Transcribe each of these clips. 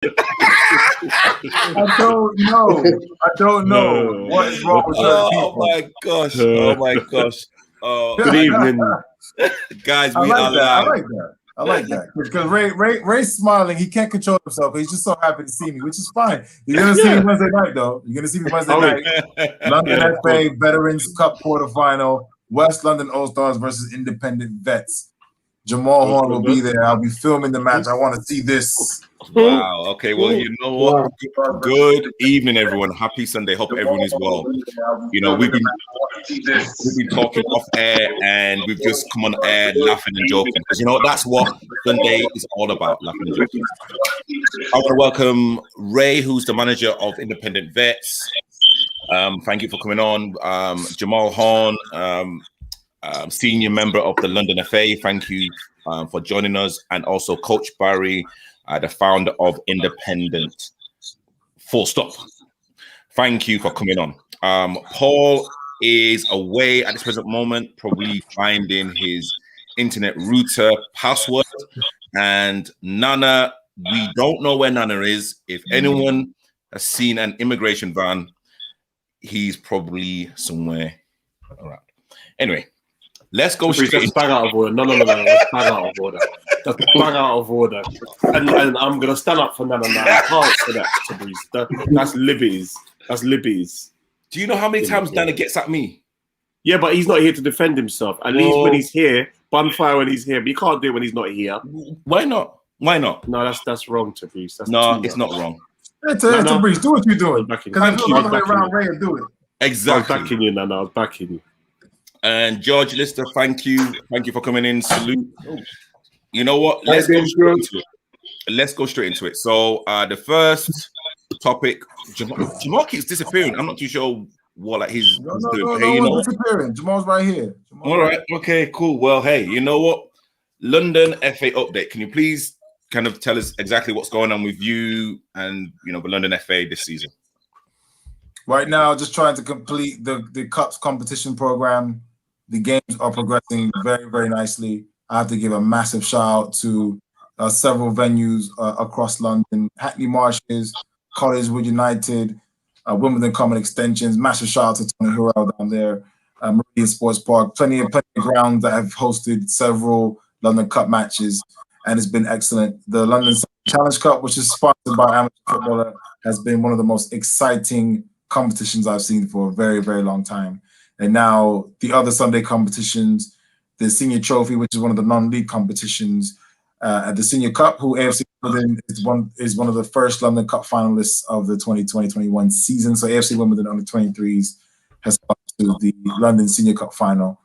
I don't know what is wrong with certain people. Oh my gosh. Good evening, guys. I We are live. I like that because Ray's smiling. He can't control himself. He's just so happy to see me, which is fine. You're gonna see me Wednesday night, though. You're gonna see me Wednesday night. London FA Veterans Cup quarterfinal. West London All Stars versus Independent Vets. Jamal Horn will be there. I'll be filming the match. I want to see this. Wow. Okay. Well, you know what? Good evening, everyone. Happy Sunday. Hope everyone is well. You know, we've been talking off air, and we've just come on air laughing and joking because you know that's what Sunday is all about, laughing and joking. I want to welcome Ray, who's the manager of Independent Vets. Thank you for coming on. Jamal Horn, senior member of the London FA. Thank you for joining us, and also Coach Barry, the founder of Independent. Full stop. Thank you for coming on. Paul is away at this present moment, probably finding his internet router password. And Nana, we don't know where Nana is. If anyone has seen an immigration van, he's probably somewhere around. Anyway, let's go straight. Just bang out of order. No. That's bang out of order. That's bang out of order. And I'm gonna stand up for Nana now. I can't say that, Fabrice. That's Libby's. That's Libby's. Do you know how many times Nana gets at me? Yeah, but he's not here to defend himself. At least when he's here, bonfire when he's here. But you can't do it when he's not here. Why not? Why not? No, that's wrong, Fabrice. No, it's not wrong. Fabrice, do what you're doing. Because I feel all the way around Ray and do it. Exactly. I was backing you, Nana. I was backing you. And George Lister, thank you for coming in. Salute. You know what? Let's go straight into it. So the first topic, Jamal keeps disappearing. I'm not too sure what like he's doing. Hey, disappearing. Jamal's right here. All right. Okay. Cool. Well, hey, you know what? London FA update. Can you please kind of tell us exactly what's going on with you and the London FA this season? Right now, just trying to complete the Cups competition program. The games are progressing very, very nicely. I have to give a massive shout out to several venues across London: Hackney Marshes, Collinswood United, Wimbledon Common Extensions. Massive shout out to Tony Hurrell down there, Meridian Sports Park. Plenty of grounds that have hosted several London Cup matches, and it's been excellent. The London Challenge Cup, which is sponsored by Amateur Footballer, has been one of the most exciting competitions I've seen for a very, very long time. And now the other Sunday competitions, the Senior Trophy, which is one of the non-league competitions, at the Senior Cup, who AFC Wimbledon is one of the first London Cup finalists of the 2020-21 season. So AFC Wimbledon under 23s has come to the London Senior Cup final.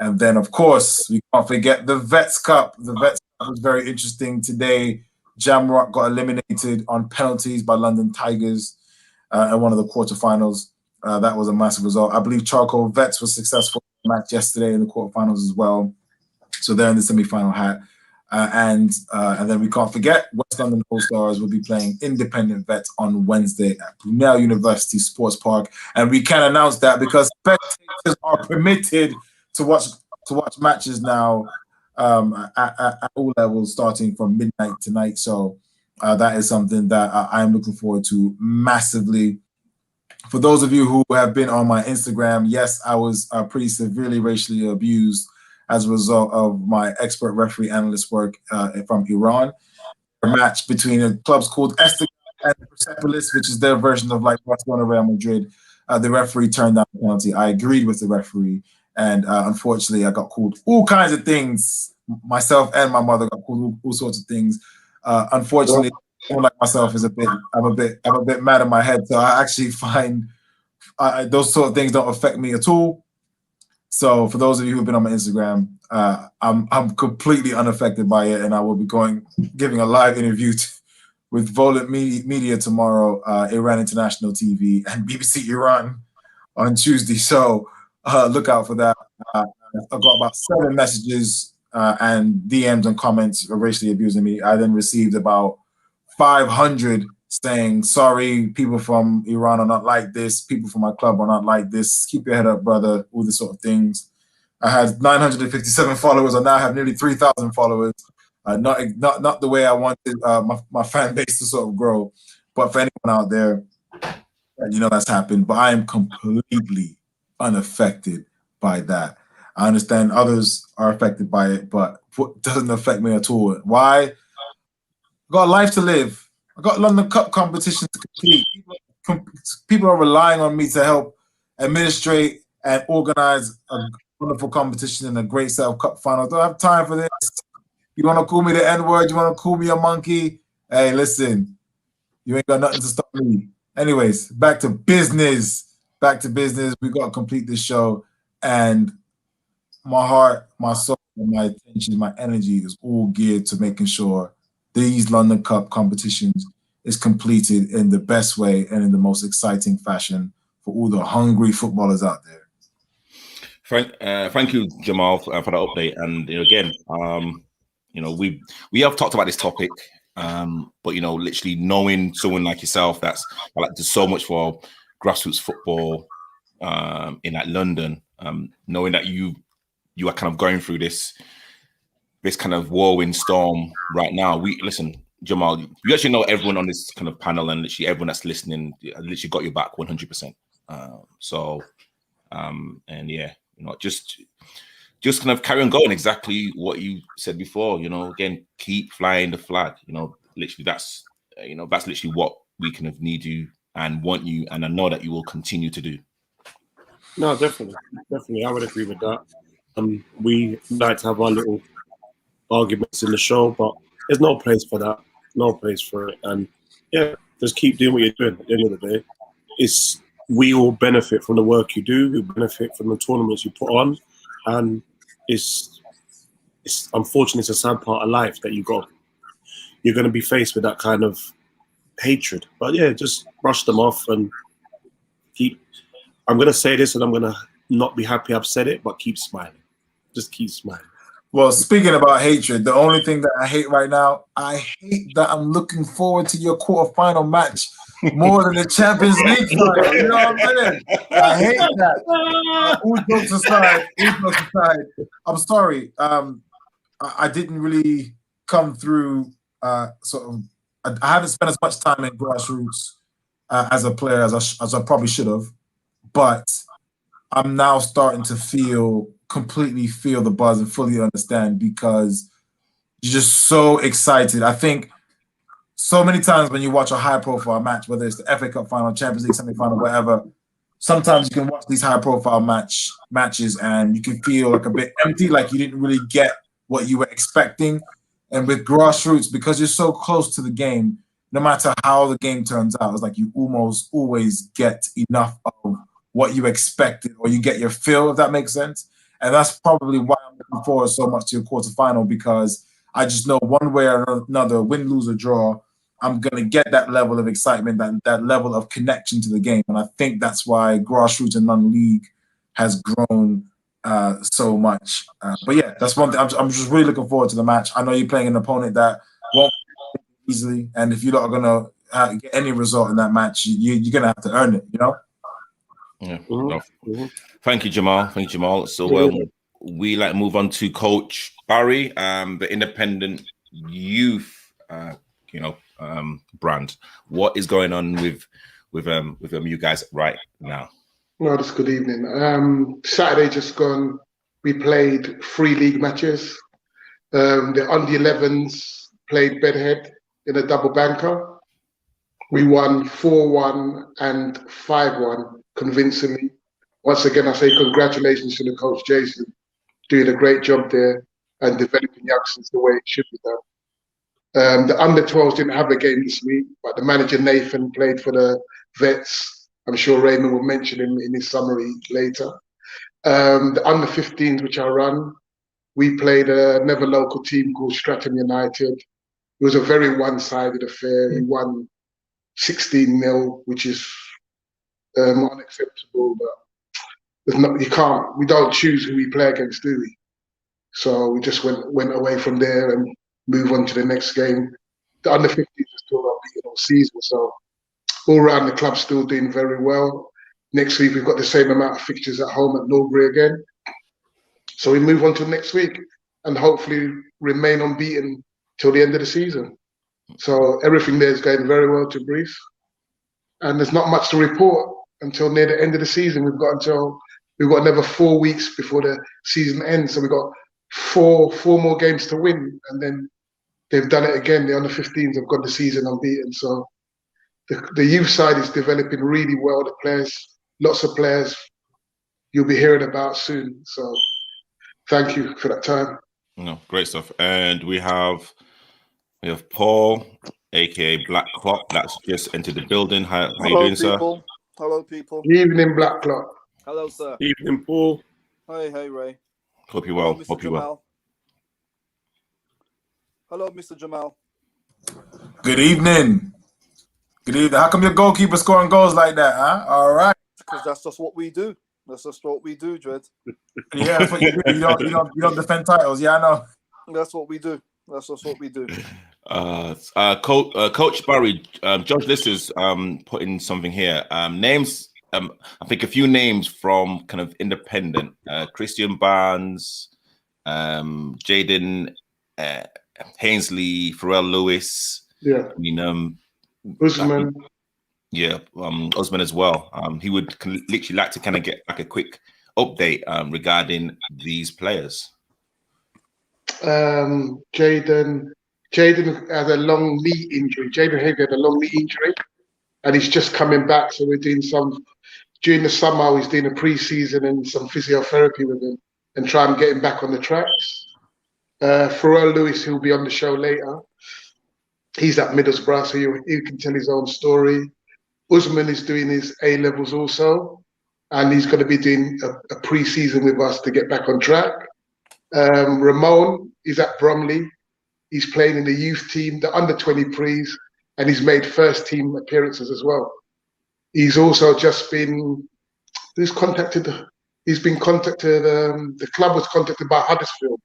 And then, of course, we can't forget the Vets Cup. The Vets Cup was very interesting today. Jamrock got eliminated on penalties by London Tigers at one of the quarterfinals. That was a massive result. I believe Charcoal Vets was successful in the match yesterday in the quarterfinals as well. So they're in the semi-final hat. And then we can't forget West London All Stars will be playing Independent Vets on Wednesday at Brunel University Sports Park. And we can announce that because spectators are permitted to watch matches now at all levels starting from midnight tonight. So that is something that I am looking forward to massively. For those of you who have been on my Instagram, yes, I was pretty severely racially abused as a result of my expert referee analyst work from Iran. A match between the clubs called Esteghlal and Persepolis, which is their version of like Barcelona, Real Madrid. The referee turned down the penalty. I agreed with the referee, and unfortunately, I got called all kinds of things. Myself and my mother got called all sorts of things. Unfortunately, someone like myself is I'm a bit mad in my head. So I actually find those sort of things don't affect me at all. So for those of you who've been on my Instagram, I'm completely unaffected by it, and I will be giving a live interview with Volant Media tomorrow, Iran International TV and BBC Iran on Tuesday. So look out for that. I've got about 7 messages and DMs and comments racially abusing me. I then received about 500 saying, sorry, people from Iran are not like this. People from my club are not like this. Keep your head up, brother. All this sort of things. I had 957 followers. I now have nearly 3,000 followers. Not the way I wanted my fan base to sort of grow. But for anyone out there, that's happened. But I am completely unaffected by that. I understand others are affected by it, but it doesn't affect me at all. Why? I got a life to live. I got London Cup competitions to complete. People are relying on me to help administrate and organize a wonderful competition and a great set of cup finals. Don't have time for this. You want to call me the N-word? You want to call me a monkey? Hey, listen, you ain't got nothing to stop me. Anyways, back to business. We got to complete this show. And my heart, my soul, my attention, my energy is all geared to making sure these London Cup competitions is completed in the best way and in the most exciting fashion for all the hungry footballers out there. Thank you, Jamal, for that update. And again, we have talked about this topic, but literally knowing someone like yourself that's does so much for grassroots football in London, knowing that you are kind of going through this kind of whirlwind storm right now. Listen, Jamal, you actually know everyone on this kind of panel, and literally everyone that's listening, literally got your back 100%. And yeah, just kind of carry on going. Exactly what you said before. Again, keep flying the flag. Literally that's literally what we kind of need you and want you, and I know that you will continue to do. No, definitely, I would agree with that. We like to have our little arguments in the show, but there's no place for that. No place for it. And yeah, just keep doing what you're doing. At the end of the day, we all benefit from the work you do. We benefit from the tournaments you put on, and it's unfortunately it's a sad part of life that you're going to be faced with that kind of hatred. But yeah, just brush them off and keep. I'm going to say this, and I'm going to not be happy I've said it, but keep smiling. Just keep smiling. Well, speaking about hatred, the only thing that I hate right now, I hate that I'm looking forward to your quarterfinal match more than the Champions League final. You know what I'm saying? I hate that. All jokes aside, I'm sorry. I didn't really come through I haven't spent as much time in grassroots as a player as I probably should have, but I'm now starting to completely feel the buzz and fully understand, because you're just so excited. I think so many times when you watch a high-profile match, whether it's the FA Cup final, Champions League semi-final, whatever, sometimes you can watch these high-profile matches and you can feel like a bit empty, like you didn't really get what you were expecting. And with grassroots, because you're so close to the game, no matter how the game turns out, it's like you almost always get enough of what you expected, or you get your fill, if that makes sense. And that's probably why I'm looking forward so much to your quarterfinal, because I just know one way or another, win, lose, or draw, I'm going to get that level of excitement, that level of connection to the game. And I think that's why grassroots and non-league has grown so much. But yeah, that's one thing. I'm just really looking forward to the match. I know you're playing an opponent that won't easily, and if you're not going to get any result in that match, you're going to have to earn it, Yeah. Thank you, Jamal. So we move on to Coach Barry, the independent youth, brand. What is going on with you guys right now? No, just good evening. Saturday just gone, we played 3 league matches. The under-11s played Bedhead in a double banker. We won 4-1 and 5-1 convincingly. Once again, I say congratulations to the coach, Jason, doing a great job there and developing youngsters the way it should be done. The under-12s didn't have a game this week, but the manager, Nathan, played for the Vets. I'm sure Raymond will mention him in his summary later. The under-15s, which I run, we played another local team called Streatham United. It was a very one-sided affair. We won 16-0, which is unacceptable, but we don't choose who we play against, do we? So we just went away from there and move on to the next game. The under-15s are still unbeaten all season, so all around the club still doing very well. Next week we've got the same amount of fixtures at home at Norbury again. So we move on to next week and hopefully remain unbeaten till the end of the season. So everything there is going very well to brief. And there's not much to report until near the end of the season. We've got another 4 weeks before the season ends. So we've got four more games to win. And then they've done it again. The under-15s have got the season unbeaten. So the youth side is developing really well. The players, lots of players you'll be hearing about soon. So thank you for that time. No, great stuff. And we have Paul, aka Black Clock, that's just entered the building. How you doing, people. sir? Hello, people. Good evening, Black Clock. Hello, sir. Evening, Paul. Hey, Ray. Hope you're well. Hello, Mr. Hope you're well. Hello, Mr. Jamal. Good evening. Good evening. How come your goalkeeper scoring goals like that, huh? All right. Because that's just what we do. That's just what we do, Dread. Yeah, that's what you do. You don't defend titles. Yeah, I know. That's what we do. That's just what we do. Coach Barry, Judge Lister's putting something here. Names. I think a few names from kind of independent. Christian Barnes, Jaden Hainsley, Pharrell Lewis. Yeah. I mean, Usman. Yeah, Osman as well. He would literally like to kind of get like a quick update regarding these players. Jaden had a long knee injury. Jaden Hager had a long knee injury, and he's just coming back. So we're doing during the summer. He's doing a pre-season and some physiotherapy with him, and try and get him back on the tracks. Pharrell Lewis, who'll be on the show later, he's at Middlesbrough, so he can tell his own story. Usman is doing his A-levels also, and he's going to be doing a pre-season with us to get back on track. Ramon is at Bromley. He's playing in the youth team, the under-20 prees, and he's made first-team appearances as well. He's also just been, the club was contacted by Huddersfield,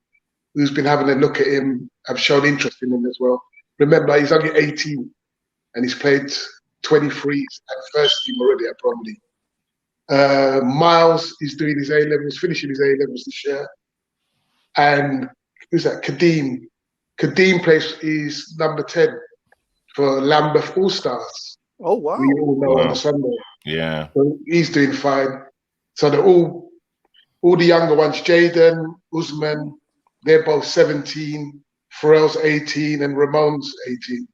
who's been having a look at him, have shown interest in him as well. Remember, he's only 18, and he's played 23s at first team already at Bromley. Miles is doing his A-levels, finishing his A-levels this year. And who's that? Kadeem. Kadeem plays his number 10 for Lambeth All-Stars. Oh, wow. We all know on a Sunday. Yeah. So he's doing fine. So they're all the younger ones, Jaden, Usman, they're both 17, Pharrell's 18, and Ramon's 18,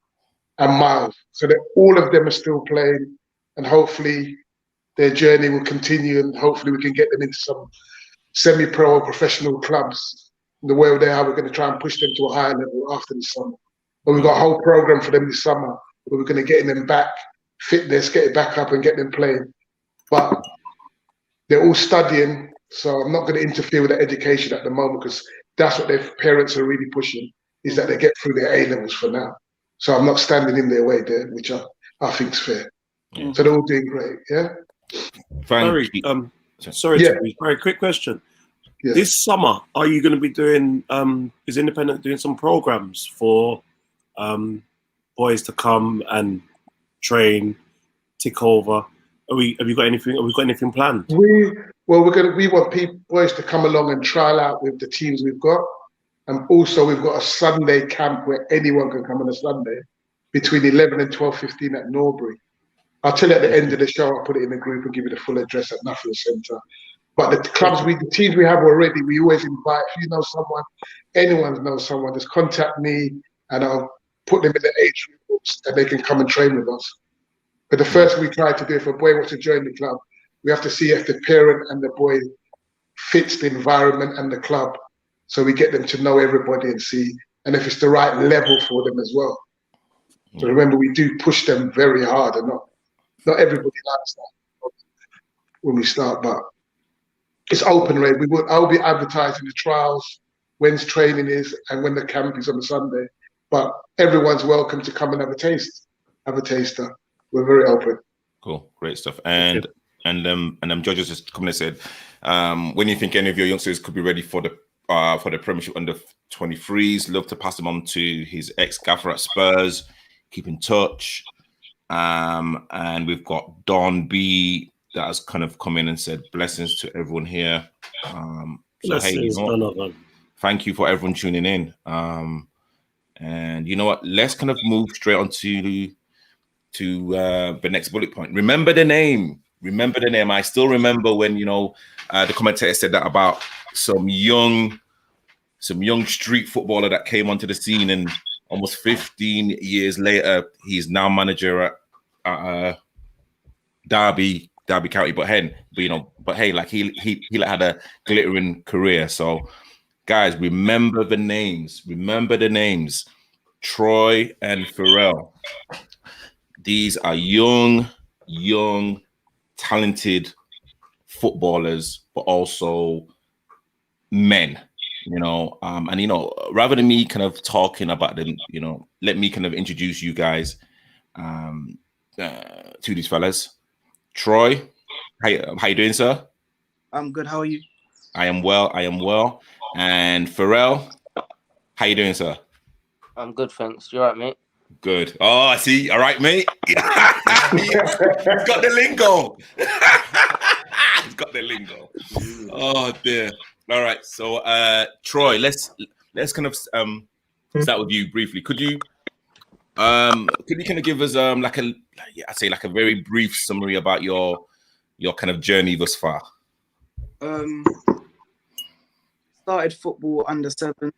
and Miles. So all of them are still playing, and hopefully their journey will continue, and hopefully we can get them into some semi-pro or professional clubs. The way they are, we're going to try and push them to a higher level after the summer. But we've got a whole program for them this summer where we're going to get them back, fitness, get it back up and get them playing. But they're all studying, so I'm not going to interfere with their education at the moment because that's what their parents are really pushing, is that they get through their A-levels for now. So I'm not standing in their way there, which I think is fair. Yeah. So they're all doing great, yeah? Thank you. Sorry, Yeah. very quick question. Yeah. This summer, are you going to be doing, is Independent doing some programs for boys to come and train, tick over? Have you got anything planned? We want boys to come along and trial out with the teams we've got. And also we've got a Sunday camp where anyone can come on a Sunday between 11 and 12:15 at Norbury. I'll tell you at the end of the show, I'll put it in the group and give you the full address at Nuffield Centre. But the teams we have already, we always invite, if you know someone, anyone knows someone, just contact me and I'll put them in the age groups and they can come and train with us. But the first thing we try to do, if a boy wants to join the club, we have to see if the parent and the boy fits the environment and the club. So we get them to know everybody and see, and if it's the right level for them as well. So remember, we do push them very hard, and not everybody likes that when we start, but it's open, Ray. I'll be advertising the trials, when's training is, and when the camp is on a Sunday. But everyone's welcome to come and have a taster. We're very open. Cool, great stuff. And judges just come and said, when you think any of your youngsters could be ready for the Premiership under 23s, love to pass them on to his ex-gaffer at Spurs. Keep in touch. And we've got Don B that has kind of come in and said blessings to everyone here. So hey, thank you for everyone tuning in. And you know what? Let's kind of move straight on to the next bullet point. Remember the name. Remember the name. I still remember when the commentator said that about some young street footballer that came onto the scene, and almost 15 years later, he's now manager at Derby County. But hey, like he had a glittering career. So, guys, remember the names. Remember the names. Troy and Pharrell. These are young, talented footballers, but also men. Rather than me kind of talking about them, let me kind of introduce you guys to these fellas. Troy, how you doing, sir? I'm good. How are you? I am well. And Pharrell, how you doing, sir? I'm good, thanks. You all right, mate? Good. Oh, I see. All right, mate. He's got the lingo. He's got the lingo. Oh dear. All right. So, Troy, let's kind of start with you briefly. Could you kind of give us like a very brief summary about your kind of journey thus far? Started football under 7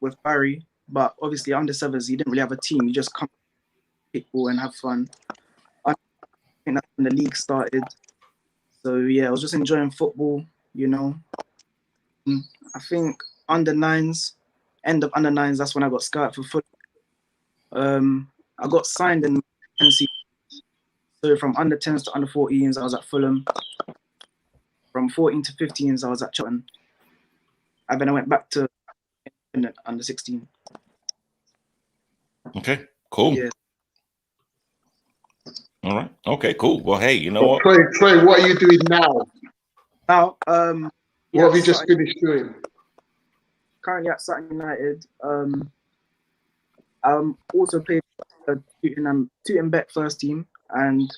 with Barry, but obviously under 7s you didn't really have a team. You just come pick ball and have fun. I think that's when the league started. So yeah, I was just enjoying football. I think under 9s, end of under 9s, that's when I got scouted for Fulham. I got signed in NC. So from under 10s to under 14s, I was at Fulham. From 14 to 15s, I was at Charlton. And then I went back to under 16. Okay, cool. Yeah. All right. Okay, cool. Well, hey, you know what? Trey, what are you doing now? Now, What have you just finished doing? Currently at Sutton United. Also played Tooting Beck first team, and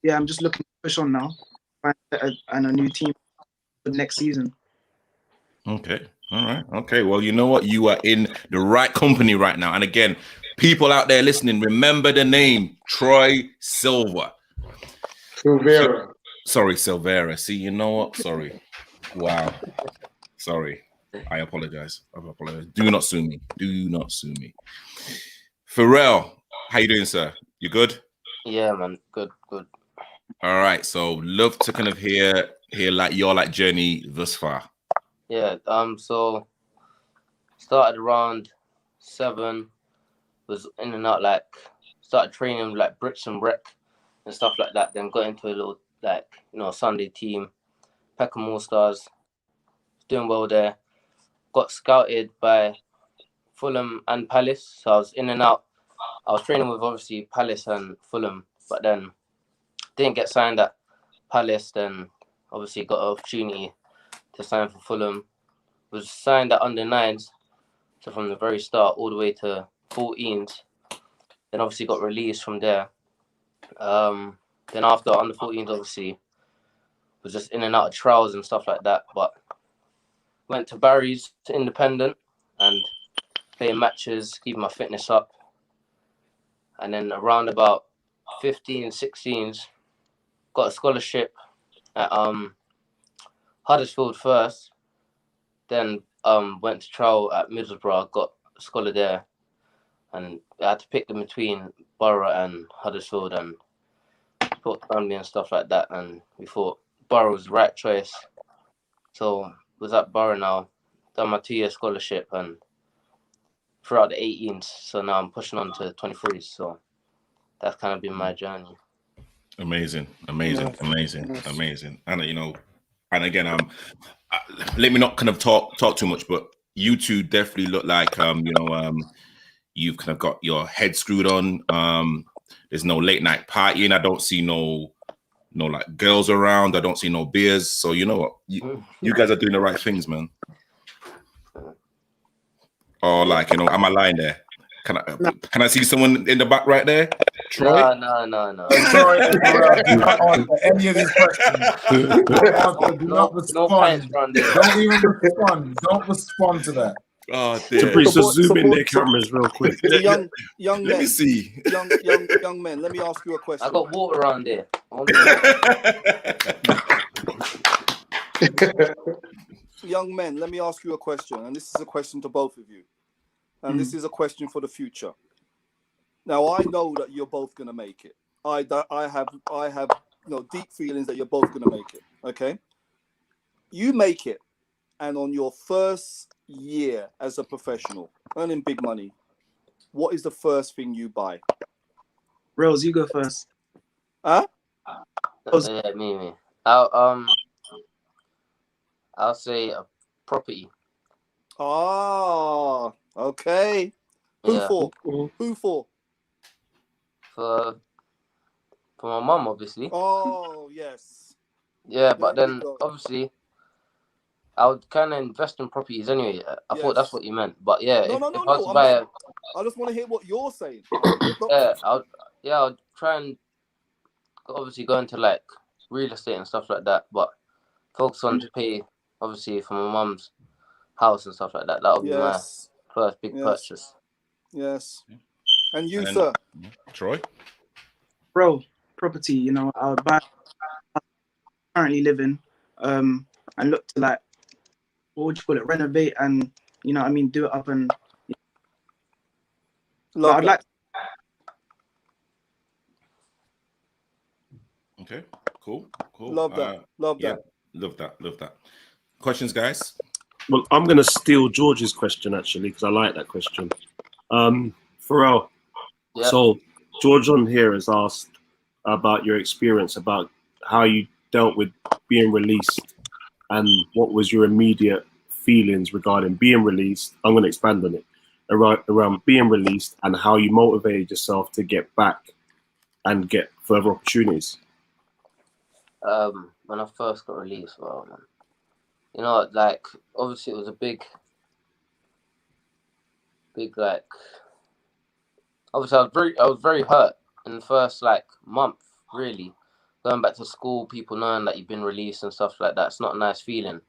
yeah, I'm just looking to push on now, and a new team for next season. Okay. All right. Okay. Well, you know what? You are in the right company right now. And again, people out there listening, remember the name Troy Silva. Silvera. Sorry, Silvera. See, you know what? Sorry. Wow. Sorry. I apologize. Do not sue me. Pharrell, how you doing, sir? You good? Yeah, man. Good. All right. So love to kind of hear like your journey thus far. Yeah. So started around 7, was in and out, started training like Brits and Rec and stuff like that. Then got into a little Sunday team, Peckham All Stars, doing well there. Got scouted by Fulham and Palace, so I was in and out. I was training with obviously Palace and Fulham, but then didn't get signed at Palace. Then obviously got an opportunity to sign for Fulham. Was signed at under 9s, so from the very start all the way to 14s. Then obviously got released from there. Then after under 14s, obviously was just in and out of trials and stuff like that. But went to Barry's to independent and playing matches, keeping my fitness up. And then around about 15, 16s, got a scholarship at Huddersfield first. Then went to trial at Middlesbrough, got a scholar there. And I had to pick them between Borough and Huddersfield and put family and stuff like that. And we thought Borough was the right choice. So was at Borough now, done my 2-year scholarship and throughout the 18s. So now I'm pushing on to 23s. So that's kind of been my journey. Amazing. And and again, let me not kind of talk too much, but you two definitely look like you've kind of got your head screwed on. There's no late night partying. I don't see no like girls around. I don't see no beers. So you know what, you guys are doing the right things, man. Or am I lying there? Can I see someone in the back right there? Troy? No. Sorry, do not answer any of these questions. Do not respond. No pants around there. Don't even respond. Don't respond to that. Oh dear. Please just zoom in Support- their cameras real quick. young Let men, me see. young men. Let me ask you a question. I got water around there. Young men, let me ask you a question, and this is a question to both of you, and this is a question for the future. Now, I know that you're both gonna make it. I have deep feelings that you're both gonna make it. Okay, you make it, and on your first year as a professional, earning big money, what is the first thing you buy? Rose, you go first. Huh? Yeah, me. I'll say a property. Ah, okay. Who Yeah. for? Who for? For my mum, obviously. Oh, yes. Yeah, but There we then go. obviously I would kind of invest in properties anyway. I thought that's Yes. what you meant. But yeah, No. if I was to I'm buy not, I just want to hear what you're saying. I'll try and obviously go into like real estate and stuff like that. But focus on to pay obviously for my mum's house and stuff like that. That'll be my first big purchase. Yes. And you, And then- sir? Troy? Bro, property, you know, I would buy currently living, and look to like, what would you call it, renovate and, you know what I mean, do it up and Love that. Okay, cool. Love that. Love that. Yeah, love that. Questions, guys? Well, I'm going to steal George's question actually because I like that question. Pharrell. Yeah. So George on here has asked about your experience, about how you dealt with being released and what was your immediate feelings regarding being released. I'm going to expand on it around being released and how you motivated yourself to get back and get further opportunities. When I first got released, well, man, you know, like obviously it was a big like. Obviously, I was very hurt in the first like month. Really, going back to school, people knowing that you've been released and stuff like that, it's not a nice feeling.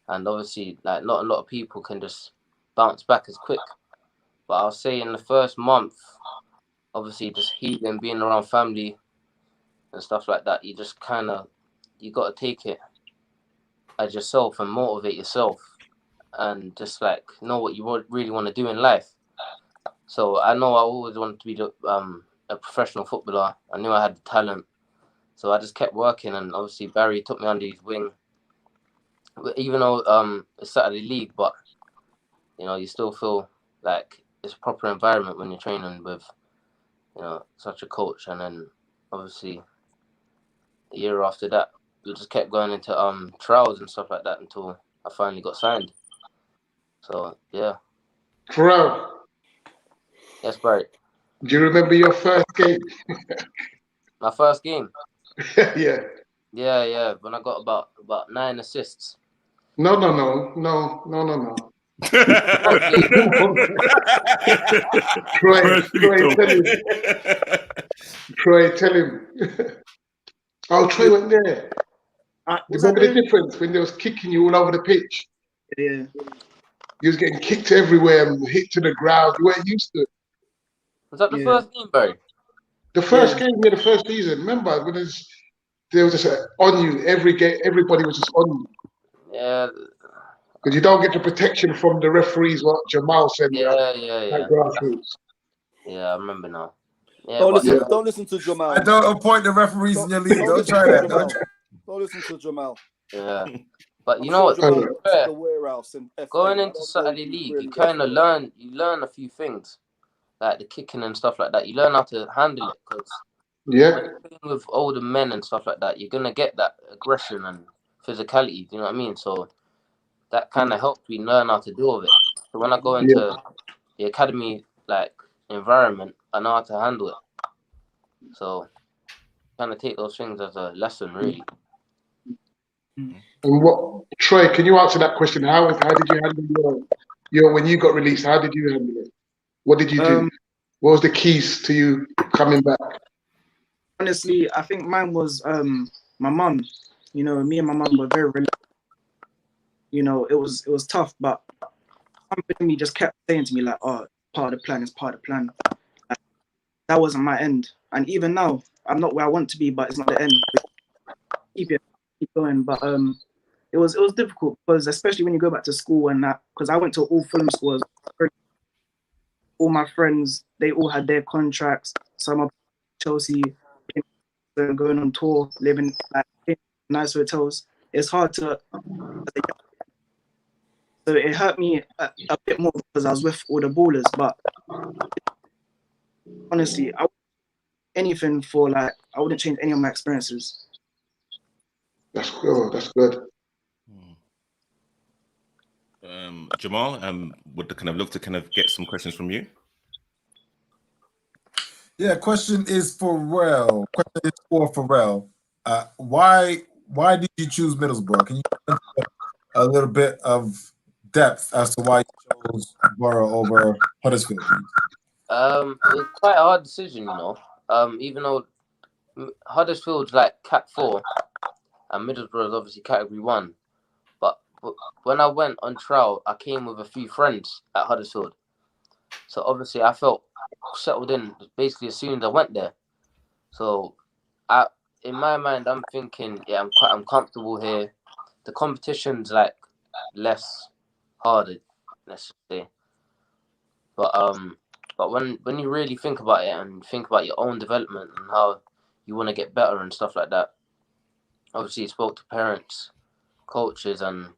And obviously, like not a lot of people can just bounce back as quick. But I'll say in the first month, obviously just healing, being around family and stuff like that, you just you got to take it as yourself and motivate yourself and just like know what you really want to do in life. So I know I always wanted to be a professional footballer. I knew I had the talent. So I just kept working, and obviously Barry took me under his wing. Even though it's Saturday League, but you know, you still feel like it's a proper environment when you're training with, you know, such a coach. And then obviously the year after that, we just kept going into trials and stuff like that until I finally got signed. So yeah. Pharrell, Yes, Barry. do you remember your first game? My first game. Yeah. Yeah. When I got about 9 assists. No. Troy, tell him. Oh, Troy went there. Remember the difference when they was kicking you all over the pitch? Yeah. You was getting kicked everywhere and hit to the ground. You weren't used to it. Was that the first game, Barry? The first game, the first season. Remember when there was just on you every game. Everybody was just on you. Yeah. Because you don't get the protection from the referees. What Jamal said. Yeah. Grassroots. Yeah, I remember now. Yeah, don't listen to Jamal. I don't appoint the referees in your league. Don't try that. Don't listen to Jamal. Yeah. But you know what? The warehouse and going into Saturday League, you kind of learn a few things, like the kicking and stuff like that. You learn how to handle it because when you're playing with older men and stuff like that, you're gonna get that aggression and physicality. Do you know what I mean? So that kind of helped me learn how to deal with it. So when I go into the academy like environment, I know how to handle it. So kind of take those things as a lesson, really. And what, Troy? Can you answer that question? How did you handle your when you got released? How did you handle it? What did you do? What was the keys to you coming back? Honestly, I think mine was my mum. You know, me and my mum were very, you know, it was tough, but something in me just kept saying to me like, "Oh, part of the plan is part of the plan." Like, that wasn't my end, and even now, I'm not where I want to be, but it's not the end. Keep going, but it was difficult because especially when you go back to school and that, because I went to all Fulham schools. All my friends, they all had their contracts. Some are Chelsea, going on tour, living like in nice hotels. It's hard to, so it hurt me a bit more because I was with all the ballers. But honestly, anything for like, I wouldn't change any of my experiences. That's good. That's good. Jamal, would kind of look to kind of get some questions from you. Yeah, question is for Pharrell. Question is for Pharrell. Why did you choose Middlesbrough? Can you give a little bit of depth as to why you chose Borough over Huddersfield? It was quite a hard decision, you know. Even though Huddersfield's like Cat 4 and Middlesbrough is obviously Category 1. But when I went on trial, I came with a few friends at Huddersfield. So obviously I felt settled in basically as soon as I went there. So in my mind, I'm thinking, yeah, I'm comfortable here. The competition's like less harder, let's say. But when you really think about it and think about your own development and how you want to get better and stuff like that, obviously you spoke to parents, coaches, and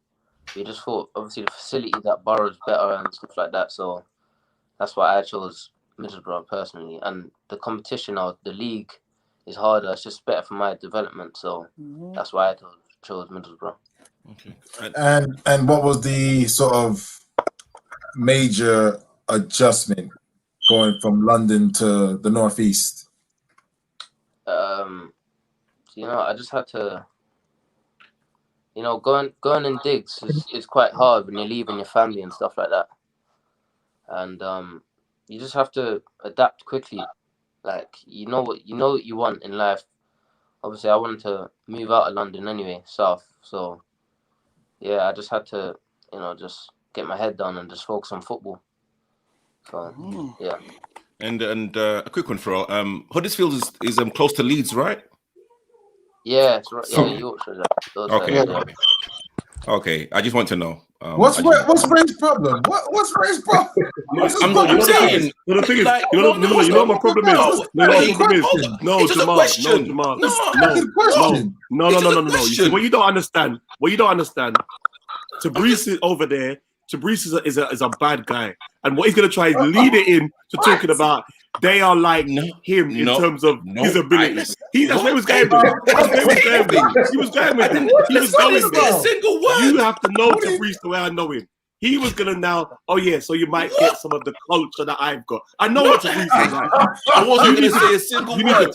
you just thought obviously the facility that Borough's better and stuff like that. So that's why I chose Middlesbrough personally. And the competition or the league is harder. It's just better for my development. So that's why I chose Middlesbrough. Okay. And what was the sort of major adjustment going from London to the Northeast? I just had to, going in digs is quite hard when you're leaving your family and stuff like that. And you just have to adapt quickly. Like you know what you want in life. Obviously, I wanted to move out of London anyway, south. So yeah, I just had to, just get my head down and just focus on football. So yeah. And a quick one for Huddersfield is close to Leeds, right? Yeah, it's right. Yeah, Yorkshire. Okay. Okay, I just want to know. What's Ray's problem? What's Ray's problem? I'm saying. The thing is, you know what my problem is? No, Jamal. No. You see, what you don't understand. Tabriz is over there. Tabriz is a bad guy, and what he's gonna try is lead it in to talking about they are like him in terms of his abilities. That's where he was going with it. He was going with it. Single word. You have to know Tabriz the way I know him. He was gonna now. Oh yeah, so you might get some of the culture that I've got. I know what Tabriz is like. I wasn't gonna say a single word.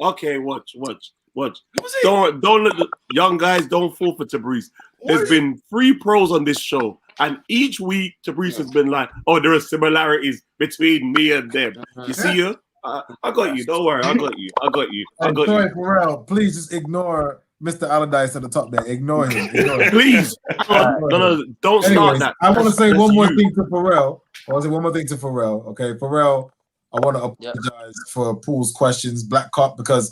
Okay. Watch. Don't let the young guys don't fall for Tabriz. There's been 3 pros on this show, and each week Tabriz has been like, "Oh, there are similarities between me and them." You see you? I got you. Don't worry. I got you. Sorry, Pharrell, please just ignore Mr. Allardyce at the top there. Ignore him. Please. No, don't start that. I want to say one more thing to Pharrell. Okay, Pharrell, I want to apologize for Paul's questions, Black Cop, because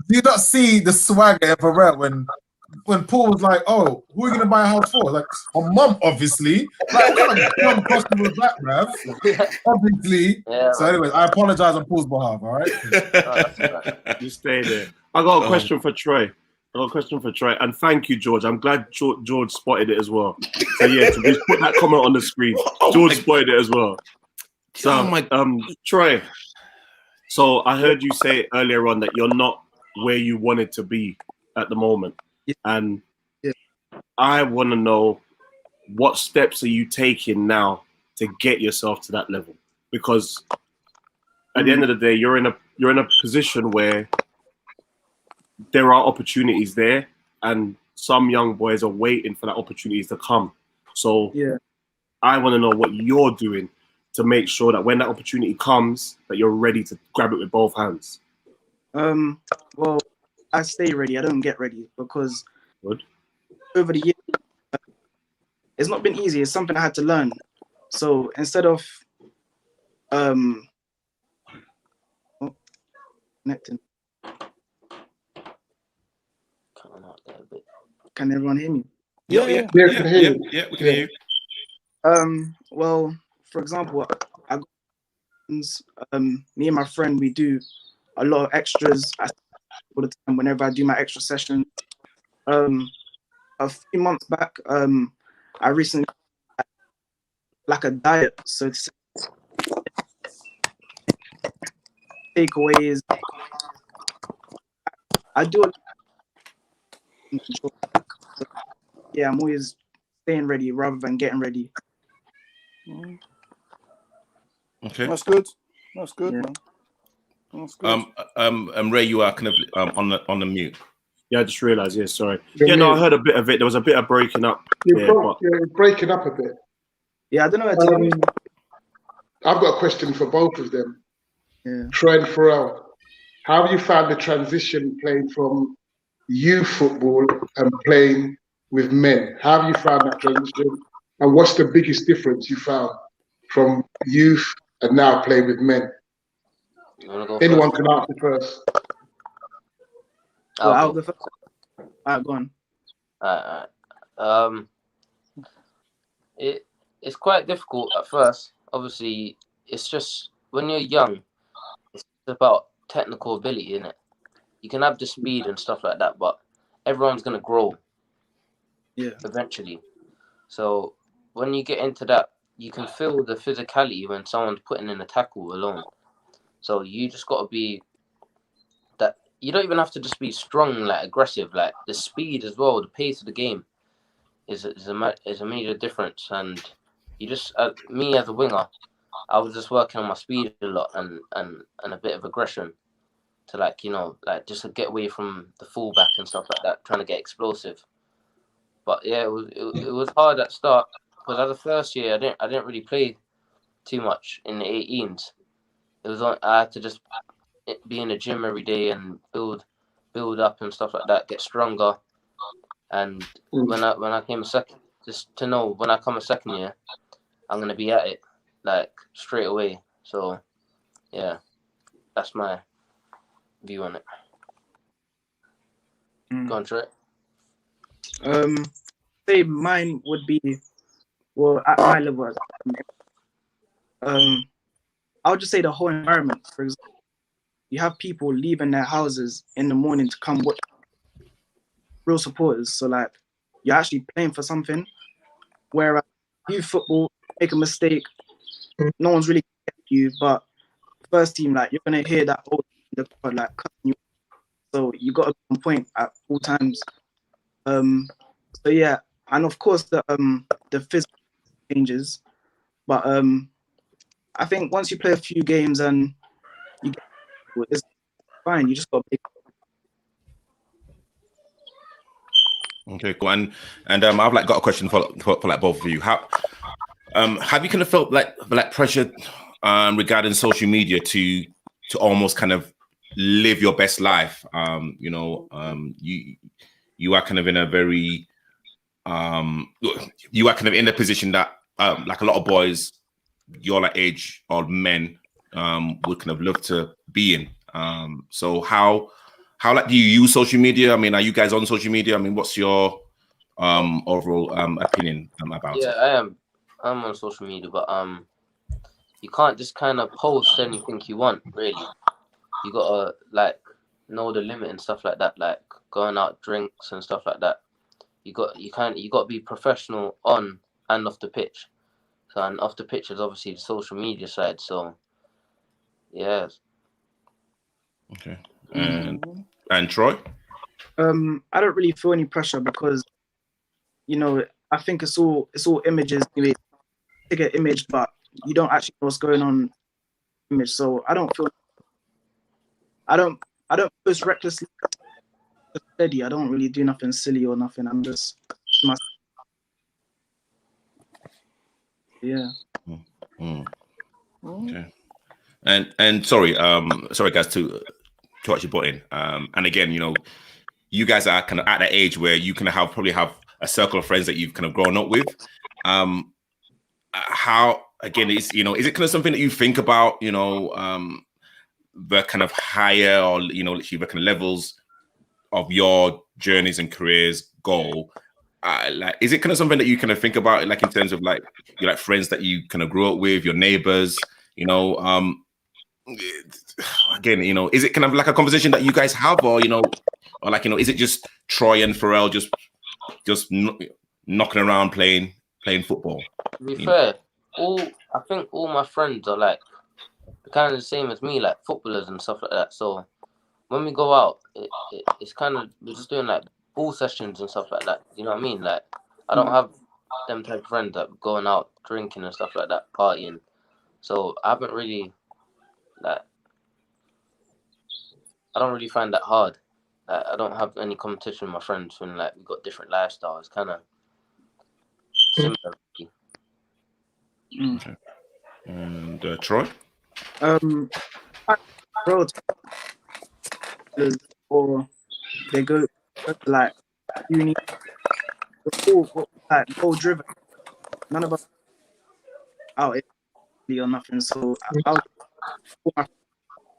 do you not see the swagger in Pharrell when Paul was like, "Oh, who are you gonna buy a house for?" Like, my mum, obviously. Like, what kind of dumb question was that, bruv? Obviously. Yeah, so, anyways, I apologize on Paul's behalf. All right. You stay there. I got a question for Troy. And thank you, George. I'm glad George spotted it as well. So yeah, to just put that comment on the screen. George spotted it as well. So, Troy. So I heard you say earlier on that you're not where you wanted to be at the moment. And I want to know, what steps are you taking now to get yourself to that level? Because at the end of the day, you're in a position where there are opportunities there, and some young boys are waiting for that opportunities to come. So I want to know what you're doing to make sure that when that opportunity comes, that you're ready to grab it with both hands. Well, I stay ready. I don't get ready because over the years, it's not been easy. It's something I had to learn. So instead of connecting, can everyone hear me? Yeah, Yeah, I can hear you. we can hear you. Well, for example, I got me and my friend, we do a lot of extras all the time whenever I do my extra session. A few months back, I recently like a diet, so to say, takeaways. I do a control. Yeah, I'm always staying ready rather than getting ready. Okay, That's good. That's good, Yeah. man. That's good. Ray, you are kind of on the mute. Yeah, I just realised. Yeah, sorry. You're Yeah, no, I mute. heard a bit of it. There was a bit of breaking up there, but You're breaking up a bit. Yeah, I don't know where to go. I've got a question for both of them. Yeah. Troy and Pharrell, how have you found the transition playing from youth football and playing with men? How have you found that transition? And what's the biggest difference you found from youth and now playing with men? Anyone can answer first. Well, I'll go first. All right, go on. It's quite difficult at first. Obviously, it's just when you're young, it's about technical ability, isn't it? You can have the speed and stuff like that, but everyone's gonna grow. Yeah. Eventually. So when you get into that, you can feel the physicality when someone's putting in a tackle alone. So you just got to be that. You don't even have to just be strong, like aggressive, like the speed as well. The pace of the game is a major difference. And you just me as a winger, I was just working on my speed a lot and a bit of aggression to like just to get away from the fullback and stuff like that, trying to get explosive. But yeah, it was hard at start because as a first year, I didn't really play too much in the 18s. It was I had to just be in the gym every day and build up and stuff like that, get stronger. And when I came a second, just to know when I come a second year, I'm gonna be at it like straight away. So yeah, that's my view on it. Go on, Trey. Say mine would be, well, at my level, I'll just say the whole environment. For example, you have people leaving their houses in the morning to come watch, real supporters. So like, you're actually playing for something. Whereas youth football, make a mistake, no one's really getting you. But first team, like, you're gonna hear that old the crowd like cutting you. So you got to be on point at all times. So yeah, and of course the physical changes, but I think once you play a few games and you get it's fine. You just got to pick. Okay, cool. And I've like got a question for like both of you. How have you kind of felt like pressure regarding social media to almost kind of live your best life? You are kind of in a very you are kind of in a position that like a lot of boys your like age or men would kind of love to be in. So how like do you use social media? I mean, are you guys on social media? I mean, what's your overall opinion about it? Yeah, I'm on social media, but you can't just kind of post anything you want, really. You gotta like know the limit and stuff like that, like going out drinks and stuff like that. You got to be professional on and off the pitch. So and off the pitch is obviously the social media side. So yeah. Okay. And Troy? I don't really feel any pressure because, I think it's all images. You take an image, but you don't actually know what's going on. Image, so I don't post recklessly. Steady. I don't really do nothing silly or nothing. I'm just myself. Yeah. Okay. And sorry guys to actually put in. And again, you guys are kind of at that age where you can probably have a circle of friends that you've kind of grown up with. How again, is it kind of something that you think about? The kind of higher or literally the kind of levels of your journeys and careers goal. Like, is it kind of something that you kind of think about, like in terms of like your like friends that you kind of grew up with, your neighbors? Again, is it kind of like a conversation that you guys have, or or like is it just Troy and Pharrell just knocking around playing football? To be fair, I think all my friends are like kind of the same as me, like footballers and stuff like that. So when we go out, it's kind of, we're just doing like ball sessions and stuff like that. You know what I mean? Like, I don't have them type of friends that going out drinking and stuff like that, partying. So I haven't really, like, I don't really find that hard. I don't have any competition with my friends when like we got different lifestyles, kind of similar. Okay. And Troy? Bro, or they go like uni, all like goal driven. None of us out or nothing. So all my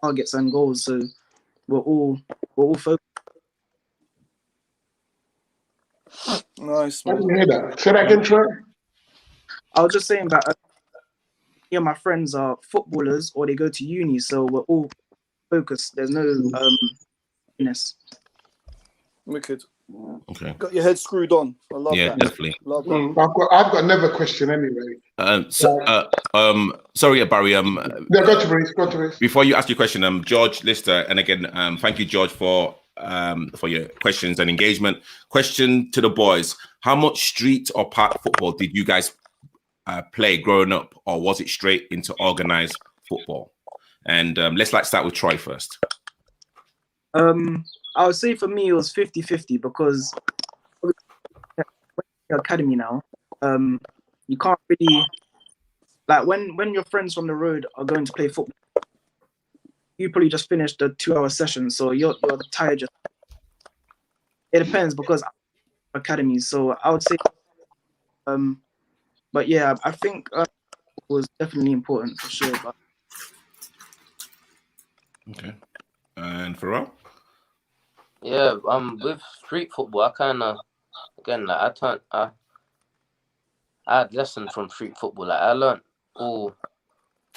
targets and goals. So we're all focused. Nice, I man. didn't hear that. Say that again, Troy. I was just saying that my friends are footballers or they go to uni, so we're all focused. There's no Wicked. Okay. Got your head screwed on. I love that. Definitely. Love that. I've got another question anyway. Sorry, Barry. No, go to Reece. Before you ask your question, George Lister, and again, thank you, George, for your questions and engagement. Question to the boys: how much street or park football did you guys play growing up, or was it straight into organized football? And let's start with Troy first. I would say for me it was 50-50 because academy now, you can't really like when your friends from the road are going to play football, you probably just finished a 2-hour session, so you're tired. It depends because academies, so I would say, but yeah, I think it was definitely important for sure. But okay, and Pharrell. Yeah, with street football, I kind of, again, like I had lessons from street football. Like I learned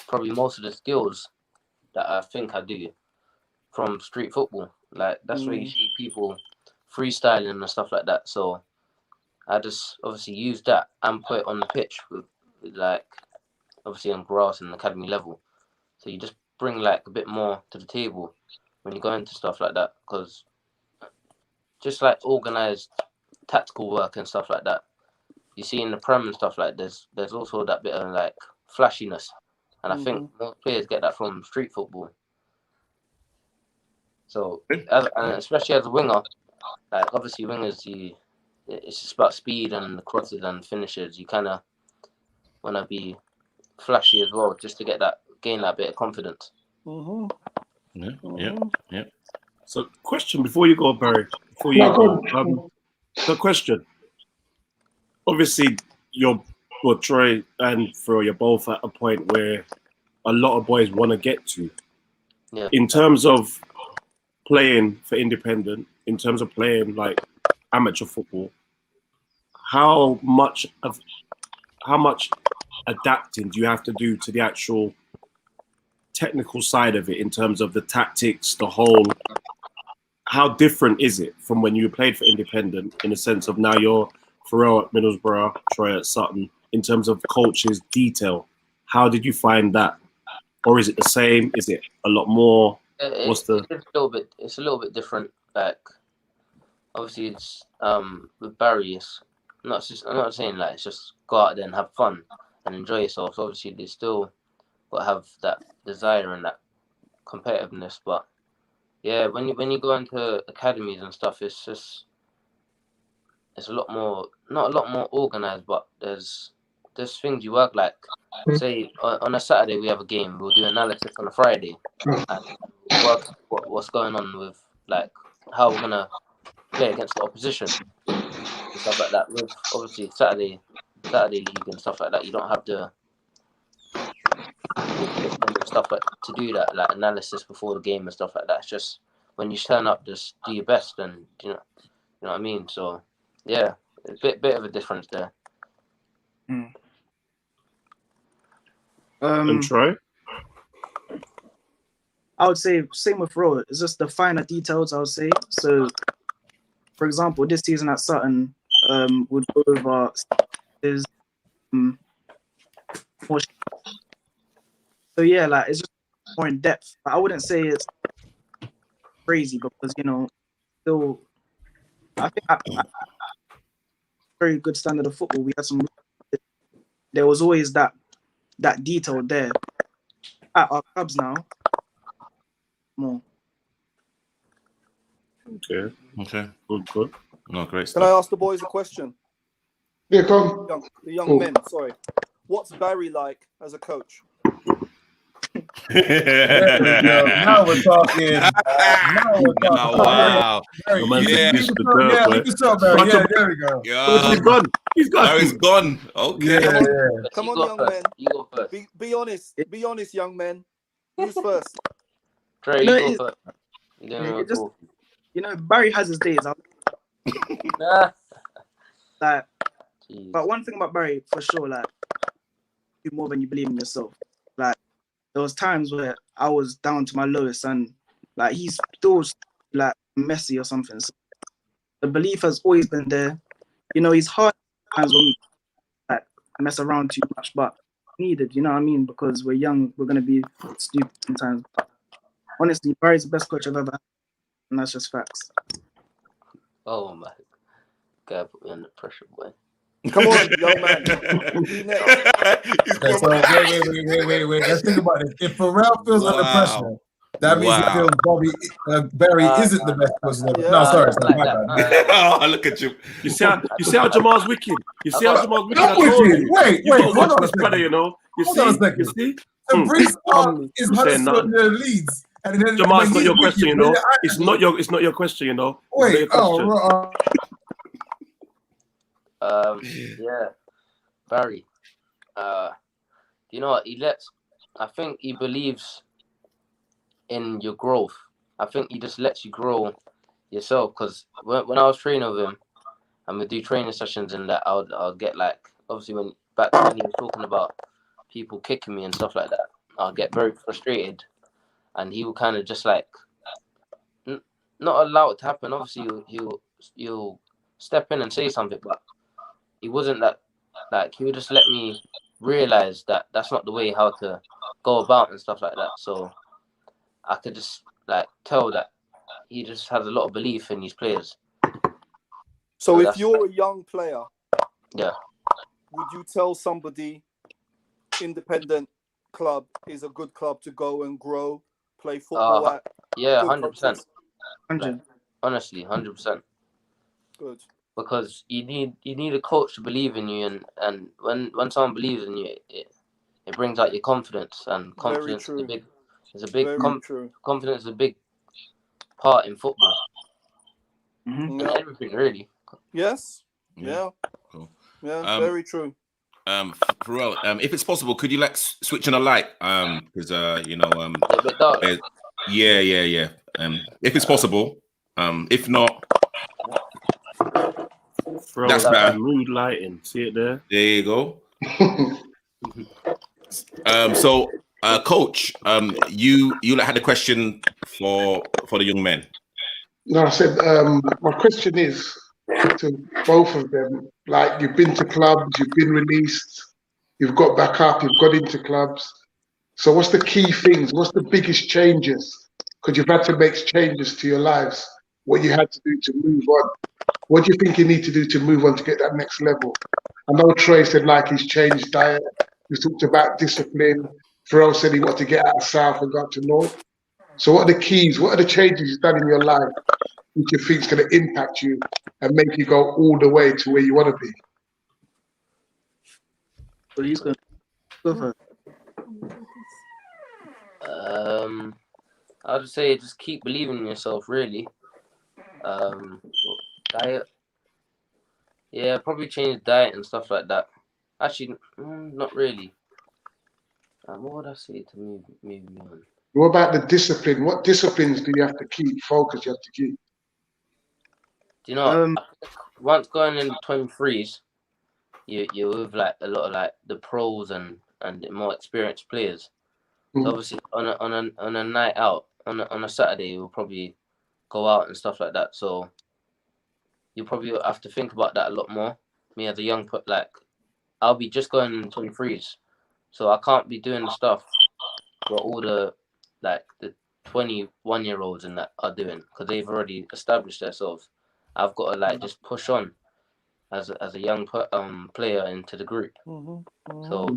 probably most of the skills that I think I do from street football. Like that's where you see people freestyling and stuff like that. So I just obviously use that and put it on the pitch with like obviously on grass and academy level. So you just bring like a bit more to the table when you go into stuff like that, because just like organized tactical work and stuff like that, you see in the Prem and stuff like there's also that bit of like flashiness, and I think most players get that from street football. So and especially as a winger, like obviously wingers, it's just about speed and the crosses and finishes. You kind of want to be flashy as well, just to gain that bit of confidence. Yeah. So, question before you go, Barry. The question. Obviously, Troy and Phil, you're both at a point where a lot of boys want to get to. Yeah. In terms of playing for independent, in terms of playing like amateur football, how much adapting do you have to do to the actual technical side of it in terms of the tactics, the whole? How different is it from when you played for independent in the sense of now you're Pharrell at Middlesbrough, Troy at Sutton, in terms of coaches, detail? How did you find that? Or is it the same? Is it a lot more? It's a little bit different. Like obviously it's with Barry, I'm not saying like it's just go out there and have fun and enjoy yourself. So obviously they still got to have that desire and that competitiveness. But yeah, when you go into academies and stuff, it's a lot more, not a lot more organized, but there's things you work like. Say on a Saturday we have a game, we'll do analysis on a Friday and work what's going on with like how we're gonna play against the opposition and stuff like that. With obviously Saturday league and stuff like that, you don't have the equipment and stuff like to do that, like analysis before the game and stuff like that. It's just when you turn up, just do your best, and you know what I mean. So yeah, a bit of a difference there. And Troy? I would say same with Ro. It's just the finer details, I would say. So, for example, this season at Sutton, would go over is more. So yeah, like it's just more in depth. But I wouldn't say it's crazy because still, I think at very good standard of football, we had some. There was always that detail there. At our clubs now, more. Okay. Good. No, great Can I stuff. ask the boys a question? Yeah, come on. The young Cool. men, sorry. What's Barry like as a coach? Now we're talking. Wow. Very, man yeah. said this the dirt, yeah, boy. we can start, Barry. Yeah, there we go. He's gone. He's gone. Barry's gone. Okay. Yeah, Come You on, go young first. men. You go first. Be honest. Be honest, young men. Who's first? Trey, No, you go first. You don't know it just, what Barry has his days. to Like, Jeez. but one thing about Barry, for sure, like, you more than you believe in yourself. Like, there was times where I was down to my lowest, and like he's still like messy or something. So the belief has always been there. He's hard times when like mess around too much, but needed. You know what I mean? Because we're young, we're gonna be stupid sometimes. But honestly, Barry's the best coach I've ever had, and that's just facts. Oh my God, put me under pressure, boy. Come on, young man. Who next? Okay, so wait. Let's think about it. If Pharrell feels under pressure, that means he feels Barry isn't the best person ever. No, sorry, like my that. bad. Oh, look at you. You see how Jamal's wicked. You see how Jamal's wicked. Not I told wicked. you. Wait, You got to hold watch on a this brother, second. You Hold on a see? second. You see? The Breeze Park is I'm saying Huddersfield nothing. Leeds. And then Jamal, when it's not he's your question, wicked, It's not your question, It's not Wait, your question. Yeah, Barry. You know what? I think he believes in your growth. I think he just lets you grow yourself. Because when I was training with him, and we do training sessions and that, I'll get like, obviously back when he was talking about people kicking me and stuff like that, I'll get very frustrated, and he will kind of just like not allow it to happen. Obviously, he'll step in and say something, but he wasn't that. Like, he would just let me realize that that's not the way how to go about and stuff like that. So I could just like tell that he just has a lot of belief in his players. So if you're a young player, yeah, would you tell somebody independent club is a good club to go and grow, play football at? Yeah, 100%. 100. Honestly, 100%. Good. Because you need a coach to believe in you, and when someone believes in you, it brings out your confidence, and confidence is a big confidence is a big part in football. Mm-hmm. And everything really. Yes. Yeah. Cool. Yeah. Very true. Pharrell, if it's possible, could you like switch on a light? Because a bit dark. Yeah. If it's possible. If not, that's better. Mood lighting. See it there? There you go. So, coach, you had a question for the young men. No, I said my question is to both of them. Like, you've been to clubs, you've been released, you've got back up, you've got into clubs. So what's the key things? What's the biggest changes? Because you've had to make changes to your lives. What you had to do to move on. What do you think you need to do to move on to get that next level? I know Trey said like he's changed diet. We talked about discipline. Pharrell said he wanted to get out of South and go up to North. So what are the keys? What are the changes you've done in your life which you think is going to impact you and make you go all the way to where you want to be? So he's going to go for it. I would say just keep believing in yourself, really. Diet. Yeah, probably change diet and stuff like that. Actually, not really. What would I say to move me on? What about the discipline? What disciplines do you have to keep? Focus you have to keep? Do you know, I think once going in the 23s, you're with like a lot of like the pros and the more experienced players. So obviously on a night out, on a Saturday, we'll probably go out and stuff like that. So you probably have to think about that a lot more. Me as a young like, I'll be just going in 23s, so I can't be doing the stuff what all the 21-year-olds and that are doing, because they've already established themselves. I've got to like just push on as a young player into the group. So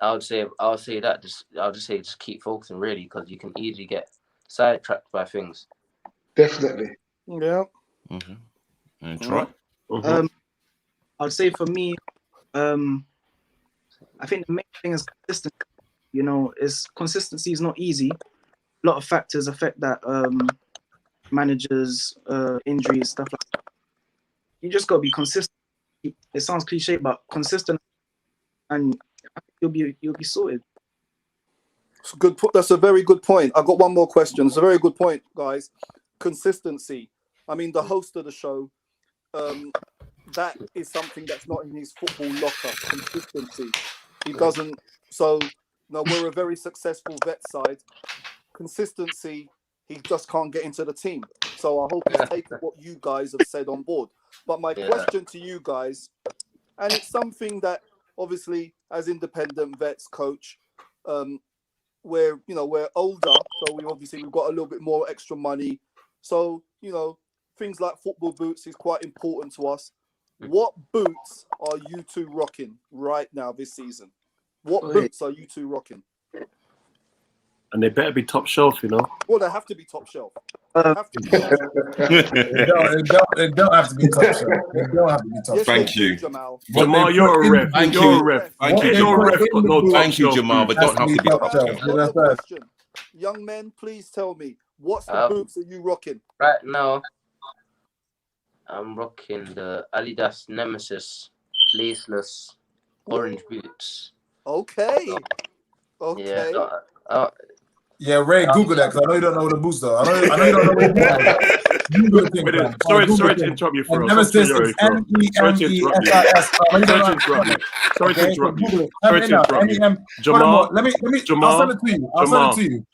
I'll just say just keep focusing really, because you can easily get sidetracked by things. Definitely. Yeah. And Troy? I'd say for me, I think the main thing is consistency. You know, consistency is not easy. A lot of factors affect that. Managers, injuries, stuff like that. You just gotta be consistent. It sounds cliche, but consistent, and you'll be sorted. That's a very good point. I've got one more question. It's a very good point, guys. Consistency. I mean, the host of the show, that is something that's not in his football locker. Consistency. He doesn't. So, no, we're a very successful vet side. Consistency. He just can't get into the team. So I hope he's taken what you guys have said on board. But my question to you guys, and it's something that obviously as independent vets coach, we're older, so we've got a little bit more extra money. So, things like football boots is quite important to us. What boots are you two rocking right now this season? What boots are you two rocking? And they better be top shelf, Well, they have to be top shelf. It don't have to be top shelf. It don't have to be top shelf. Yes, Thank you, Jamal. Jamal, you're a ref. Thank You're you. a ref. Thank you, You're a ref, but no top Thank you, shelf Jamal, but don't have to be top shelf. Another question. Young men, please tell me, what's the boots that you rocking? Right now, I'm rocking the Adidas Nemesis laceless orange boots. Okay. Okay. Yeah, Ray, Google that, because I know you don't know what the boots are. I know you don't know what the boots are. Sorry to interrupt you, Fro. Nemesis is N-E-M-E-S-I-S. Sorry to interrupt you. Jamal, I'll send it to you.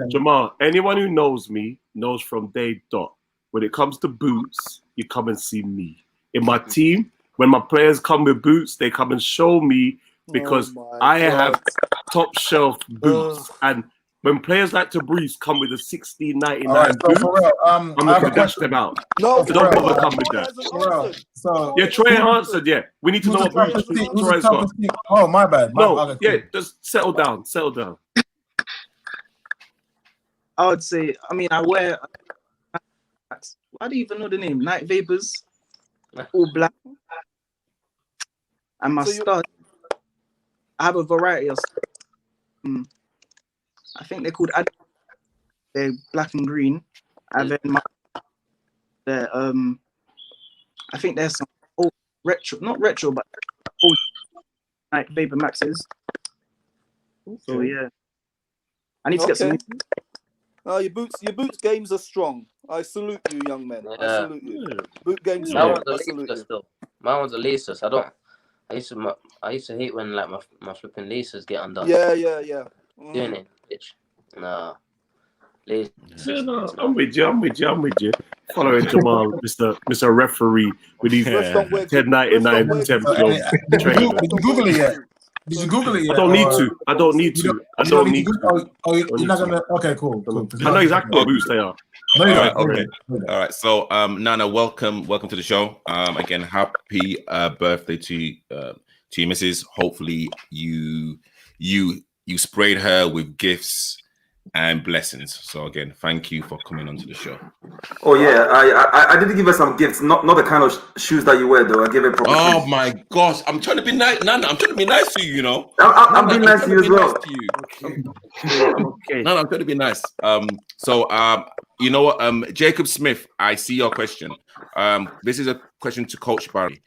Jamal, anyone who knows me knows from day dot, when it comes to boots, you come and see me. In my team, when my players come with boots, they come and show me, because I have top shelf boots. And when players like to breeze come with a 16.99 boots, I'm going to dash them out. No, so don't bother come with that. Yeah, Troy answered. Yeah, we need to know what boots Troy's got. Oh, my bad. Just settle down. I would say, I wear. I don't even know the name. Night Vapors, all black, and my studs. I have a variety of stuff. I think they're called they're black and green. And then I think there's some old not retro, but old Night Vapor Maxes. So yeah, I need to get some. Your boots games are strong. I salute you, young men. I salute you. Boot games. Mine one's a laceless. I used to hate when like my flipping laces get undone. Yeah. Doing it, bitch. Nah. I'm with you. Following Jamal, Mr. Referee, with his 10.99 temp training. Did you Google it yet? I don't need to. You're not gonna. Okay, cool. I know exactly what boots they are. Okay. All right. So, Nana, welcome to the show. Again, happy birthday to you, Mrs. Hopefully, you sprayed her with gifts and blessings. So again, thank you for coming onto the show. Oh yeah, I did give her some gifts, not the kind of shoes that you wear though. I gave her proper shoes. My gosh, I'm trying to be nice, Nana. I'm trying to be nice to you, I'm being nice to you as well. Okay. No, I'm trying to be nice. So you know what? Jacob Smith, I see your question. This is a question to Coach Barry.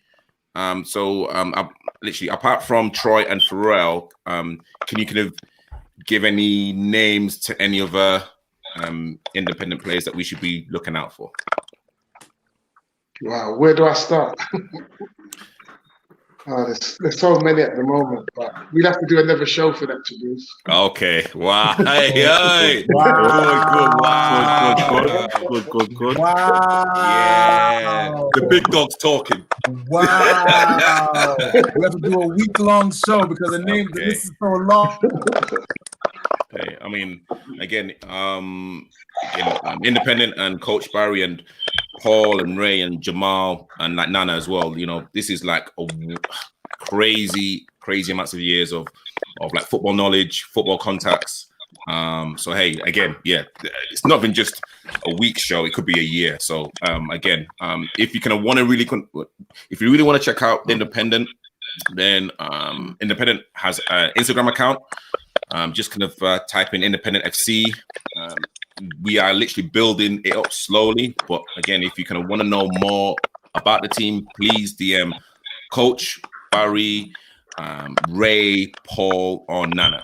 Literally, apart from Troy and Pharrell, can you kind of give any names to any other independent players that we should be looking out for? Wow, where do I start? There's so many at the moment, but we'd have to do another show for that, to Bruce. Okay. Wow. Hey. Good. Wow. Yeah. The big dog's talking. Wow. We have to do a week-long show because the list is so long. Okay. I mean, again, independent and Coach Barry and Paul and Ray and Jamal and like Nana as well. You know, this is like a crazy amounts of years of like football knowledge, football contacts. So hey, again, yeah, it's not been just a week show; it could be a year. So again, if you kind of if you really want to check out Independent, then Independent has an Instagram account. Just kind of type in Independent FC. We are literally building it up slowly, but again, if you kind of want to know more about the team, please DM Coach Barry, Ray, Paul, or Nana.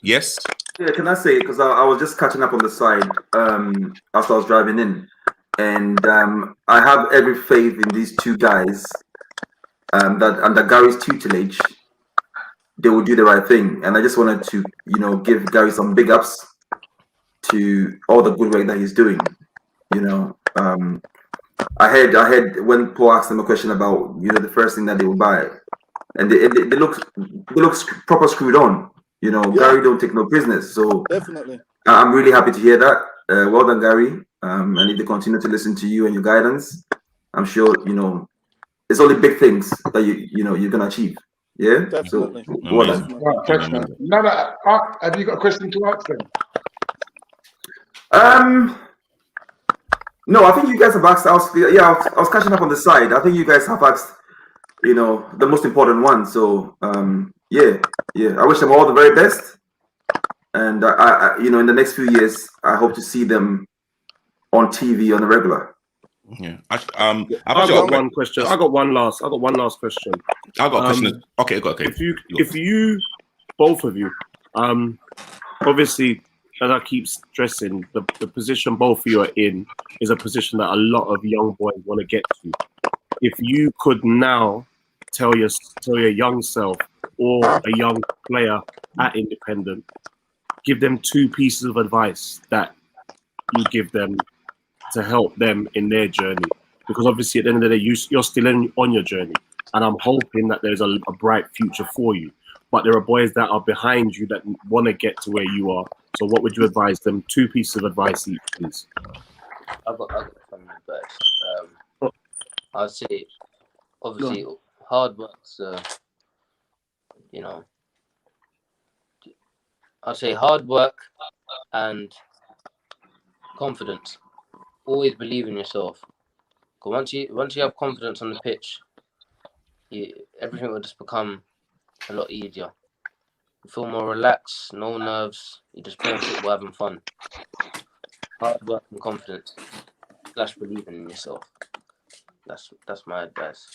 Yes. Yeah, can I say, because I was just catching up on the side after I was driving in, and I have every faith in these two guys that under Gary's tutelage, they will do the right thing. And I just wanted to, give Gary some big ups to all the good work that he's doing. I heard when Paul asked them a question about, the first thing that they will buy, and they look proper screwed on. Gary don't take no business. So Definitely. I'm really happy to hear that. Well done, Gary. And if they continue to listen to you and your guidance, I'm sure, it's only big things that you're gonna achieve. Yeah, definitely. So, well done. Nana, have you got a question to ask them? No, I think you guys have asked. I was catching up on the side. I think you guys have asked, the most important one. So, yeah. I wish them all the very best. And I in the next few years, I hope to see them on TV on a regular. Yeah. I've got one question. I got one last question. I got a question. Okay. If you, both of you, obviously, as I keep stressing, the position both of you are in is a position that a lot of young boys want to get to. If you could now tell your young self or a young player at Independent, give them 2 pieces of advice that you give them to help them in their journey, because obviously at the end of the day you're still on your journey, and I'm hoping that there's a bright future for you, but there are boys that are behind you that want to get to where you are. So what would you advise them? 2 pieces of advice each, please. I've got some advice. I'd say obviously hard work's I'd say hard work and confidence. Always believe in yourself. Because once you have confidence on the pitch, everything will just become a lot easier. You feel more relaxed, no nerves. You just playing football, having fun. Hard work and confidence. / believing in yourself. That's my advice.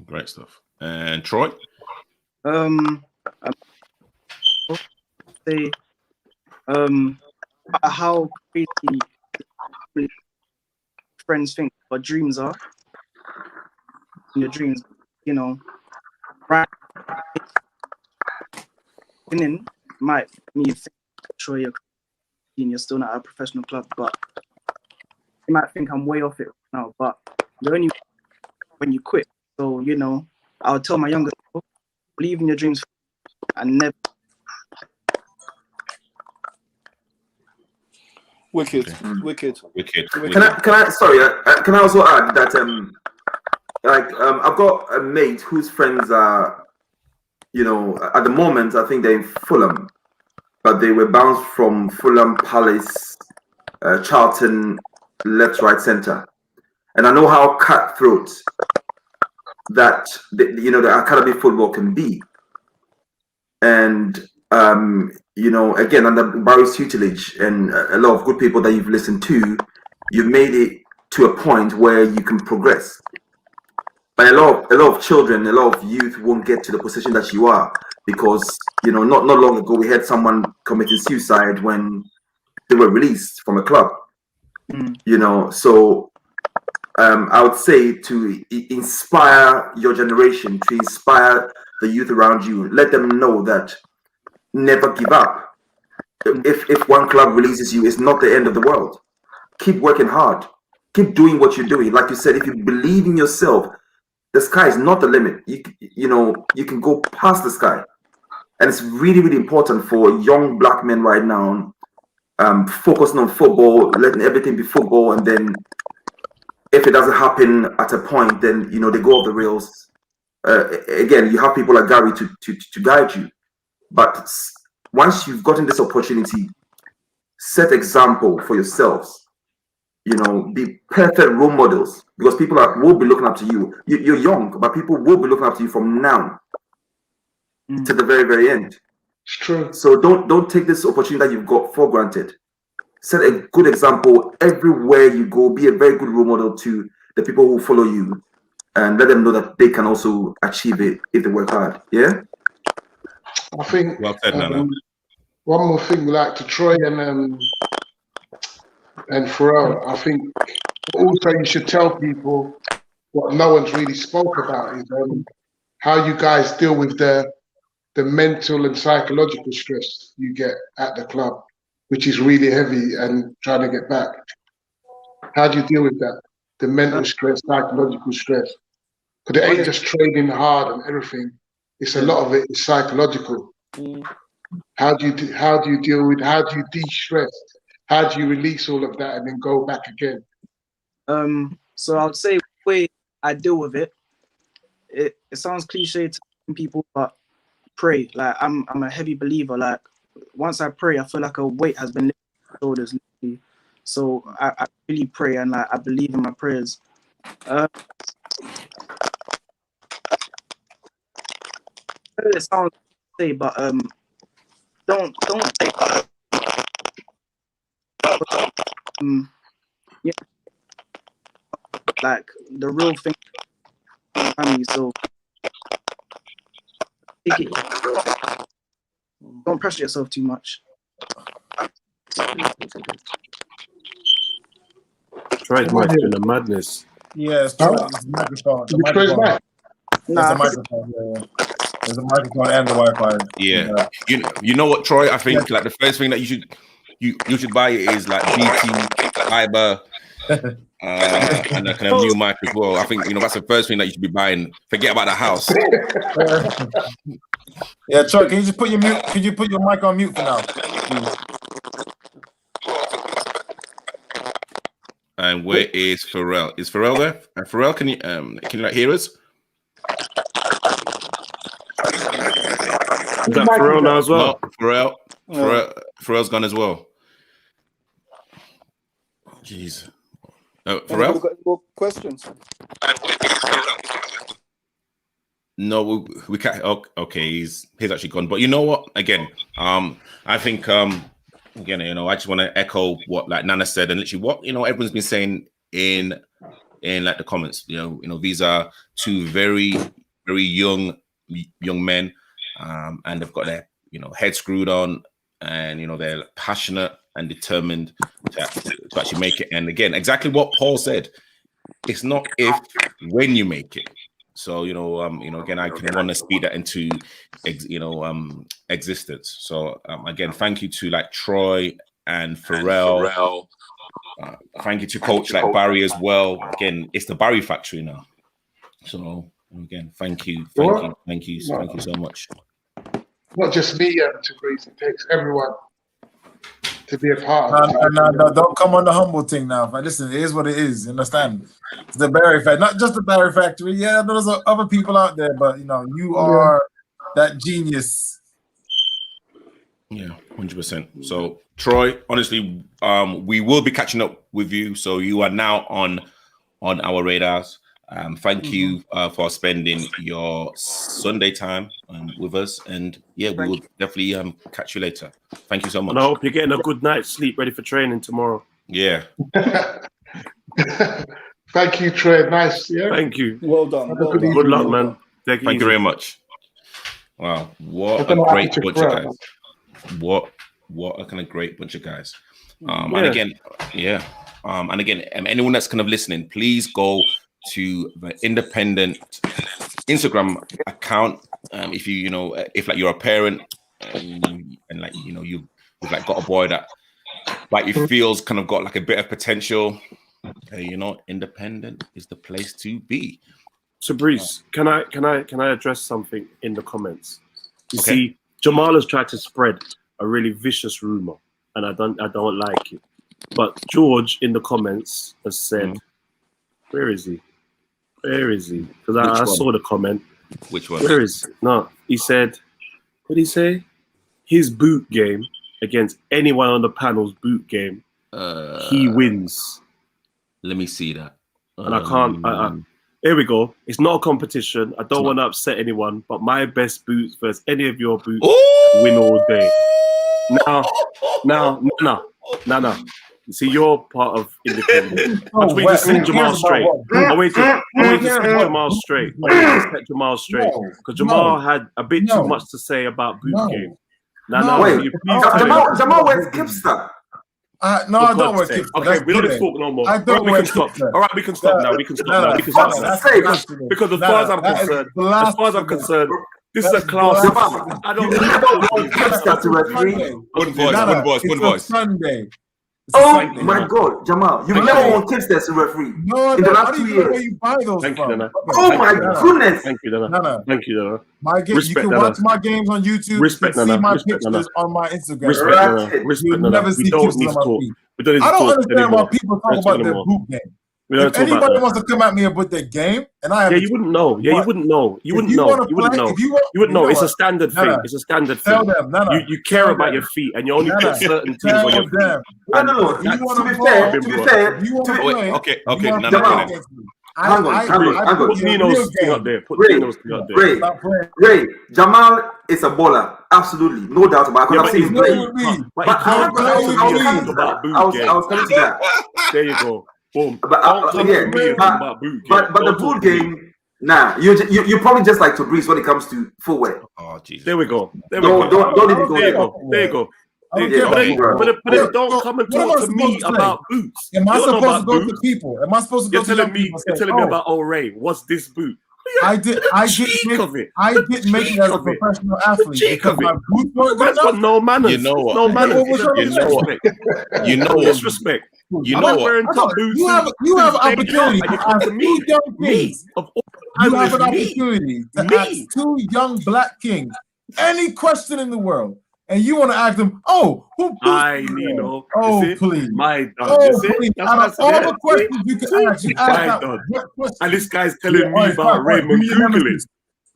Great stuff. And Troy? Say, how crazy friends think what dreams are. Your dreams, right? Winning might mean sure you're still not at a professional club, but you might think I'm way off it now. But you're only when you quit. So I'll tell my younger self, believe in your dreams and never. Wicked. Can I also add that I've got a mate whose friends are, at the moment I think they're in Fulham, but they were bounced from Fulham, Palace, Charlton, left, right, centre, and I know how cutthroat that the academy football can be, and again, under Barry's tutelage and a lot of good people that you've listened to, you've made it to a point where you can progress. But a lot of children, a lot of youth won't get to the position that you are because, you know, not long ago we had someone committing suicide when they were released from a club. You know, so I would say to inspire your generation, to inspire the youth around you, let them know that never give up. If one club releases you, it's not the end of the world. Keep working hard. Keep doing what you're doing. Like you said, if you believe in yourself, the sky is not the limit. You know, you can go past the sky. And it's really, really important for young black men right now, focusing on football, letting everything be football, and then if it doesn't happen at a point, then, you know, they go off the rails. Again, you have people like Gary to guide you. But once you've gotten this opportunity, set example for yourselves. You know, be perfect role models because people will be looking up to you. You're young, but people will be looking up to you from now to the very, very end. It's true. So don't take this opportunity that you've got for granted. Set a good example everywhere you go. Be a very good role model to the people who follow you, and let them know that they can also achieve it if they work hard. Yeah. I think Well said, Nana. one more thing, like to Troy and Pharrell, I think also you should tell people what no one's really spoke about is how you guys deal with the mental and psychological stress you get at the club, which is really heavy, and trying to get back. How do you deal with that? The mental stress, psychological stress. Because it ain't just training hard and everything. It's a lot of it is psychological. How do you deal with? How do you de-stress? How do you release all of that and then go back again? So I would say the way I deal with it, it sounds cliche to some people, but pray. Like I'm a heavy believer. Like once I pray, I feel like a weight has been lifted off my shoulders. Literally. So I really pray and like I believe in my prayers. It sounds cliche, but don't take yeah, like the real thing family. So take it. Don't pressure yourself too much. Troy's mic doing a madness. Yeah, it's the microphone. The Troy's microphone. back. There's a microphone. Yeah. There's a microphone and the Wi-Fi. Yeah. You know what, Troy? I think like the first thing that you should buy is like BT fiber and a kind of new mic as well. I think that's the first thing that you should be buying. Forget about the house. Yeah, Troy, can you just put your mute? Could you put your mic on mute for now, please? And where is Pharrell? Is Pharrell there? Pharrell, can you like hear us? Is that Pharrell now as well? No, Pharrell's gone as well. Jeez. Pharrell? Got more questions? No, we can't. Okay, he's actually gone. But you know what? Again, I think again, I just want to echo what like Nana said, and literally what everyone's been saying in like the comments. These are two very, very young men, and they've got their head screwed on, and they're passionate and determined to actually make it. And again, exactly what Paul said. It's not if, when you make it. So again, I can want to speed that into existence. So again, thank you to like Troy and Pharrell. Thank you to Coach like Barry as well. Again, it's the Barry factory now. So again, thank you so much. Not just me to Greece, it takes everyone to be a part of it. No, don't come on the humble thing now. But listen, it is what it is. You understand? It's the Barry factory, not just the Barry factory. Yeah, there's other people out there, but you are that genius. Yeah, 100%. So Troy, honestly, we will be catching up with you. So you are now on our radars. Thank you for spending your Sunday time with us, and we will definitely catch you later. Thank you so much. And I hope you're getting a good night's sleep, ready for training tomorrow. Yeah. Thank you, Trey. Nice, yeah. Thank you. Well done. Have a Well good done. Good luck, evening. man. Take it Thank easy. you very much. Wow, what I a don't know how great to bunch check of for guys. What a kind of great bunch of guys. And Yeah. again, and again, anyone that's kind of listening, please go to the independent Instagram account. If if like you're a parent and like you've like got a boy that like you feels kind of got like a bit of potential, independent is the place to be. So Breeze, can I address something in the comments? You Okay. see, Jamal has tried to spread a really vicious rumor, and I don't like it. But George in the comments has said, where is he? Where is he? Because I saw the comment. Which one? Where is he? No, he said, what did he say? His boot game against anyone on the panel's boot game, he wins. Let me see that. And I can't. Here we go. It's not a competition. I don't want to upset anyone, but my best boots versus any of your boots win all day. Now. You see, you're part of independent. I want you to set Jamal straight. I want you to set Jamal straight. Because Jamal had a bit too much to say about boot game. Wait, Jamal wears Kipster. No, I don't wear Kipster. Okay, we don't talk no more. I don't we wear can stop. Kipster. All right, we can stop now. We can stop now. Because as far as I'm concerned, this is a class. I don't want Kipster to referee. One voice. Sunday. Oh my God, Jamal, you've never won Kipster as a referee in the last 2 years. Where you buy those Thank you, from? Dana. Oh my goodness. Thank you, Dana. Thank you, Dana. My game, you can watch my games on YouTube. Respect, you can see my Respect, pictures on my Instagram. Respect, never see we don't pictures need on to my talk. feed. We don't need to I don't talk understand anymore. why people talk about their boot game. If anybody wants to come at me about their game, and I have you wouldn't know. You wouldn't know. You wouldn't know. It's a standard thing. It's a standard thing. You care about your feet, and you only put certain teams on your feet. No. To be fair. Okay. Jamal. Hang on. Put Nino's thing up there. Ray, Jamal is a baller. Absolutely. No doubt about it. I've seen him play. But I was coming to that. There you go. Boom. But the boot game, you probably just like to breeze when it comes to footwear. Oh, Jesus. There we go. Don't even go there. There you go. But then don't come and talk to me about boots. Am I supposed to go to people? Am I supposed to go to people? You're telling me about, oh, Ray, what's this boot? I didn't make it as a professional athlete because my boots weren't good enough. No manners. You know what? No manners. You know what? Disrespect. You know what? You have an opportunity to ask two young kings. You have an opportunity to ask two young black kings any question in the world. And you want to ask them, who Nino. Oh, please. My dog. Oh, please. Out of all the questions you can ask, you ask that. And this guy's telling me about Raymond. Google it.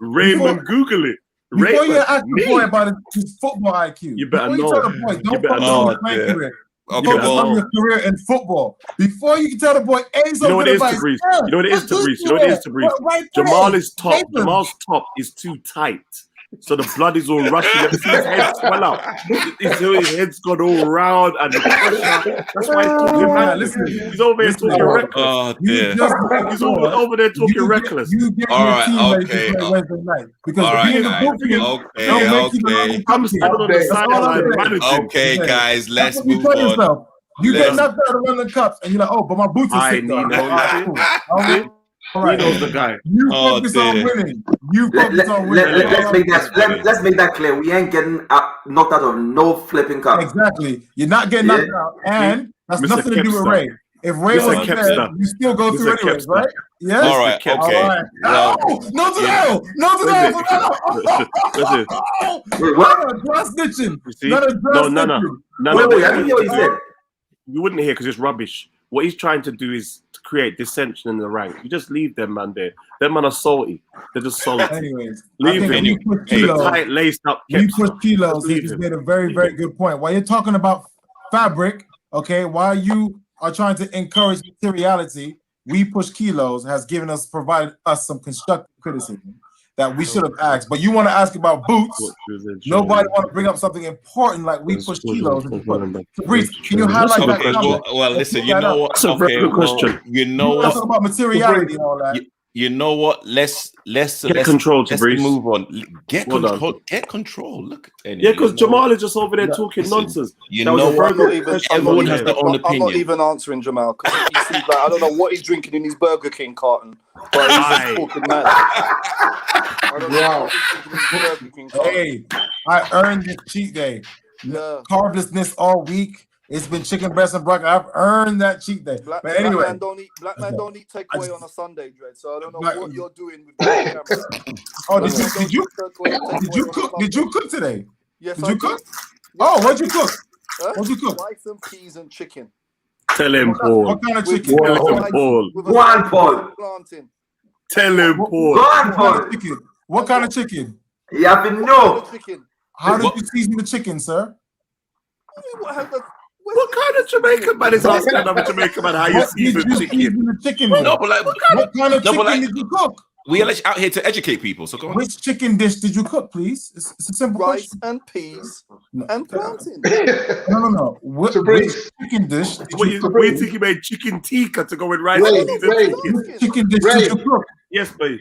Raymond, Google it. Before you ask the boy about his football IQ, you better know. Tell the boy, don't focus on his playing career. Focus on your career in football. Before you can tell the boy, you know what it is to breathe. You know what it is to breathe. You know what it is to breathe. Jamal is top. Jamal's top is too tight. So the blood is all rushing. His head swell out. His head's gone all round and the pressure. That's why he's talking mad. Listen, he's over there talking reckless. Oh, dear. He's over there talking reckless. All right, okay. Okay, guys, let's move on. You get knocked out of London Cups and you're like, but my boots are sick. He knows the guy. You focus on winning. Let's make that clear. We ain't getting knocked out of no flipping cup. Exactly. You're not getting knocked out, and that's nothing to do with Ray. If Ray was there, you still go through anyways, right? Yeah. All right. Okay. No to that. Wait, what? Grass snitching. No. Wait. I didn't hear what you said. You wouldn't hear because it's rubbish. What he's trying to do is to create dissension in the rank. You just leave them man there. Them man are salty. They're just salty. Anyways, leave him. Tight laced up. We push kilos. He just made a very, very good point. While you're talking about fabric, okay, while you are trying to encourage materiality, we push kilos has provided us some constructive criticism that we should have asked. But you want to ask about boots. Nobody want to bring up something important like we push kilos. Fabrice, can you highlight that? Okay, well, listen, you know what? That's a very good question. You know what? Talk about materiality and all that. You know what? Let's control, let's Fabrice. move on. Get Well control. done. Get control. Look. Yeah, because Jamal is just over there talking nonsense. You know what? Everyone has their own I'm not opinion. even answering Jamal because he seems like I don't know what he's drinking in his Burger King carton, but he's just talking mad. I don't know what he's drinking in his Burger King carton. Hey, I earned this cheat day. Yeah. Carblessness all week. It's been chicken breast and broccoli. I've earned that cheat day. But anyway, black man don't eat takeaway on a Sunday, Dread. So I don't know what you're doing with the camera. Oh, did you cook today? Yes, did you cook? Oh, what'd you cook? What'd you cook? Rice and peas and chicken. Tell him, Paul. What kind of chicken? Tell him, Paul. Go on, Paul. Tell him, Paul. Go on, Paul. What kind of chicken? You have to know. How did you season the chicken, sir? What kind of Jamaican man is asking another Jamaican man how you season chicken? No, but like, what kind of chicken did you cook? We are out here to educate people. So go on. Which chicken dish did you cook, please? It's a simple rice question. and peas and plantain. No. Which chicken dish? We think you made chicken tikka to go with rice and peas and chicken. Chicken dish did you cook? Yes, please.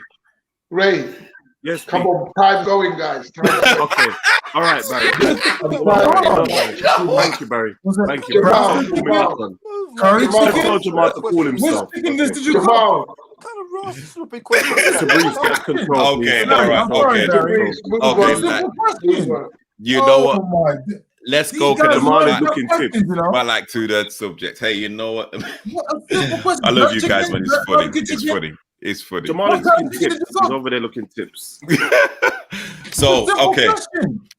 Ray. Yes, come on, time going, guys. Okay. All right, Barry. Thank you, Barry. Thank you. Curry chicken? Tell Jamal to cool himself. Which chicken dish did you cook? What kind of raw stupid question? Okay, all right, okay. You know what? Let's go. Jamal is looking tips. I like to the subject. Hey, you know what? I love you guys, man. It's funny. It's funny. It's funny. Jamal is looking tips. He's over there looking tips. So, okay.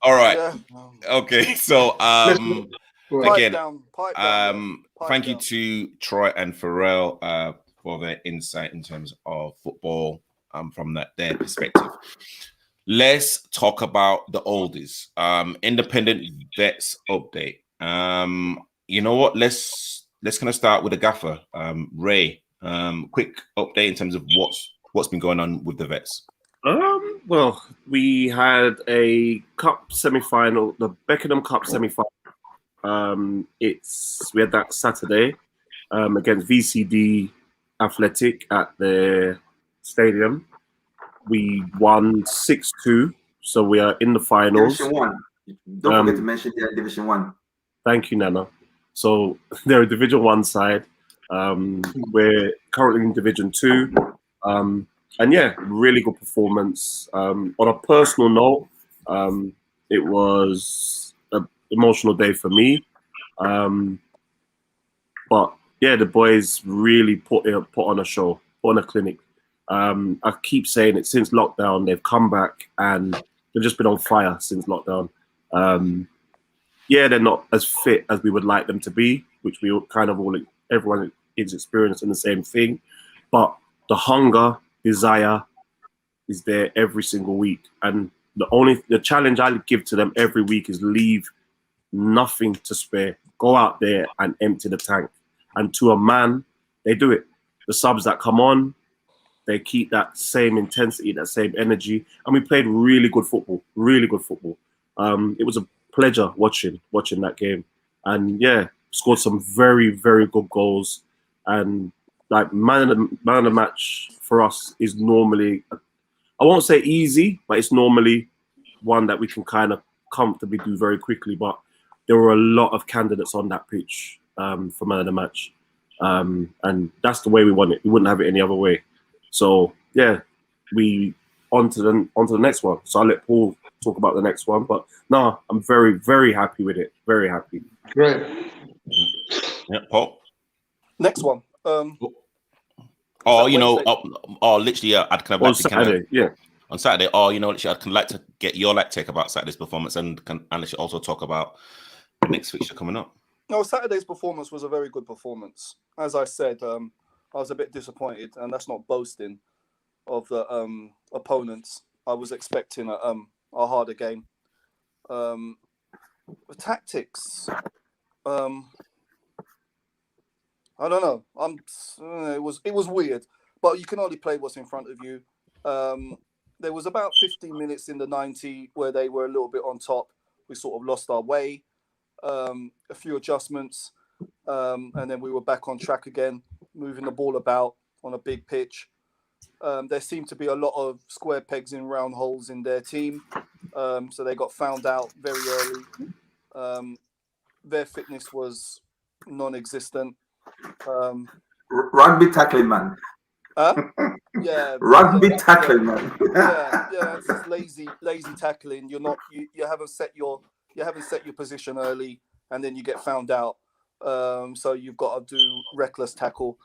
All right. Okay. So, again, thank you to Troy and Pharrell for their insight in terms of football from their perspective. Let's talk about the oldies. Independent vets update. You know what? Let's kind of start with the gaffer, Ray. Quick update in terms of what's been going on with the vets. Well, we had a cup semi-final, the Beckenham Cup semi-final. We had that Saturday against VCD Athletic at the stadium. We won 6-2, so we are in the finals. Division 1. Don't forget to mention they're Division 1. Thank you, Nana. So they're a Division 1 side. We're currently in Division 2. And yeah, really good performance. On a personal note, it was an emotional day for me. But yeah, the boys really put on a show, put on a clinic. I keep saying it since lockdown, they've come back and they've just been on fire since lockdown. Yeah, they're not as fit as we would like them to be, which we kind of everyone is experiencing the same thing. But the hunger, desire is there every single week. And the challenge I give to them every week is leave nothing to spare. Go out there and empty the tank. And to a man, they do it. The subs that come on, they keep that same intensity, that same energy. And we played really good football, really good football. It was a pleasure watching that game. And yeah, scored some very, very good goals. And like man of the match for us is normally, I won't say easy, but it's normally one that we can kind of comfortably do very quickly. But there were a lot of candidates on that pitch for man of the match. And that's the way we want it. We wouldn't have it any other way. So yeah, we on to the next one. So I'll let Paul talk about the next one. But no, I'm very, very happy with it. Very happy. Great. Yeah, Paul. Next one. Literally, I'd kind of on Saturday, on Saturday. Literally, I'd kind of like to get your take about Saturday's performance and also talk about the next fixture coming up. No, Saturday's performance was a very good performance. As I said, I was a bit disappointed, and that's not boasting of the opponents. I was expecting a harder game. The tactics, I don't know. It was weird, but you can only play what's in front of you. there was about 15 minutes in the 90 where they were a little bit on top. We sort of lost our way, a few adjustments, and then we were back on track again, moving the ball about on a big pitch. There seemed to be a lot of square pegs in round holes in their team, so they got found out very early. Their fitness was non-existent. Rugby tackling, man. Yeah, Rugby tackling, man. yeah. It's just lazy tackling. You haven't set your position early, and then you get found out. So you've got to do reckless tackle.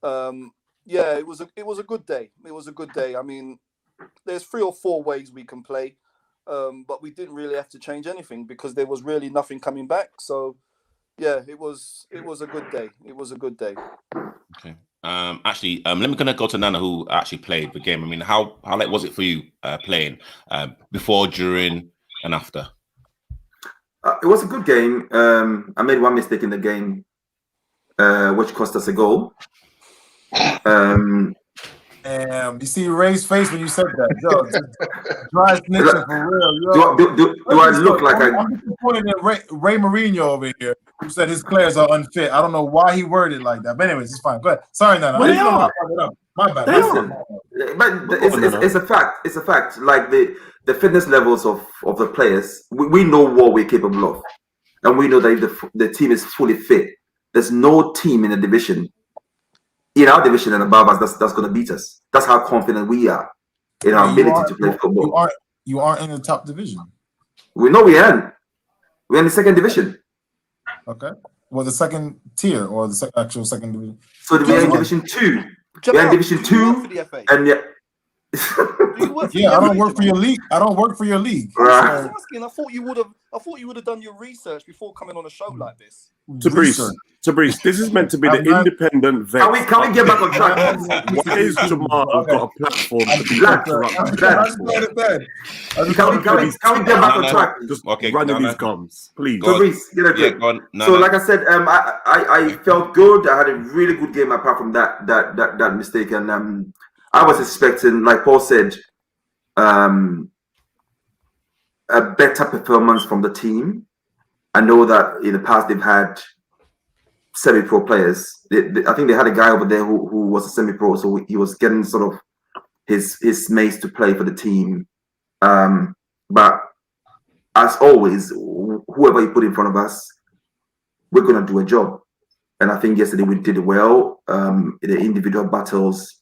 Yeah, it was a good day. It was a good day. I mean, there's 3 or 4 ways we can play, but we didn't really have to change anything because there was really nothing coming back. So, yeah, it was a good day. It was a good day. Okay. Actually, let me go to Nana, who actually played the game. I mean, how late was it for you playing before, during, and after? It was a good game. I made one mistake in the game, which cost us a goal. You see Ray's face when you said that. Yo, dry snitching for real. Yo. Do I look like I'm disappointed in Ray Mourinho over here, who said his players are unfit. I don't know why he worded it like that. But anyways, it's fine. Go ahead. Sorry, Nana. Well, they are. My bad. But it's a fact. It's a fact. Like the fitness levels of the players, we know what we're capable of, and we know that the team is fully fit. There's no team in the division, in our division and above us, that's going to beat us. That's how confident we are in our ability to play football. You aren't in the top division. We know we aren't. We're in the second division. Okay. Well, the second tier or the actual second division. So we're in Division 2. We're in Division 2, and I don't work for your league. I don't work for your league. I was asking. I thought you would have done your research before coming on a show like this. Tabrice, this is meant to be the independent vet. Can we get back on track? Why is Jamal got a platform to be Can we get back on track? Just running these gums, please. Tabrice, So, like I said, I felt good. I had a really good game apart from that mistake, and I was expecting, like Paul said, a better performance from the team. I know that in the past they've had semi-pro players. I think they had a guy over there who was a semi-pro, so he was getting sort of his mates to play for the team. But as always, whoever you put in front of us, we're going to do a job. And I think yesterday we did well. The individual battles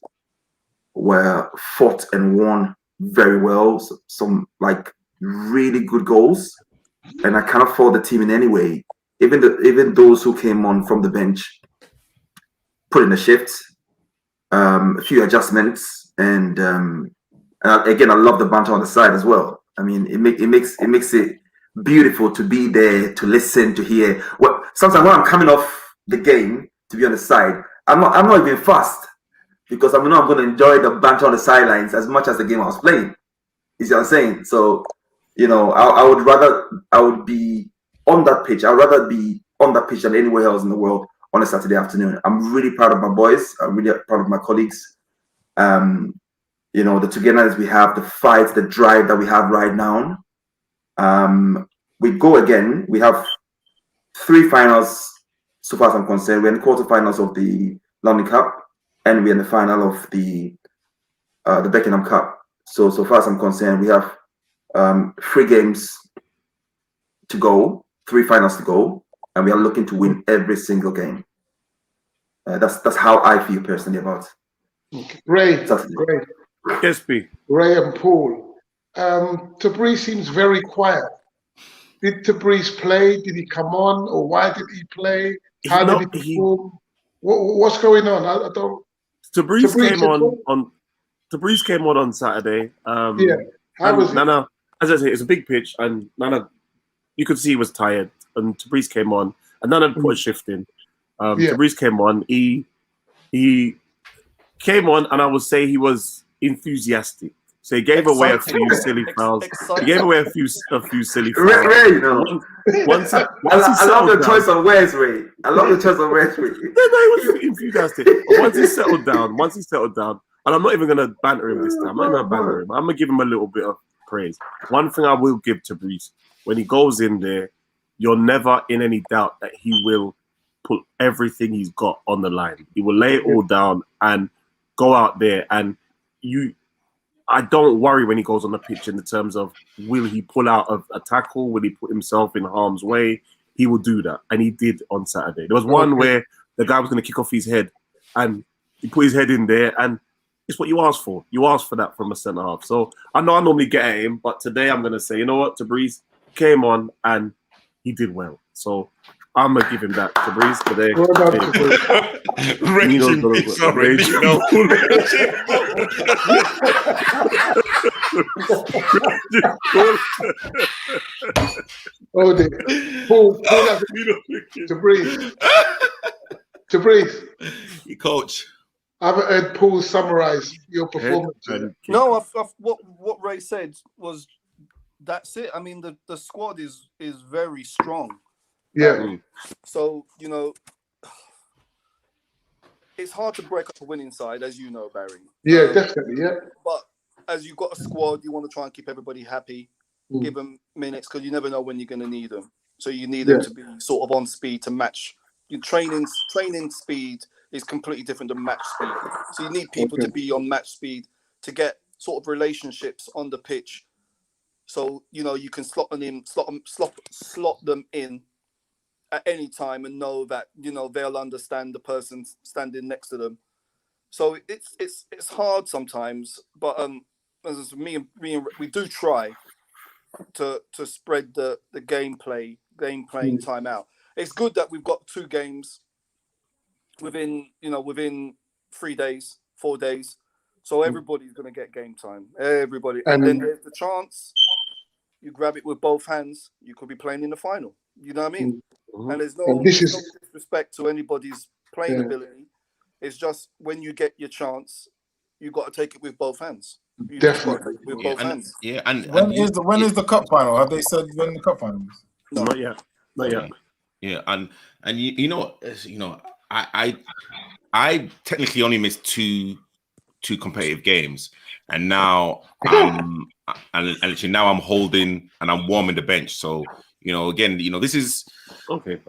were fought and won very well. So, some like really good goals. And I cannot fault the team in any way. Even those who came on from the bench put in a shift, a few adjustments, and again, I love the banter on the side as well. I mean, it makes it beautiful to be there, to listen, to hear. Sometimes when I'm coming off the game to be on the side, I'm not even fast because I know I'm going to enjoy the banter on the sidelines as much as the game I was playing. You see what I'm saying? So, you know, I would be on that pitch. I'd rather be on that pitch than anywhere else in the world on a Saturday afternoon. I'm really proud of my boys. I'm really proud of my colleagues. You know, the togetherness we have, the fight, the drive that we have right now. We go again. We have 3 finals so far as I'm concerned. We're in the quarterfinals of the London Cup, and we're in the final of the Beckenham Cup. So far as I'm concerned, we have 3 games to go, 3 finals to go, and we are looking to win every single game. That's how I feel personally about it. Ray, Yes, B. Ray and Paul. Tabrice seems very quiet. Did Tabrice play? Did he come on, or why did he play? How did he perform? What's going on? I don't. Tabrice came on Saturday. Yeah. How was Nana? As I say, it's a big pitch, and Nana, you could see he was tired. And Tabrice came on, and Nana put a shift in. Tabrice came on. He came on, and I would say he was enthusiastic. So he gave away a few silly fouls. He gave away a few silly fouls. Ray, you know. I love the choice of words, Ray. I love the choice of words, Ray. No, he was enthusiastic. Once he settled down, and I'm not even gonna banter him this time. I'm not even gonna banter him. I'm gonna give him a little bit of praise. One thing I will give to Brees, when he goes in there, you're never in any doubt that he will put everything he's got on the line. He will lay it all down and go out there. And I don't worry when he goes on the pitch in the terms of will he pull out of a tackle? Will he put himself in harm's way? He will do that. And he did on Saturday. There was one where the guy was going to kick off his head and he put his head in there, and it's what you asked for. You asked for that from a centre half. So I know I normally get at him, but today I'm going to say, you know what, Tabriz came on and he did well. So I'm going to give him that. Tabriz today. To breathe. You coach. I haven't heard Paul summarize your performance. No, what Ray said was that's it. I mean, the squad is very strong. Yeah. So, you know, it's hard to break up a winning side, as you know, Barry. Yeah, definitely, yeah. But as you've got a squad, you want to try and keep everybody happy, give them minutes, because you never know when you're going to need them. So you need them to be sort of on speed to match. Your training speed is completely different than match speed. So you need people to be on match speed to get sort of relationships on the pitch. So, you know, you can slot them in at any time and know that, you know, they'll understand the person standing next to them. So it's hard sometimes, but as me and we do try to spread the game playing time out. It's good that we've got 2 games within 3 days, 4 days. So everybody's going to get game time. Everybody. And then there's the chance you grab it with both hands, you could be playing in the final. You know what I mean? And there's no disrespect to anybody's playing ability. It's just when you get your chance, you got to take it with both hands. You Definitely. with both hands. Yeah, and when is the cup final? Have they said when the cup final is? No. Not yet. Not yet. Yeah, and you know, I technically only missed two competitive games, and now and actually now I'm holding and I'm warming the bench. So you know, again, you know, this is okay.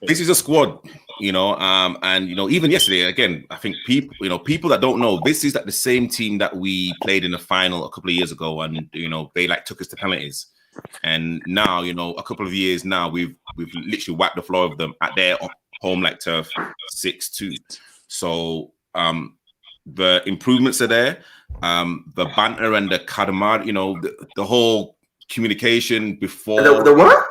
This is a squad, you know, and you know, even yesterday, again, I think people that don't know, this is like the same team that we played in the final a couple of years ago, and you know, they like took us to penalties. And now, you know, a couple of years now, we've literally wiped the floor of them at their home like turf 6-2. So the improvements are there. The banter and the kadamar, you know, the whole communication before the what?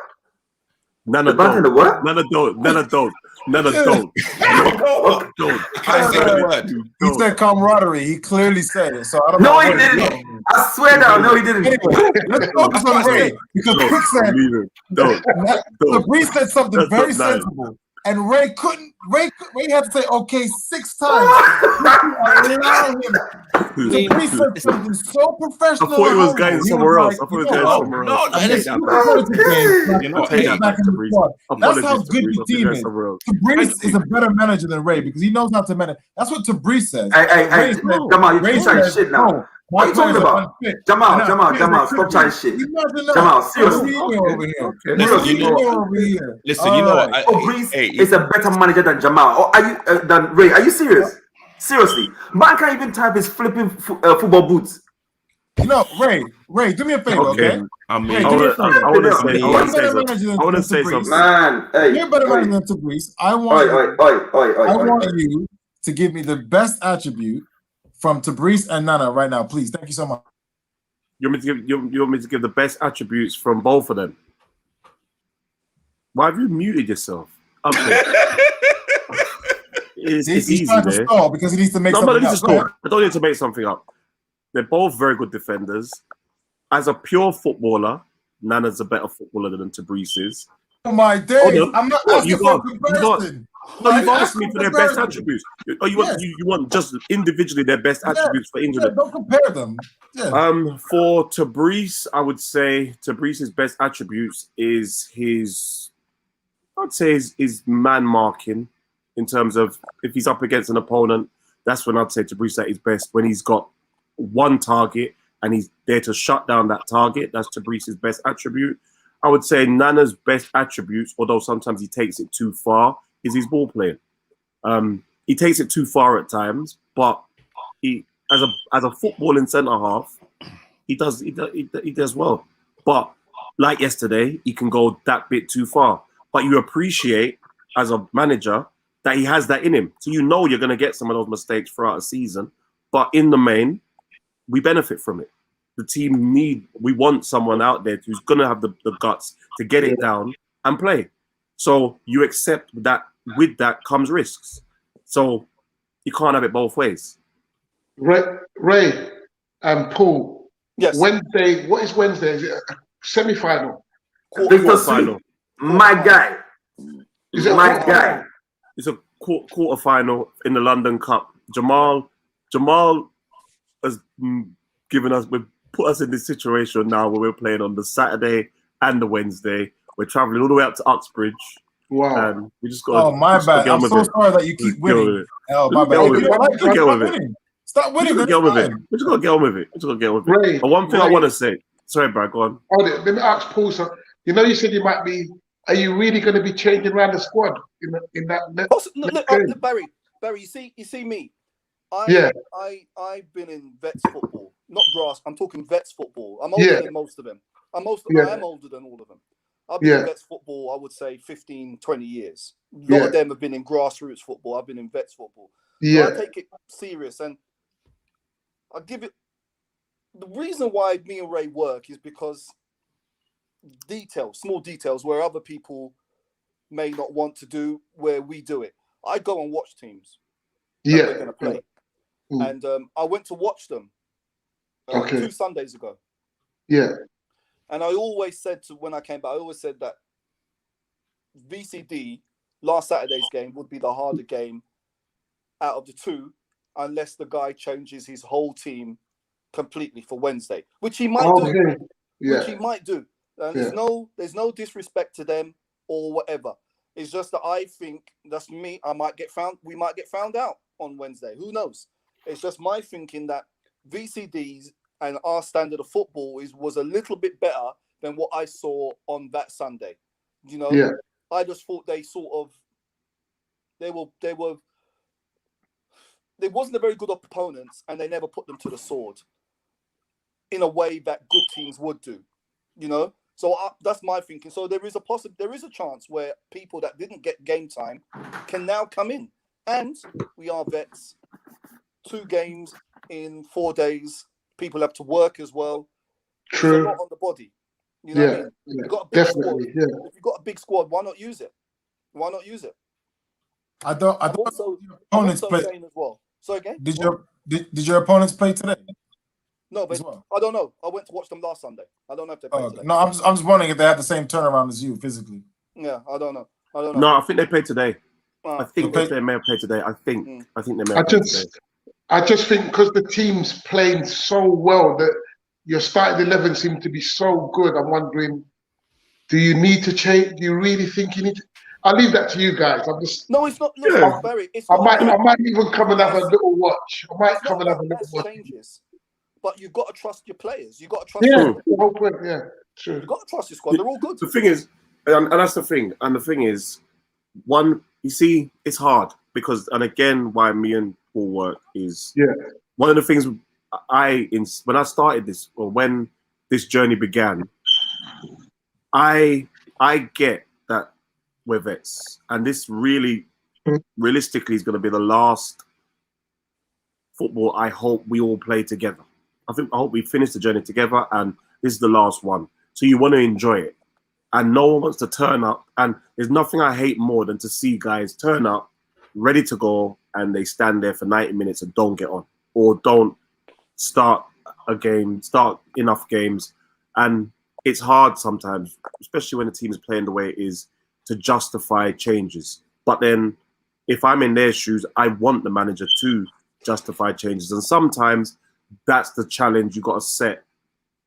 None of those. None of those. None of those. None of those. Can't say the word. He said camaraderie. He clearly said it. So I don't know. No, he didn't. I swear down. No, he didn't. Anyway, let's focus on Ray because Quick said. So Bree said something very sensible, and Ray couldn't. Ray had to say okay 6 times. Allow him. Bree said something so professional. I thought he was going somewhere else. I thought he was going somewhere else. That's how good the team is. Tabriz is a better manager than Ray because he knows how to manage. That's what Tabriz says. Hey, Jamal, you're trying shit now. What are you talking about? Jamal, stop trying shit. Jamal, seriously. Listen, you know what? Tabriz is a better manager than Jamal. Or are you than Ray? Are you serious? Seriously, man can't even type his flipping football boots. You know, Ray, do me a favor, okay? I want to say something. Man, hey, you're better manager than Tabriz. I want you to give me the best attribute from Tabriz and Nana right now, please. Thank you so much. You want me to give the best attributes from both of them? Why have you muted yourself? Okay. It's easy trying to stall because he needs to make something up. I don't need to make something up. They're both very good defenders. As a pure footballer, Nana's a better footballer than Tabriz is. Oh my days! I'm not asking for a comparison. No, you've asked me for their best attributes. You want just individually their best attributes for England. Don't compare them. For Tabriz, I would say Tabriz's best attributes is his man marking. In terms of if he's up against an opponent, that's when I'd say to Bruce at his best, when he's got one target and he's there to shut down that target. That's Tabrice's best attribute. I would say Nana's best attributes, although sometimes he takes it too far, is his ball playing. He takes it too far at times, but he, as a footballing centre half, he does well. But like yesterday, he can go that bit too far. But you appreciate as a manager that he has that in him, so you know you're going to get some of those mistakes throughout a season. But in the main, we benefit from it. The team we want someone out there who's going to have the guts to get it down and play. So you accept that with that comes risks. So you can't have it both ways. Ray and Paul. Yes. Wednesday. What is Wednesday? Is it a semi-final? Quarter-final. My guy. Is it my guy? It's a quarter-final in the London Cup. Jamal has put us in this situation now where we're playing on the Saturday and the Wednesday. We're traveling all the way up to Uxbridge. Wow. And we just got. Oh, my bad. I'm so sorry that you keep winning. Oh, my bad. Stop winning. We just got to get on with it. Ray, but one thing I want to say. Sorry, Brad, go on. Let me ask Paul something. You know, you said you might be. Are you really going to be changing around the squad in that? Barry, you see me. I've been in vets football, not grass. I'm talking vets football. I'm older than most of them. I am older than all of them. I've been in vets football, I would say 15, 20 years. A lot of them have been in grassroots football. I've been in vets football. So I take it serious, and I give it. The reason why me and Ray work is because small details where other people may not want to do, where we do it. I go and watch teams that we're going to play. And I went to watch them 2 Sundays ago. Yeah. And I always said when I came back, I always said that VCD, last Saturday's game, would be the harder game out of the two, unless the guy changes his whole team completely for Wednesday, which he might do. Yeah. Which he might do. And there's no disrespect to them or whatever. It's just that I think that's me. We might get found out on Wednesday. Who knows? It's just my thinking that VCDs and our standard of football was a little bit better than what I saw on that Sunday. You know, I just thought they wasn't a very good opponents, and they never put them to the sword in a way that good teams would do. You know, so that's my thinking. So there is a chance where people that didn't get game time can now come in, and we are vets. 2 games in 4 days. People have to work as well. True. There's a lot on the body. You know what I mean? You've got a big squad. If you've got a big squad, why not use it? I don't opponents play as well. So again, did your opponents play today? No, but I don't know. I went to watch them last Sunday. I don't know if they played today. No, I'm just wondering if they had the same turnaround as you physically. Yeah, I don't know. No, I think they played today. I think they may have played today. I think they may have played today. I just think because the team's playing so well that your starting 11 seem to be so good. I'm wondering, do you need to change? Do you really think you need to? I'll leave that to you guys. No, it's not. Look, Barry, I might even come and have a little watch. Changes, but you've got to trust your players. You've got to trust. True. You've got to trust your squad. They're all good. The thing is, and that's the thing. And the thing is, you see, it's hard because, and again, why me and Paul work is one of the things when I started this, or when this journey began, I get that we're vets, and this really realistically is going to be the last football I hope we all play together. I hope we finish the journey together, and this is the last one. So you want to enjoy it, and no one wants to turn up, and there's nothing I hate more than to see guys turn up ready to go and they stand there for 90 minutes and don't get on, or don't start enough games. And it's hard sometimes, especially when the team is playing the way it is, to justify changes. But then if I'm in their shoes, I want the manager to justify changes. And sometimes that's the challenge you got to set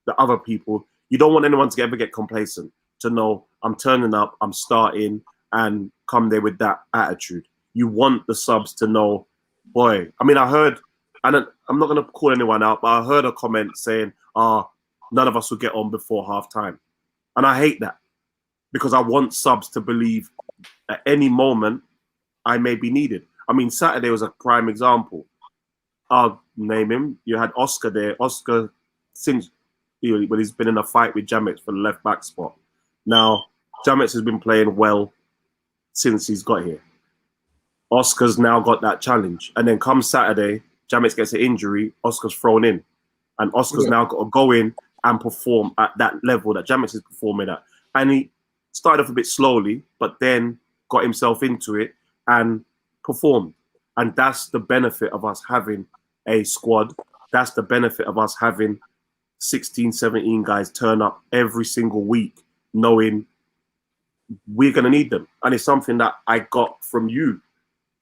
the other people. You don't want anyone to ever get complacent, to know I'm turning up, I'm starting, and come there with that attitude. You want the subs to know boy, I mean, I heard, and I'm not going to call anyone out, but I heard a comment saying, none of us will get on before half time. And I hate that because I want subs to believe at any moment I may be needed. I mean, Saturday was a prime example. I'll name him. You had Oscar there. Oscar, since when he's been in a fight with Jamets for the left back spot. Now, Jamets has been playing well since he's got here. Oscar's now got that challenge. And then come Saturday, Jamets gets an injury, Oscar's thrown in. And Oscar's now got to go in and perform at that level that Jamets is performing at. And he started off a bit slowly, but then got himself into it and performed. And that's the benefit of us having a squad. That's the benefit of us having 16, 17 guys turn up every single week, knowing we're going to need them. And it's something that I got from you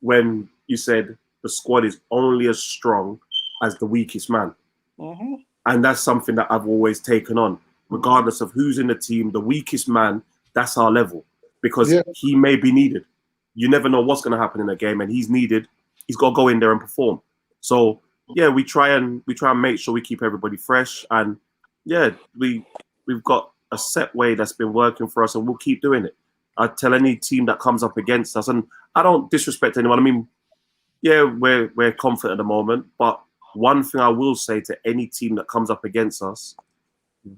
when you said the squad is only as strong as the weakest man. Mm-hmm. And that's something that I've always taken on, regardless of who's in the team, the weakest man, that's our level, because he may be needed. You never know what's going to happen in a game, and he's needed. He's got to go in there and perform. So yeah, we try and make sure we keep everybody fresh, and yeah, we've got a set way that's been working for us, and we'll keep doing it. I tell any team that comes up against us, and I don't disrespect anyone. I mean, yeah, we're confident at the moment, but one thing I will say to any team that comes up against us,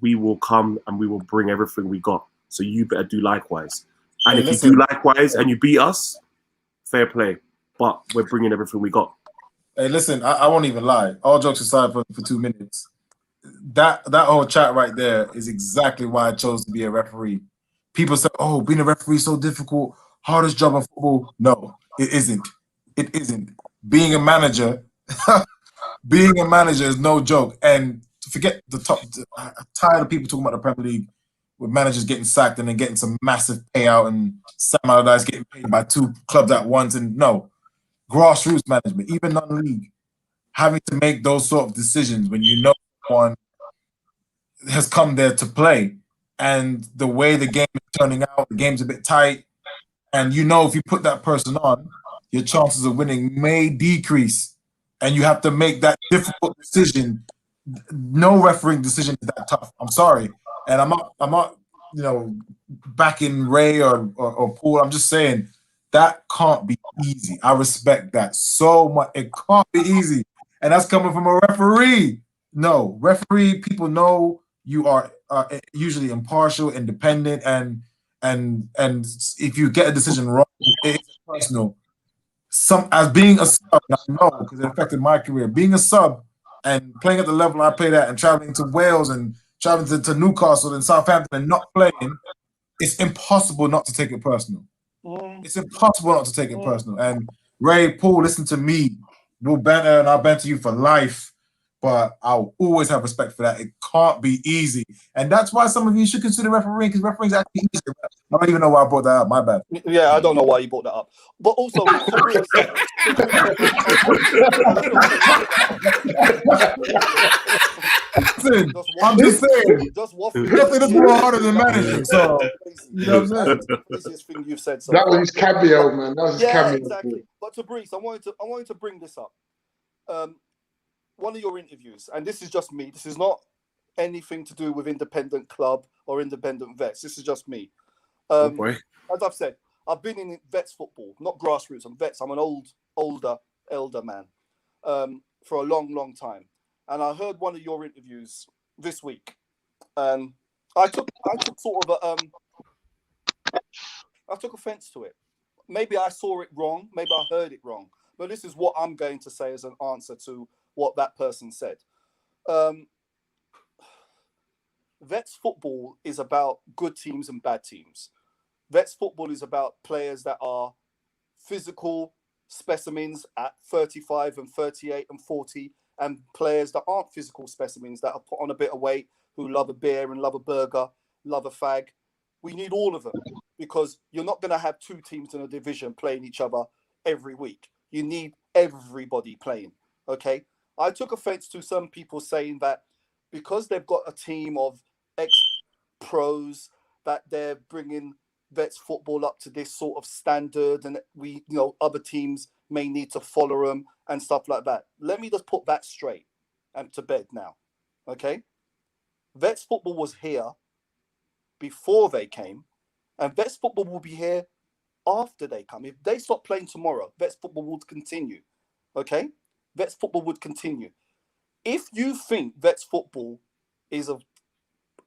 we will come and we will bring everything we got. So you better do likewise. And if you do likewise and you beat us, fair play. But we're bringing everything we got. Hey, listen, I won't even lie. All jokes aside for 2 minutes, that whole chat right there is exactly why I chose to be a referee. People say, oh, being a referee is so difficult, hardest job in football. No, it isn't. It isn't. Being a manager, being a manager is no joke. And to forget I'm tired of people talking about the Premier League with managers getting sacked and then getting some massive payout and Sam Allardyce getting paid by 2 clubs at once. And no, grassroots management, even non-league, having to make those sort of decisions when you know someone has come there to play and the way the game is turning out, the game's a bit tight, and you know if you put that person on, your chances of winning may decrease, and you have to make that difficult decision. No refereeing decision is that tough. I'm sorry, and I'm not, backing Ray or Paul. I'm just saying that can't be easy. I respect that so much. It can't be easy, and that's coming from a referee. No, referee people know you are usually impartial, independent, and if you get a decision wrong, it's personal. As being a sub, I know because it affected my career. Being a sub and playing at the level I played at, and traveling to Wales and traveling to Newcastle and Southampton and not playing, it's impossible not to take it personal. It's impossible not to take it personal. And Ray, Paul, listen to me. We'll banter and I'll banter you for life. But I'll always have respect for that. It can't be easy. And that's why some of you should consider refereeing, because refereeing is actually easy. I don't even know why I brought that up. My bad. Yeah, I don't know why you brought that up. But also, listen, I'm just saying. Nothing is more harder than managing. So, you know what I'm saying? Craziest thing you've said. So that was his cameo, man. That was his cameo. Exactly. But to Brees, I wanted to bring this up. One of your interviews, and this is just me. This is not anything to do with independent club or independent vets. This is just me. As I've said, I've been in vets football, not grassroots. I'm vets. I'm an elder man for a long time. And I heard one of your interviews this week, and I took sort of I took offense to it. Maybe I saw it wrong. Maybe I heard it wrong. But this is what I'm going to say as an answer to what that person said. Vets football is about good teams and bad teams. Vets football is about players that are physical specimens at 35 and 38 and 40, and players that aren't physical specimens that are put on a bit of weight, who love a beer and love a burger, love a fag. We need all of them, because you're not going to have 2 teams in a division playing each other every week. You need everybody playing, okay? I took offense to some people saying that because they've got a team of ex-pros, that they're bringing vets football up to this sort of standard, and other teams may need to follow them and stuff like that. Let me just put that straight and to bed now. Okay? Vets football was here before they came, and Vets football will be here after they come. If they stop playing tomorrow, Vets football would continue. Okay? Vets football would continue. If you think Vets football is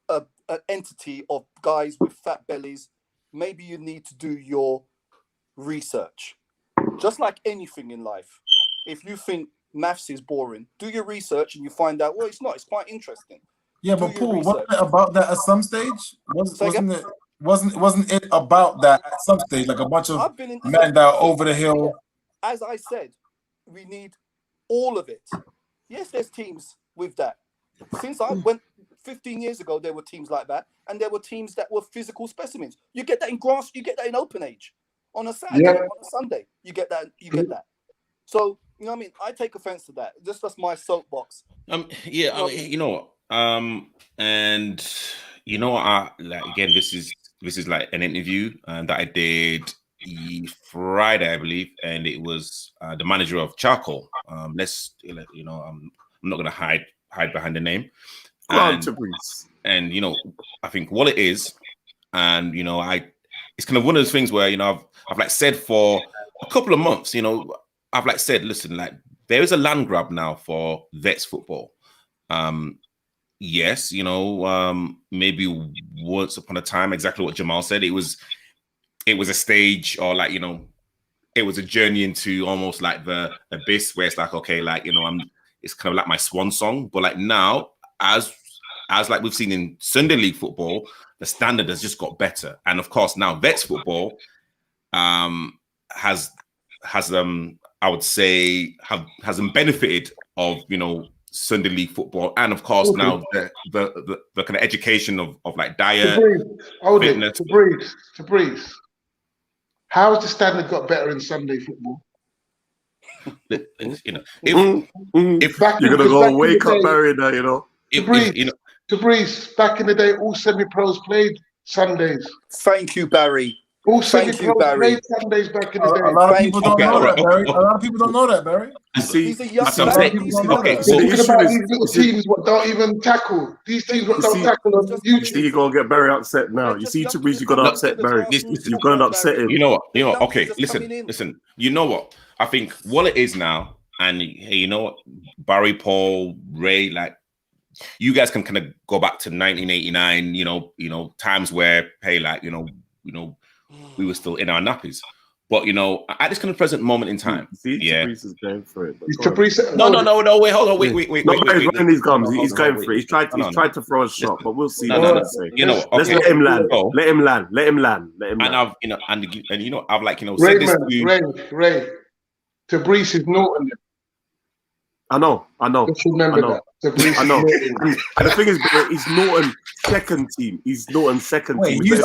an entity of guys with fat bellies, maybe you need to do your research. Just like anything in life. If you think maths is boring, do your research and you find out, well, it's not. It's quite interesting. Yeah, but Paul, wasn't it about that at some stage? Wasn't it about that at some stage? Like a bunch of men that are over the hill. As I said, we need all of it. Yes, there's teams with that. Since I went 15 years ago, there were teams like that, and there were teams that were physical specimens. You get that in grass, you get that in open age. On a Saturday, on a Sunday, you get that. So, you know what I mean? I take offense to that. That's my soapbox. Yeah, and you know, like again, this is like an interview that I did Friday, I believe, and it was the manager of Charcoal. Let's, you know, I'm not gonna hide behind the name. And you know, I think what it is, and you know, it's kind of one of those things where, you know, I've like said for a couple of months, you know, I've like said, listen, like there is a land grab now for Vets football. Yes, you know, maybe once upon a time, exactly what Jamal said, it was a stage, or like, you know, it was a journey into almost like the abyss where it's like, okay, like, you know, it's kind of like my swan song. But like now, as like we've seen in Sunday League football, the standard has just got better. And of course now Vets football has I would say has benefited of, you know, Sunday League football, and of course now the kind of education of like diet, fitness. To breathe. How has the standard got better in Sunday football? You know, if you're gonna go wake up Barry now, you know. To breathe, back in the day, all semi-pros played Sundays. Thank you, Barry. All semi-pros played Sundays back in the day. A lot of people don't know that, Barry. A lot of people don't know that, Barry. These are young so talking about these little teams what don't even tackle. These teams what don't tackle on YouTube. You see, you're gonna get Barry upset now. You see, Tabriz, you're gonna upset Barry. You're gonna upset him. You know what? Okay, listen. You know what? I think what it is now, and hey, you know what? Barry, Paul, Ray, like you guys can kind of go back to 1989. You know, times where, hey, like you know, we were still in our nappies. But you know, at this kind of present moment in time, Tabriz is going for it. No, wait, hold on, wait. He's running his gums. He's going for it. He's tried to throw a shot, but we'll see. You know, let's let him land. Let him land. And I've, you know, and you know, I've like, you know, said this to Ray. Tabriz is Norton. I know. Just remember that. I know. And the thing is, he's Norton's second team. He's Norton's second team. He's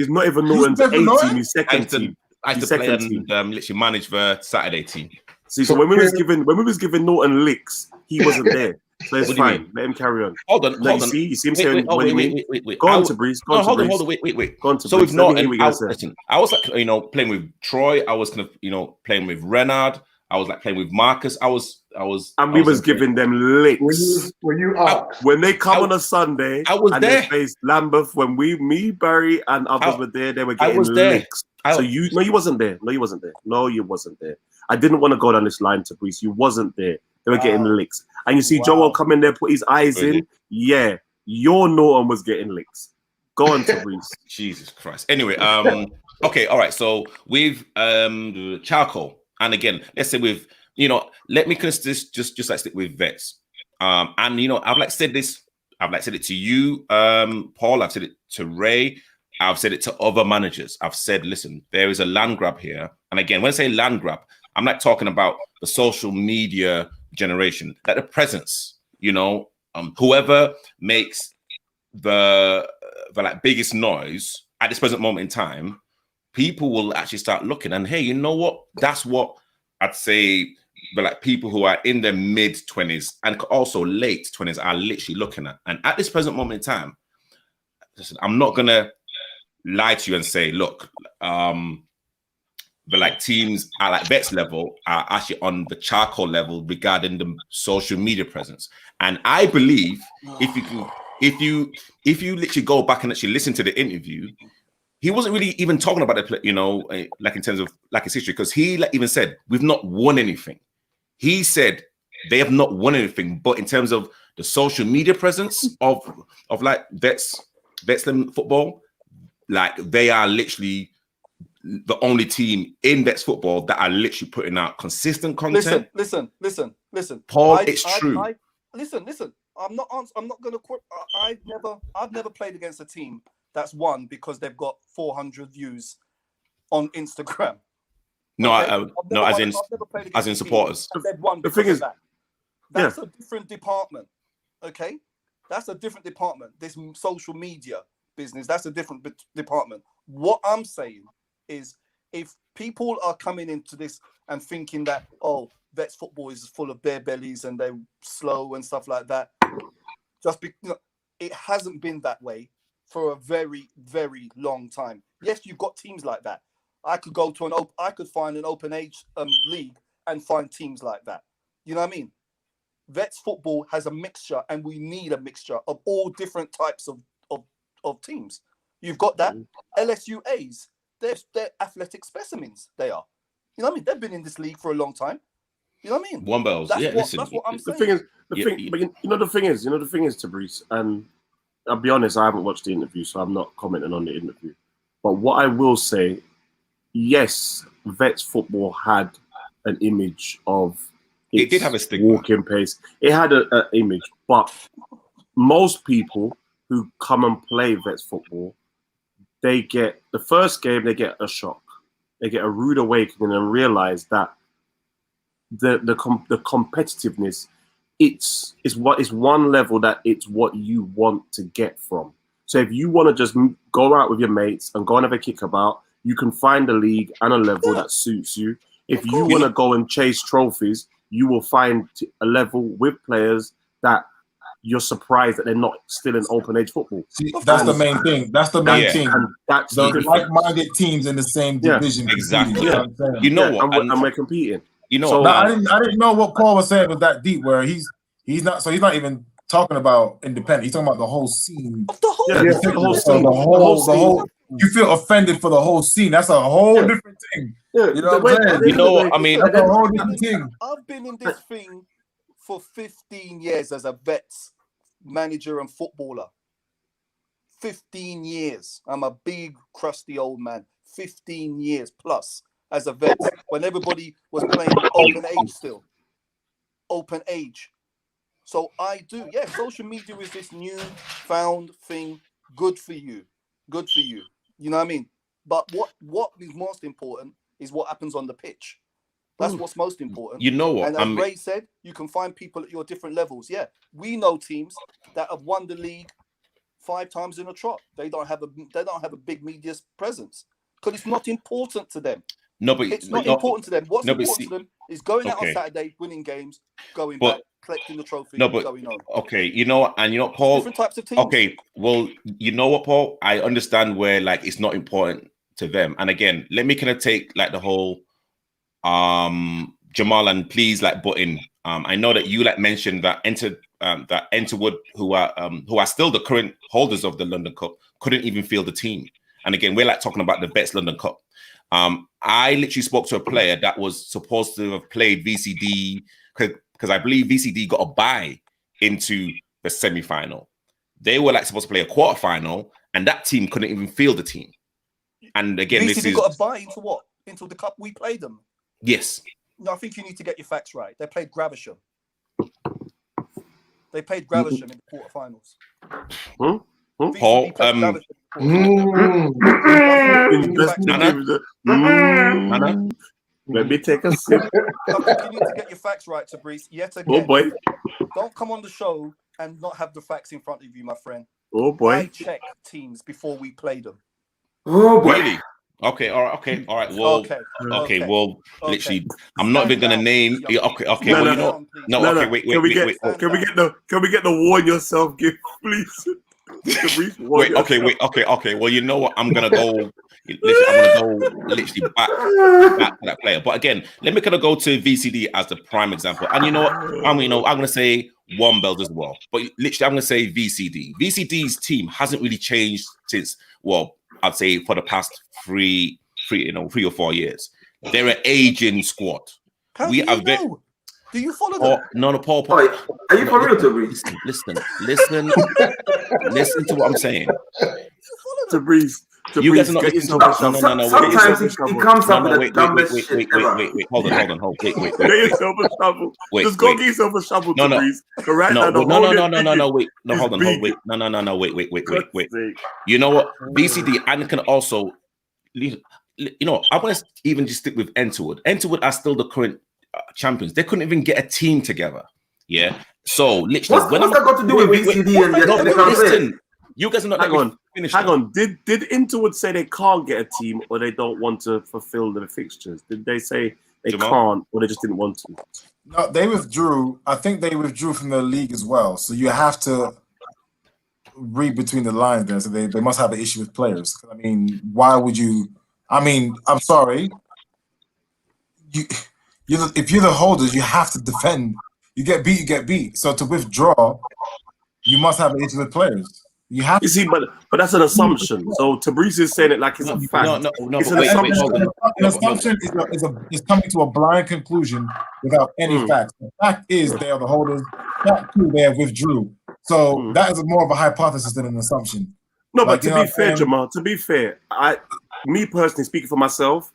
not even Norton's 8 team. He's second team. I used to play and literally manage the Saturday team. See, so when we was giving Norton licks, he wasn't there. So it's fine. Let him carry on. Hold on. You see him saying what you mean? Wait. Go on, Tabriz. Hold on. Wait. Go on, Tabriz. So with Norton, I was like, you know, playing with Troy. I was kind of, you know, playing with Renard. I was like playing with Marcus. And we was giving them licks. Were you asked? When they come on a Sunday, I was there. They faced Lambeth. When me, Barry, and others were there, they were getting licks. So you wasn't there. No, you wasn't there. I didn't want to go down this line, Tabriz. You wasn't there. They were getting licks. And you see Joel come in there, put his eyes in. Yeah, your Norton was getting licks. Go on, Tabriz. Jesus Christ. Anyway, okay, all right. So with Charcoal, and again, let's say with, you know, let me just like stick with Vets. And you know, I've like said it to you, Paul. I've said it to Ray. I've said it to other managers. I've said, listen, there is a land grab here. And again, when I say land grab, I'm not talking about the social media generation, like the presence, you know, whoever makes the like biggest noise at this present moment in time, people will actually start looking. And hey, you know what? That's what I'd say. But like people who are in their mid 20s and also late 20s are literally looking at. And at this present moment in time, listen, I'm not gonna lie to you and say, look, but like teams at like Vets level are actually on the charcoal level regarding the social media presence. And I believe if you literally go back and actually listen to the interview, he wasn't really even talking about the, you know, like in terms of like his history, because he like even said we've not won anything. He said they have not won anything, but in terms of the social media presence of like Vets football, like they are literally the only team in Vets football that are literally putting out consistent content. Listen. Paul, it's true. Listen. I'm not gonna quit. I've never played against a team that's won because they've got 400 views on Instagram. No, Okay? no, as in supporters. They've won The thing is, that's a different department. Okay, that's a different department. This social media business, that's a different department. What I'm saying is, if people are coming into this and thinking that, oh, Vets football is full of bare bellies and they're slow and stuff like that, just because it hasn't been that way for a very, very long time. Yes, you've got teams like that. I could go to I could find an open age league and find teams like that. You know what I mean? Vets football has a mixture, and we need a mixture of all different types of teams. You've got that LSUAs. They're athletic specimens. They are. You know what I mean? They've been in this league for a long time. You know what I mean? One bells. That's what I'm saying. The thing is, Tabrice, and I'll be honest, I haven't watched the interview, so I'm not commenting on the interview. But what I will say, yes, Vets football had an image of it did have a stigma. Walking pace. It had an image, but most people who come and play Vets football, they get the first game, they get a shock, they get a rude awakening, and realize that the competitiveness, it's one level that it's what you want to get from. So if you want to just go out with your mates and go and have a kick about, you can find a league and a level that suits you. If you want to go and chase trophies, you will find a level with players that you're surprised that they're not still in open age football. See, that's the main thing. That's the main thing. And that's the like-minded teams in the same division. Exactly. You know what? And we're competing. You know, so, I didn't know what Paul was saying was that deep. Where he's not even talking about independent. He's talking about the whole scene. The whole scene. You feel offended for the whole scene. That's a whole different thing. Yeah, you know what I'm saying? You know what I mean? That's a whole different thing. I've been in this thing for 15 years as a Vets manager and footballer. 15 years. I'm a big, crusty old man. 15 years plus as a vet, when everybody was playing open age still. Open age. So I do, social media is this new found thing. Good for you. Good for you. You know what I mean? But what is most important is what happens on the pitch. That's what's most important. You know what? And as Ray said, you can find people at your different levels. Yeah, we know teams that have won the league 5 times in a trot. They don't have a big media presence because it's not important to them. No, but it's not important to them. What's important to them is going out on Saturday, winning games, going back, collecting the trophy, going on. Okay, you know what? And you know, Paul. Different types of teams. Okay, well, you know what, Paul? I understand where like it's not important to them. And again, let me kind of take like the whole Jamal, and please like butt in. I know that you like mentioned that Enterwood, who are still the current holders of the London Cup, couldn't even field the team. And again, we're like talking about the Vets London Cup. I literally spoke to a player that was supposed to have played VCD because I believe VCD got a bye into the semi-final. They were like supposed to play a quarter-final, and that team couldn't even field the team. And again, VCD got a bye into what? Into the cup we played them? Yes. No, I think you need to get your facts right. They played Gravesham. They played Gravesham in the quarterfinals. Paul, let me take a sip. I think you need to get your facts right, Tabrice. Yet again, oh boy, don't come on the show and not have the facts in front of you, my friend. Oh boy, I check teams before we play them. Oh boy. Really? Okay, all right. Well, okay. Well, literally, I'm not even gonna name. Okay. No, well, you know, no. Okay, wait. Can we get the warn yourself gift, please? Wait, okay. Well, you know what? I'm gonna go. Literally back to that player. But again, let me kind of go to VCD as the prime example. And you know what? I'm gonna say one belt as well. But literally, I'm gonna say VCD. VCD's team hasn't really changed since. Well, I'd say for the past three or 4 years. They're an aging squad. How do you know? Do you follow them? No, Paul. Are you for real, Tabriz? Listen to what I'm saying. Tabriz, You guys are not listening to Sometimes he comes up with the dumbest shit ever. Wait, hold on. Wait. Get yourself a shovel. Just go get yourself a shovel, Tabriz. Wait. You know what? VCD and can also, I want to even just stick with Entwood. Entwood are still the current champions. They couldn't even get a team together. Yeah. So literally, what's that got to do with VCD and the listen, you guys are not Hang on. Did Interwood say they can't get a team or they don't want to fulfill the fixtures? Did they say they can't or they just didn't want to? No, they withdrew. I think they withdrew from the league as well. So you have to read between the lines there. So they must have an issue with players. I mean, why would you? I mean, I'm sorry. If you're the holders, you have to defend. You get beat. So to withdraw, you must have an issue with players. You have. You see, but that's an assumption. So Tabriz is saying it like it's a fact. No. It's an assumption. An assumption is coming to a blind conclusion without any facts. The fact is they are the holders. Fact two, they have withdrew. So that is more of a hypothesis than an assumption. No, but to be fair, Jamal, me personally, speaking for myself,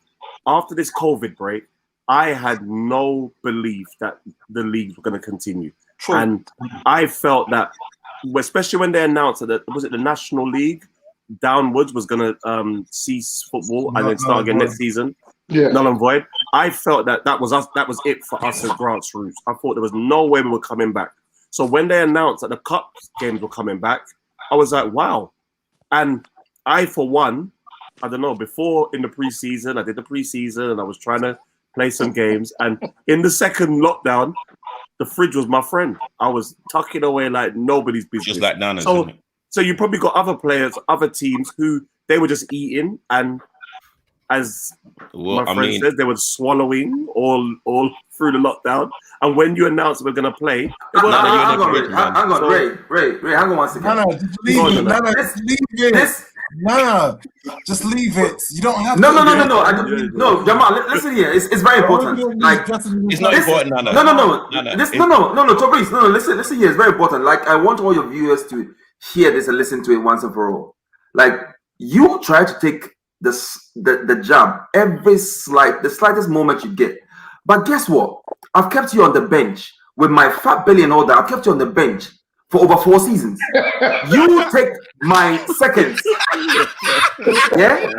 after this COVID break, I had no belief that the leagues were going to continue. True. And I felt that, especially when they announced that, was it the National League downwards was going to cease football and then start again next season? Yeah. Null and void. I felt that was us. That was it for us as grassroots. I thought there was no way we were coming back. So when they announced that the cup games were coming back, I was like, wow. And I, for one, I don't know, before in the preseason, I did the preseason and I was trying to play some games. And in the second lockdown, the fridge was my friend. I was tucking away like nobody's business. Just like Nana's. So you probably got other players, other teams who they were just eating, and as my friend says, they were swallowing all through the lockdown. And when you announced we're gonna play, hang on, Ray, hang on one second. No, just leave it. No, just leave it. You don't have to. No, Jamal, listen here. It's very important. Like, it's not important, Nana. No, Tabriz, listen here. It's very important. Like, I want all your viewers to hear this and listen to it once and for all. Like, you try to take the jab the slightest moment you get. But guess what? I've kept you on the bench with my fat belly and all that. I've kept you on the bench for over 4 seasons. You take my seconds. Yeah?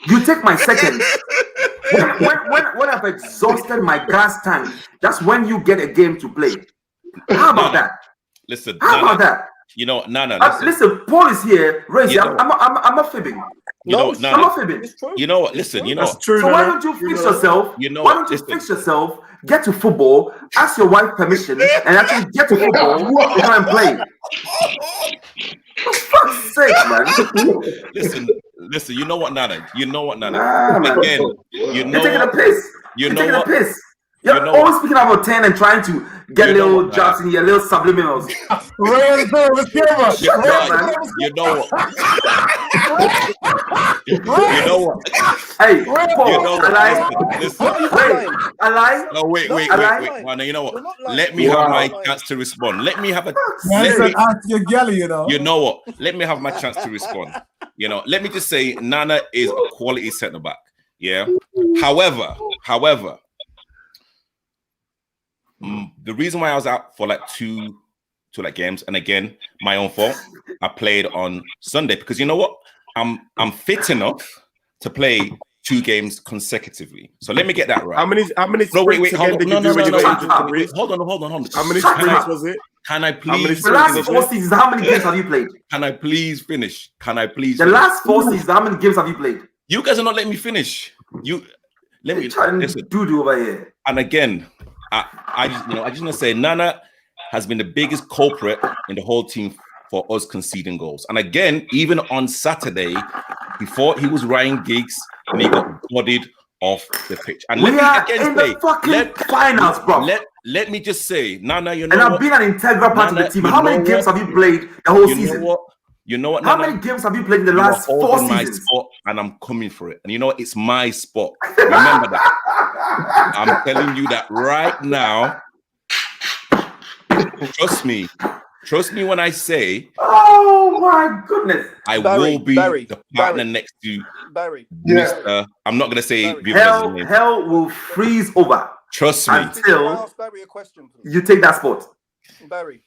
You take my seconds. When I've exhausted my gas tank, that's when you get a game to play. How about that? Listen. How about that? You know, Nana. Listen, Paul is here. Ray, I'm not fibbing. I'm not fibbing. You know what? Listen, that's true. So why don't you fix yourself? Why don't you fix yourself? Get to football. Ask your wife permission, and actually get to football and come and play. For fuck's sake, man. Listen. You know what, Nana? Again, you're taking a piss. You're taking a piss. You're always speaking about 10 and trying to get little jobs in your little subliminals. You know what? Hey, Paul, I lie. No, wait. No, you know what? Let me have my chance to respond. Let me have a. You know what? Let me have my chance to respond. Let me just say, Nana is a quality centre back. Yeah. However. The reason why I was out for like two games, and again, my own fault. I played on Sunday because you know what? I'm fit enough to play 2 games consecutively. So let me get that right. How many sprints again did you do when you were injured? Hold on. How many sprints was it? Can I please? The last 4 seasons, how many games have you played? Can I please finish? The last 4 seasons, how many games have you played? You guys are not letting me finish. Let me listen. Doo-doo over here. And again, I just want to say Nana has been the biggest culprit in the whole team for us conceding goals. And again, even on Saturday, he thought he was Ryan Giggs and he got bodied off the pitch. And we are in the fucking finals, bro. Let me just say, Nana, you know, and I've been an integral part of the team. How many games have you played the whole season? You know what? How many games have you played in the last 4 seasons? Spot, and I'm coming for it. And you know what? It's my spot. Remember that. I'm telling you that right now. Trust me. Trust me when I say. Oh my goodness! I will be the partner next to Barry. Mr. I'm not gonna say hell will freeze over. Trust me. Until I ask Barry a question, please? You take that spot. Barry.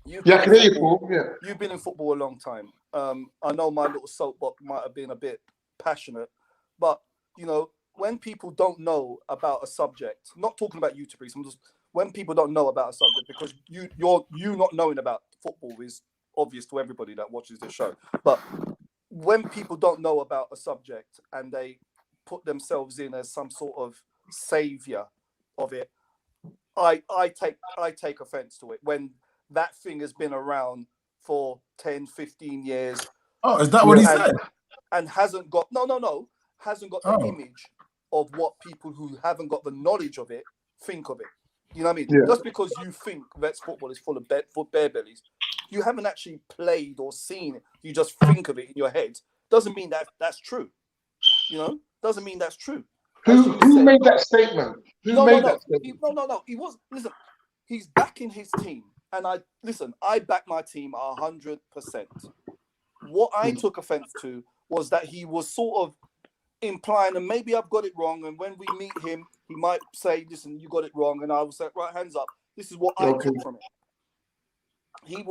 I can hear you, Paul. Yeah. You've been in football a long time. I know my little soapbox might have been a bit passionate, but you know, when people don't know about a subject, not talking about you, Tabriz, I'm just when people don't know about a subject, because you not knowing about football is obvious to everybody that watches this show. But when people don't know about a subject and they put themselves in as some sort of savior of it, I take offense to it when that thing has been around for 10, 15 years. Oh, is that what he said? And hasn't got hasn't got the image of what people who haven't got the knowledge of it think of it. You know what I mean? Yeah. Just because you think Vets football is full of bare bellies, you haven't actually played or seen it. You just think of it in your head. Doesn't mean that that's true. You know? Doesn't mean that's true. Who made that statement? Who made that statement? No. He was. Listen, he's backing his team, and I back my team 100%. What I took offense to was that he was sort of implying, and maybe I've got it wrong, and when we meet him, he might say, listen, you got it wrong, and I will say, right, hands up. This is what I took from it.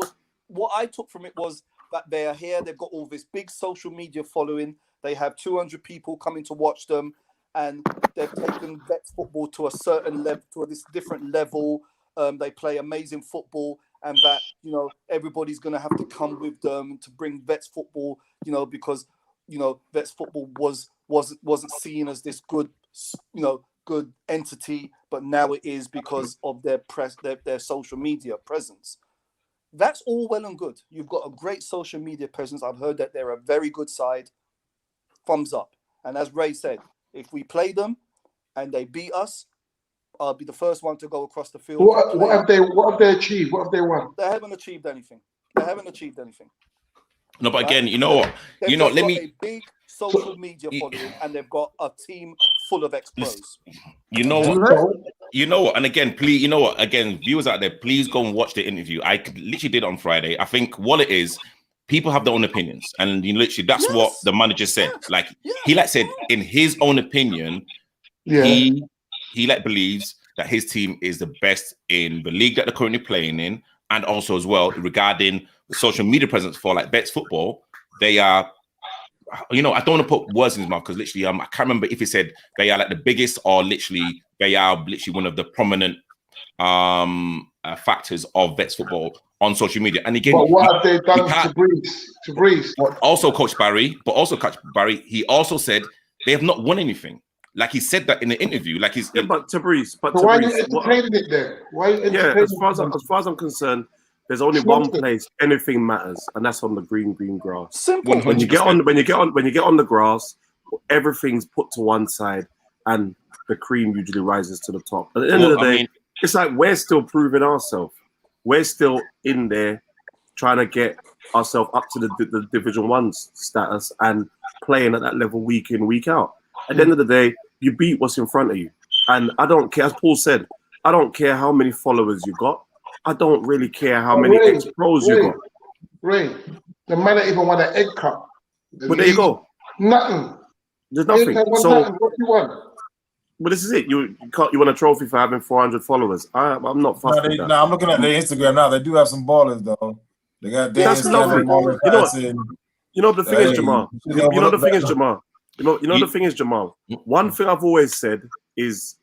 What I took from it was that they are here, they've got all this big social media following, they have 200 people coming to watch them, and they've taken Vets football to a certain level, to this different level. They play amazing football, and that, you know, everybody's going to have to come with them to bring Vets football, you know, because, you know, Vets football wasn't seen as this good, you know, good entity, but now it is because of their their social media presence. That's all well and good. You've got a great social media presence. I've heard that they're a very good side. Thumbs up. And as Ray said, if we play them and they beat us, I'll be the first one to go across the field. What have they achieved? What have they won? They haven't achieved anything. No, but again, you know what? They've got a big social media following, and they've got a team full of ex-pros. You know what? And again, please, you know what? Again, viewers out there, please go and watch the interview. I literally did it on Friday. I think what it is, people have their own opinions, and literally that's what the manager said. He said, in his own opinion, he believes that his team is the best in the league that they're currently playing in, and also as well regarding the social media presence for Vets football. They are, you know, I don't want to put words in his mouth because literally, I can't remember if he said they are the biggest or literally they are literally one of the prominent factors of Vets football on social media. And again, but what have they done to Breeze? Also, Coach Barry, he also said they have not won anything. Like he said that in the interview, but Tabriz, why are you entertaining it then? Why? As far as I'm concerned, there's only one place anything matters, and that's on the green grass. Simple. When you get on the grass, everything's put to one side, and the cream usually rises to the top. At the end of the day, it's like we're still proving ourselves. We're still in there trying to get ourselves up to the Division 1 status and playing at that level week in, week out. At the end of the day, you beat what's in front of you. And I don't care, as Paul said, I don't care how many followers you got. I don't really care how many ex-pros you got. Ray, the man that even won an egg cup. But there you go. Nothing. There's nothing. So what do you want? But this is it. You want a trophy for having 400 followers. I'm not fussed with that. I'm looking at their Instagram now. They do have some ballers though. They got that's lovely. You know the thing is, Jamal. You know the thing is, Jamal. You know the thing is, Jamal. One thing I've always said is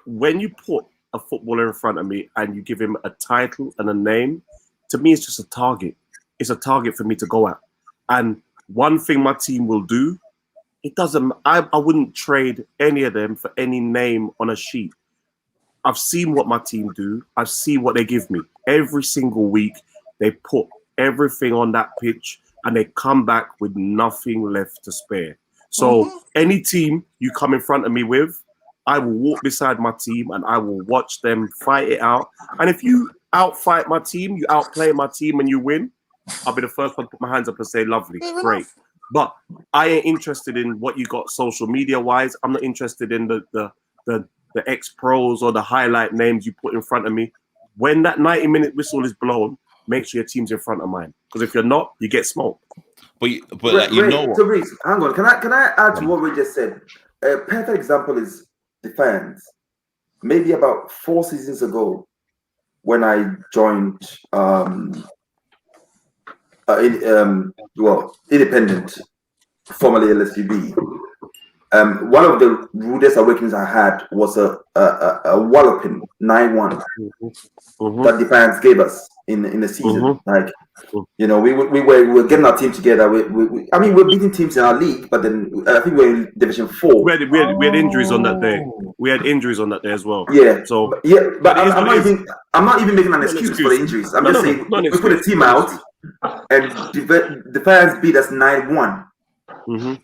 when you put a footballer in front of me and you give him a title and a name, to me it's just a target. It's a target for me to go at. And one thing my team will do, it doesn't. I wouldn't trade any of them for any name on a sheet. I've seen what my team do. I've seen what they give me every single week. They put everything on that pitch, and they come back with nothing left to spare. So any team you come in front of me with, I will walk beside my team and I will watch them fight it out. And if you outfight my team, you outplay my team and you win, I'll be the first one to put my hands up and say, lovely, great. But I ain't interested in what you got social media wise. I'm not interested in the ex-pros or the highlight names you put in front of me. When that 90-minute whistle is blown, make sure your team's in front of mine. Because if you're not, you get smoked. But like, you know what? So Reece, hang on. Can I add to what we just said? A perfect example is the fans. Maybe about 4 seasons ago, when I joined Independent, formerly LSUB, one of the rudest awakenings I had was a walloping 9-1 that the fans gave us in the season. Like, you know, we were getting our team together. I mean, we're beating teams in our league, but then I think we're in Division 4. We had injuries on that day. We had injuries on that day as well. Yeah. So but I'm not even making an excuse for the injuries. I'm just saying we put a team out, and the fans beat us 9-1.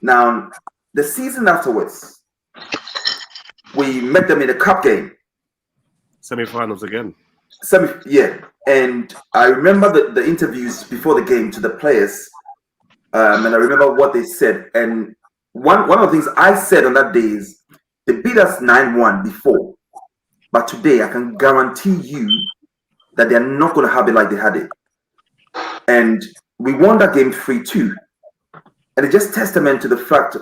Now, the season afterwards, we met them in a cup game. Semi-finals again. And I remember the interviews before the game to the players, and I remember what they said. And one of the things I said on that day is, they beat us 9-1 before, but today I can guarantee you that they're not going to have it like they had it. And we won that game 3-2. And it's just testament to the fact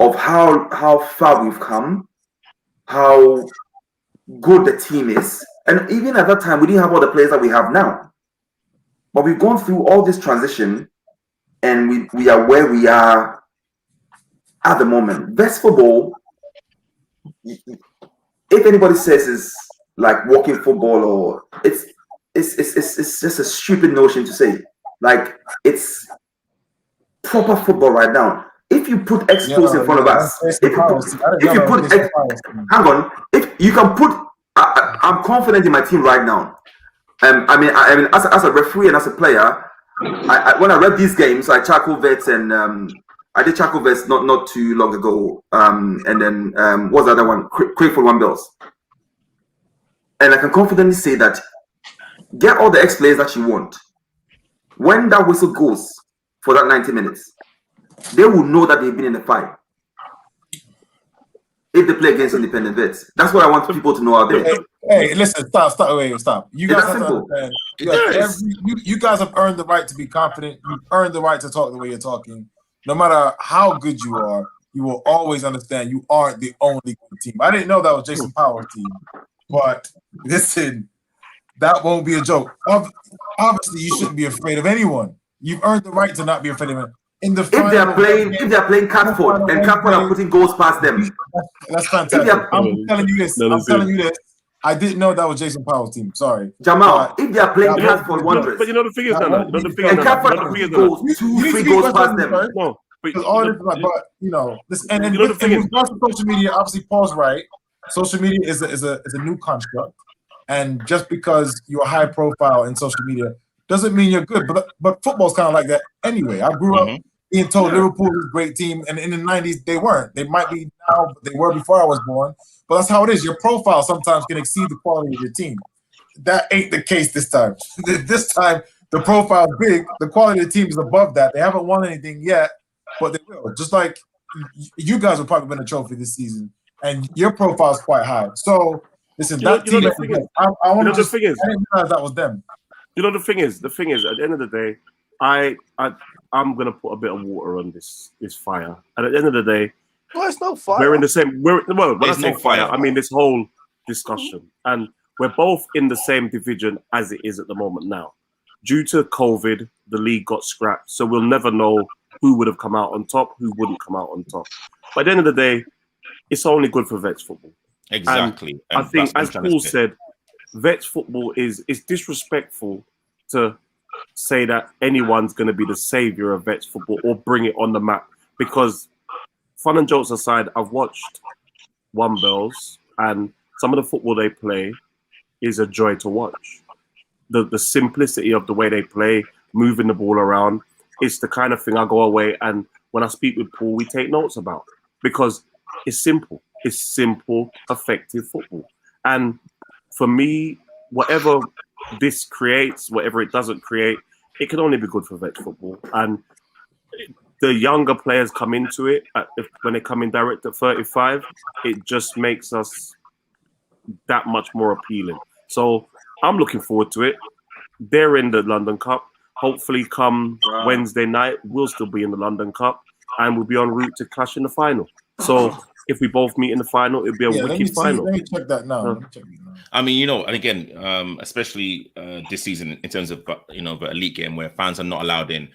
of how far we've come, how good the team is. And even at that time, we didn't have all the players that we have now. But we've gone through all this transition, and we are where we are at the moment. Best football, if anybody says is like walking football, or it's just a stupid notion to say. Like, it's proper football right now. If you put expos in front of us, if you can put, I'm confident in my team right now. I mean, as a referee and as a player, when I read these games, I charcoal vets, and I did charcoal vets not too long ago. And then what's the other one? Quick for one bills. And I can confidently say that get all the X players that you want. When that whistle goes for that 90 minutes, they will know that they've been in the fight. If they play against independent vets, that's what I want people to know out there. Hey, listen, stop. You guys have to understand. You guys have earned the right to be confident. You've earned the right to talk the way you're talking. No matter how good you are, you will always understand you aren't the only good team. I didn't know that was Jason Power's team, but listen, that won't be a joke. Obviously, you shouldn't be afraid of anyone. You've earned the right to not be afraid of anyone. In the if they're playing Catford and Catford are putting goals past them, that's fantastic. I'm telling you this. I didn't know that was Jason Power's team. Sorry, Jamal. If they are playing Catford Wanderers, but you know the figures now. And Catford are putting goals, 2-3 goals past them. No, but you know this, and in regards to social media, obviously Paul's right. Social media is a new construct, and just because you're high profile in social media doesn't mean you're good. But football's kind of like that anyway. I grew up being told Liverpool was a great team, and in the 90s they weren't. They might be now, but they were before I was born. But that's how it is. Your profile sometimes can exceed the quality of your team. That ain't the case this time. This time the profile is big. The quality of the team is above that. They haven't won anything yet, but they will. Just like you guys will probably win a trophy this season, and your profile is quite high. So listen, that team. I want to just. I didn't realize that was them. You know, the thing is, at the end of the day, I'm gonna put a bit of water on this fire. And at the end of the day, well, it's no fire. We're in the same. There's no fire. I mean, this whole discussion, and we're both in the same division as it is at the moment now. Due to COVID, the league got scrapped, so we'll never know who would have come out on top, who wouldn't come out on top. But at the end of the day, it's only good for Vets football. Exactly. And I think, as Paul said, Vets football is disrespectful to say that anyone's going to be the savior of Vets football or bring it on the map. Because fun and jokes aside, I've watched One Bells, and some of the football they play is a joy to watch. The simplicity of the way they play, moving the ball around. It's the kind of thing I go away and when I speak with Paul, we take notes about because it's simple. It's simple, effective football. And for me, whatever this creates, whatever it doesn't create, it can only be good for Vets football. And the younger players come into it when they come in direct at 35, it just makes us that much more appealing. So I'm looking forward to it. They're in the London Cup. Hopefully come Wednesday night, we'll still be in the London Cup and we'll be en route to clash in the final. So if we both meet in the final, it'll be a wicked final. Let me check that now. I mean, you know, and again, especially this season in terms of, you know, the elite game where fans are not allowed in.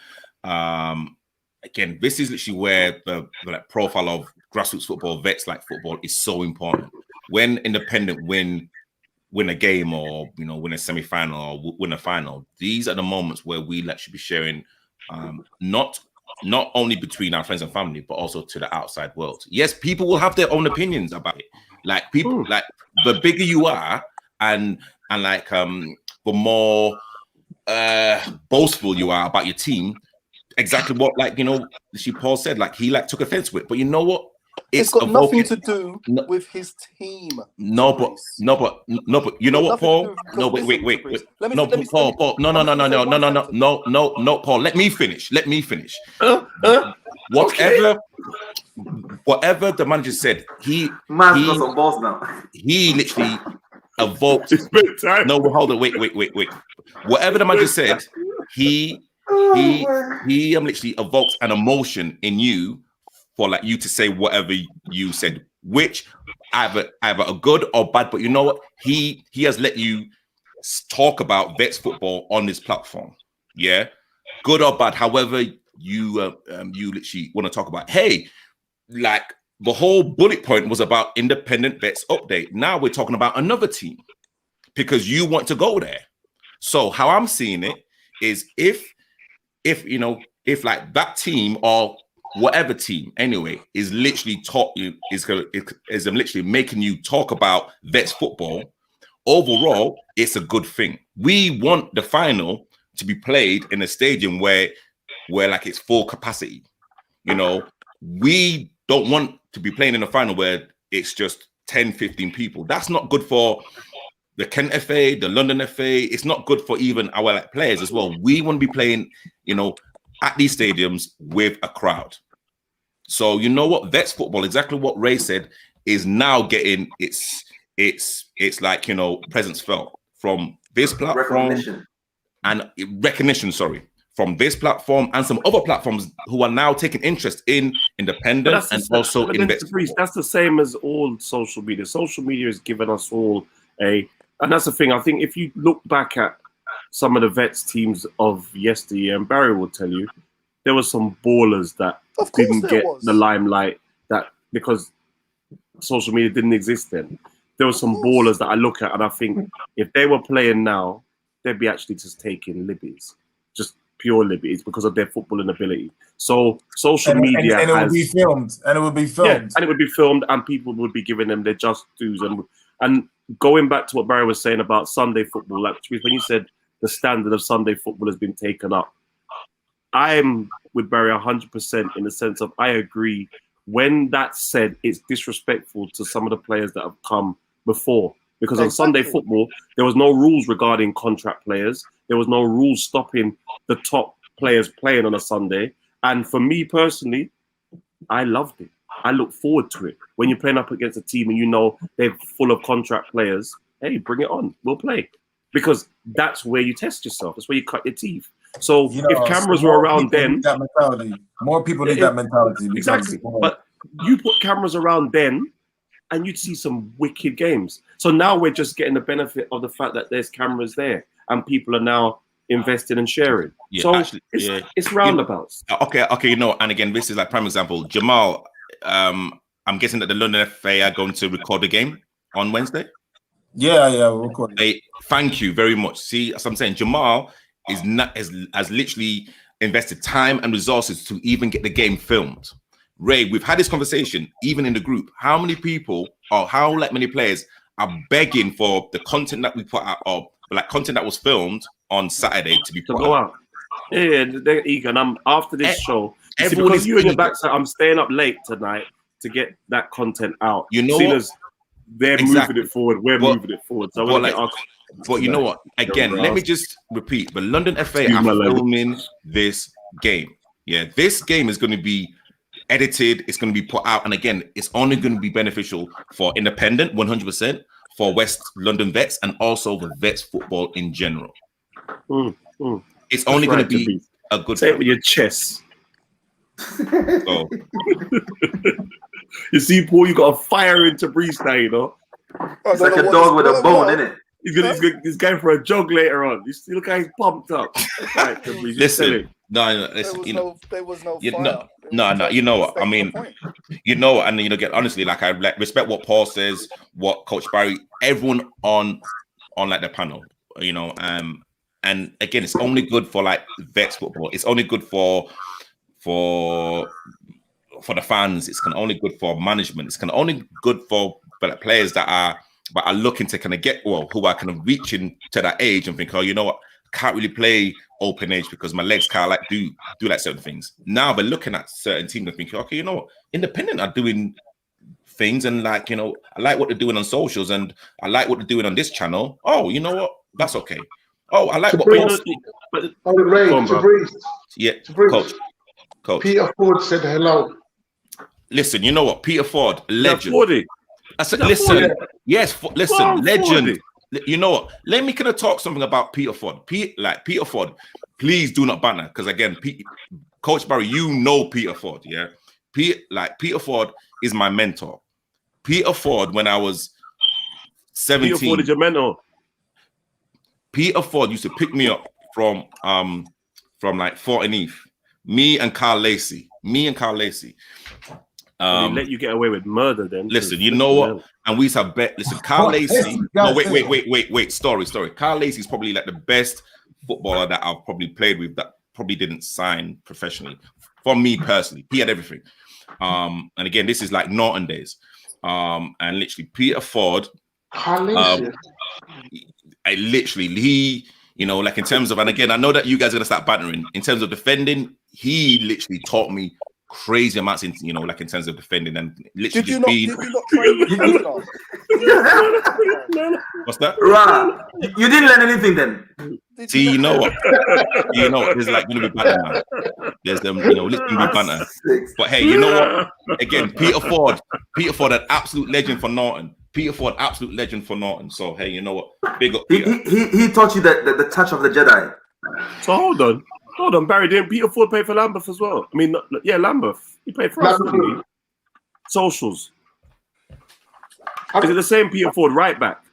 Again, this is literally where the like, profile of grassroots football, vets like football is so important. When independent win a game or, you know, win a semi-final or win a final, these are the moments where we should be sharing not only between our friends and family, but also to the outside world. Yes, people will have their own opinions about it. Like people, like the bigger you are and like the more boastful you are about your team, exactly what, like, you know, Paul said, like he like took offense with. But you know what? It's got nothing to do with his team. No, but you know what, Paul? No, wait. Paul. No, Paul. Let me finish. Whatever the manager said, he literally evoked. No, hold on. Wait. Whatever the manager said, he literally evoked an emotion in you for like you to say whatever you said, which either a good or bad. But you know what? He has let you talk about Vets football on this platform. Yeah, good or bad. However you literally want to talk about. Hey, like the whole bullet point was about independent Vets update. Now we're talking about another team because you want to go there. So how I'm seeing it is if you know, if like that team or whatever team anyway is literally literally making you talk about Vets football, overall it's a good thing. We want the final to be played in a stadium where like it's full capacity. You know, we don't want to be playing in a final where it's just 10-15 people. That's not good for the Kent FA, the London FA. It's not good for even our like players as well. We want to be playing, you know, at these stadiums with a crowd. So you know what, Vets football, exactly what Ray said, is now getting its like, you know, presence felt from this platform recognition, from this platform and some other platforms who are now taking interest in independent and also in Vets. That's the same as all social media. Social media has given us all and that's the thing. I think if you look back at some of the Vets teams of yesteryear, and Barry will tell you, there were some ballers that didn't get the limelight because social media didn't exist then. There were some ballers that I look at and I think if they were playing now, they'd be actually just taking liberties, just pure liberties because of their footballing ability. So social media and it would be filmed. Yeah, and it would be filmed and people would be giving them their just dues. And going back to what Barry was saying about Sunday football, like when you said the standard of Sunday football has been taken up, I'm with Barry 100% in the sense of I agree. When that's said, it's disrespectful to some of the players that have come before. Because on Sunday football, there was no rules regarding contract players. There was no rules stopping the top players playing on a Sunday. And for me personally, I loved it. I look forward to it. When you're playing up against a team and you know they're full of contract players, hey, bring it on. We'll play. Because that's where you test yourself. That's where you cut your teeth. So you know, if cameras were around then, more people need that mentality. Exactly. But you put cameras around then and you'd see some wicked games. So now we're just getting the benefit of the fact that there's cameras there and people are now investing and sharing. Yeah, so actually, it's roundabouts. Okay, you know, and again, this is like prime example. Jamal, I'm guessing that the London FA are going to record the game on Wednesday. Yeah, we'll record it. Thank you very much. See, as I'm saying, Jamal has literally invested time and resources to even get the game filmed. Ray, we've had this conversation even in the group. How many people or how like many players are begging for the content that we put out, or like content that was filmed on Saturday to be put out? Yeah, they're eager. And I'm after this show. You see, everyone because is you and your eager. backside, I'm staying up late tonight to get that content out. You know Seeing what? as they're Exactly. moving it forward, we're But- moving it forward. So I but want to like- get our. But you know what? Again, let me just repeat. The London FA Excuse are my language. filming this game. Yeah, this game is going to be edited. It's going to be put out, and again, it's only going to be beneficial for independent, 100%, for West London vets, and also the vets football in general. It's only going to be a good. Say it with your chest. So, you see, Paul, you got a fire into Breeze now, you know. It's like a dog with a bone, isn't it? He's going for a jog later on. You see, look how he's pumped up. Right, listen, listen, there was no you, fire. no, you know what I mean. You know, and get honestly, like I respect what Paul says, what Coach Barry, everyone on like the panel, you know, and again, it's only good for like vets football. It's only good for the fans. It's only good for management. It's only good for the players that are looking to kind of get who are kind of reaching to that age and think, oh, you know what, I can't really play open age because my legs can't like do like certain things. Now they're looking at certain teams and thinking, okay, you know what, independent are doing things, and like, you know, I like what they're doing on socials, and I like what they're doing on this channel. Oh, you know what, that's okay. Oh, I like what Coach. Peter Ford said hello. Listen, you know what, Peter Ford, legend. I said, listen, listen, legend. You know what? Let me kind of talk something about Peter Ford. Peter Ford, please do not banter, because again, Coach Barry, you know Peter Ford, yeah. Peter Ford is my mentor. Peter Ford, when I was 17, Peter Ford is your mentor. Peter Ford used to pick me up from like Fort Neath. Me and Carl Lacey. He let you get away with murder then. Listen, you know what? And we used to bet. Listen, Carl Lacey. No, wait. Story. Carl Lacey is probably like the best footballer that I've probably played with that probably didn't sign professionally. For me personally, he had everything. And again, this is like Norton days. And literally, Peter Ford. He, you know, like in terms of, and again, I know that you guys are gonna start bantering. In terms of defending, he literally taught me crazy amounts in, you know, like in terms of defending, and literally did you not train with Arsenal? What's that? Right. You didn't learn anything then. See, you know what? There's like gonna be banter now. There's them, you know, literally be banter. But hey, you know what? Again, Peter Ford, an absolute legend for Norton. Peter Ford, absolute legend for Norton. So hey, you know what? Big up Peter. He taught you the touch of the Jedi. So hold on, Barry. Didn't Peter Ford play for Lambeth as well? I mean, yeah, Lambeth. He played for us. Didn't he? Socials. Is it the same Peter Ford right back?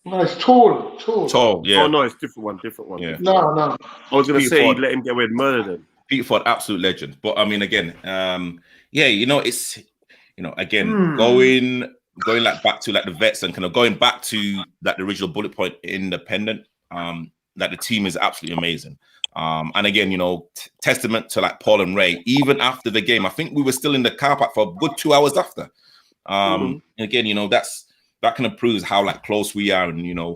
No, it's tall. Yeah. Oh no, it's different one. Yeah. No. I was gonna Peter say Ford. let him get away with murder then. Peter Ford, absolute legend. But I mean, again, yeah, you know, it's, you know, again, going like back to like the vets and kind of going back to like the original bullet point independent, that the team is absolutely amazing. And again, you know, testament to like Paul and Ray, even after the game, I think we were still in the car park for a good 2 hours after. And again, you know, that kind of proves how like close we are, and you know,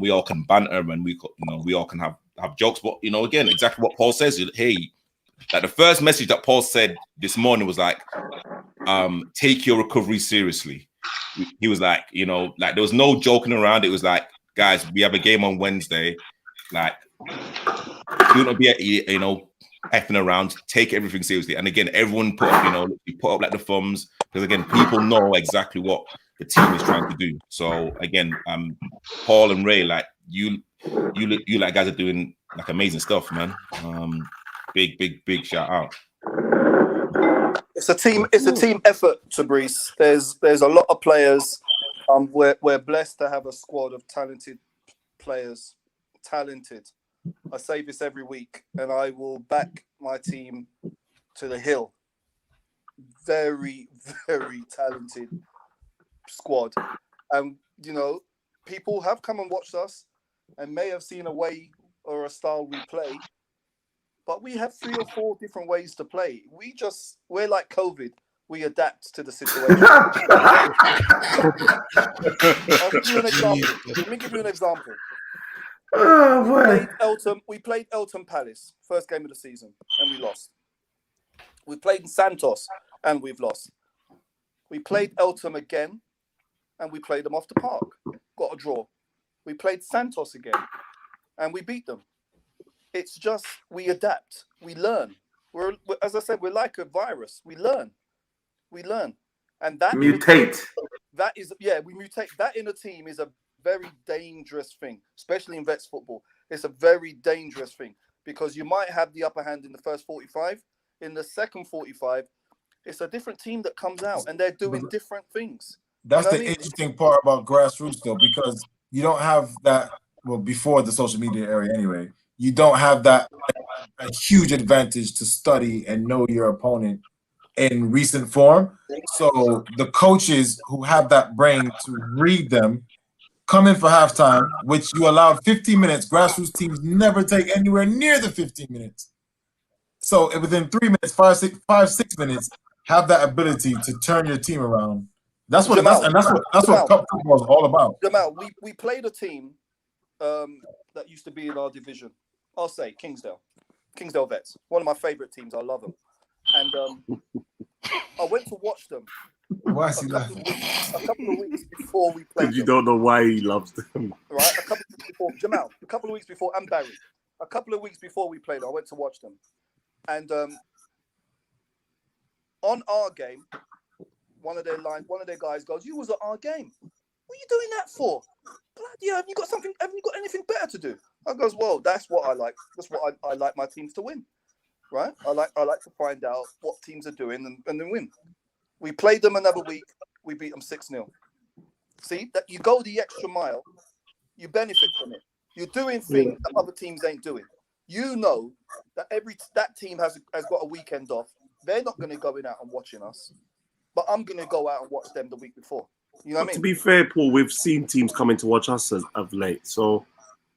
we all can banter, and we all can have jokes. But you know, again, exactly what Paul says. Hey, like the first message that Paul said this morning was like, take your recovery seriously. He was like, you know, like there was no joking around. It was like, guys, we have a game on Wednesday. Like, do not be, you know, effing around. Take everything seriously. And again, everyone put up like the thumbs, because again, people know exactly what the team is trying to do. So again, Paul and Ray, like you like guys are doing like amazing stuff, man. Big shout out. It's a team effort, Tabrice. There's a lot of players. We're blessed to have a squad of talented players. Talented. I say this every week, and I will back my team to the hill. Very, very talented squad. And you know, people have come and watched us and may have seen a way or a style we play. But we have 3 or 4 different ways to play. We're like COVID. We adapt to the situation. I'll give you an example. Let me give you an example. Oh boy. We played Elton Palace, first game of the season, and we lost. We played Santos, and we've lost. We played Elton again, and we played them off the park. Got a draw. We played Santos again, and we beat them. It's just, we adapt. We learn. As I said, we're like a virus. We learn. And that Mutate. We mutate. That in a team is a very dangerous thing, especially in Vets football. It's a very dangerous thing because you might have the upper hand in the first 45. In the second 45, it's a different team that comes out and they're doing different things. That's the interesting part about grassroots, though, because you don't have that. Well, before the social media era, anyway, you don't have that a huge advantage to study and know your opponent in recent form. So the coaches who have that brain to read them come in for halftime, which you allowed 15 minutes. Grassroots teams never take anywhere near the 15 minutes. So within 3 minutes, 6 minutes, have that ability to turn your team around. That's what Jamal, that's what cup football is all about. Jamal, we played a team that used to be in our division. I'll say Kingsdale Vets, one of my favorite teams. I love them, and I went to watch them. Why is he laughing? A couple of weeks before we played. You don't know why he loves them, right? A couple of weeks before Jamal. A couple of weeks before, and Barry. A couple of weeks before we played, I went to watch them, and on our game, one of their guys goes, "You was at our game. What are you doing that for? Bloody hell, have you got anything better to do?" I goes, "Well, that's what I like. That's what I like my teams to win, right? I like to find out what teams are doing and then win." We played them another week. We beat them 6-0. See that you go the extra mile, you benefit from it. You're doing things that other teams ain't doing. You know that that team has got a weekend off. They're not going to go out and watching us, but I'm going to go out and watch them the week before. You know what I mean? To be fair, Paul, we've seen teams coming to watch us of late. So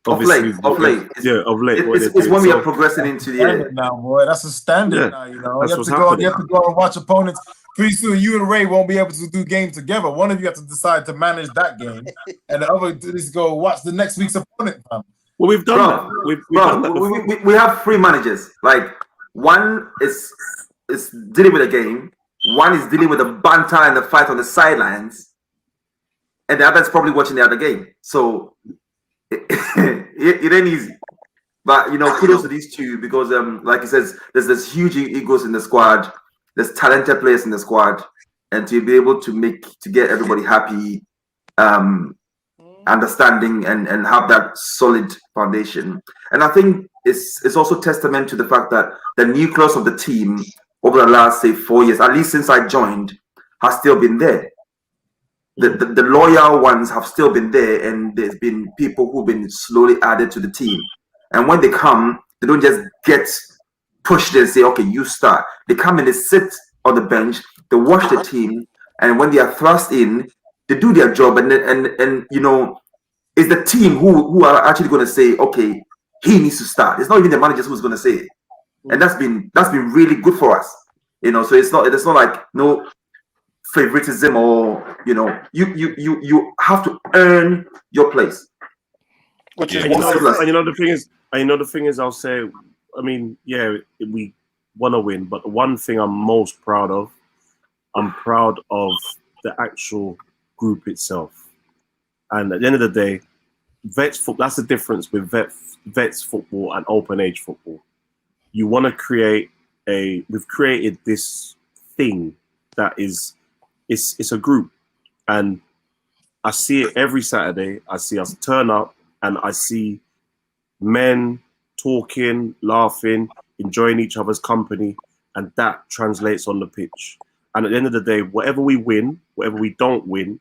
of late. It's when we are progressing into the end now, boy. That's a standard now. You know, you have to go and watch opponents. Pretty soon, you and Ray won't be able to do games together. One of you have to decide to manage that game, and the other just go watch the next week's opponent. Well, we've done that. We've done that. We have 3 managers. Like one is dealing with a game, one is dealing with the banter and the fight on the sidelines, and the other is probably watching the other game. So it ain't easy. But kudos to these two because like he says, there's huge egos in the squad. There's talented players in the squad, and to be able to get everybody happy, understanding, and have that solid foundation. And I think it's also testament to the fact that the nucleus of the team over the last, say, 4 years, at least since I joined, has still been there. The loyal ones have still been there, and there's been people who've been slowly added to the team. And when they come, they don't just get pushed and say, "Okay, you start." They come and they sit on the bench, they watch the team, and when they are thrust in, they do their job, and it's the team who are actually going to say, "Okay, he needs to start." It's not even the managers who's going to say it, and that's been really good for us. So it's not like no favoritism or you have to earn your place. Which is the thing is, I'll say, I mean, yeah, we want to win, but the one thing I'm most proud of, I'm proud of the actual group itself. And at the end of the day, Vets football, that's the difference with Vets football and open age football. You want to we've created this thing that it's a group. And I see it every Saturday. I see us turn up and I see men talking, laughing, enjoying each other's company, and that translates on the pitch. And at the end of the day, whatever we win, whatever we don't win,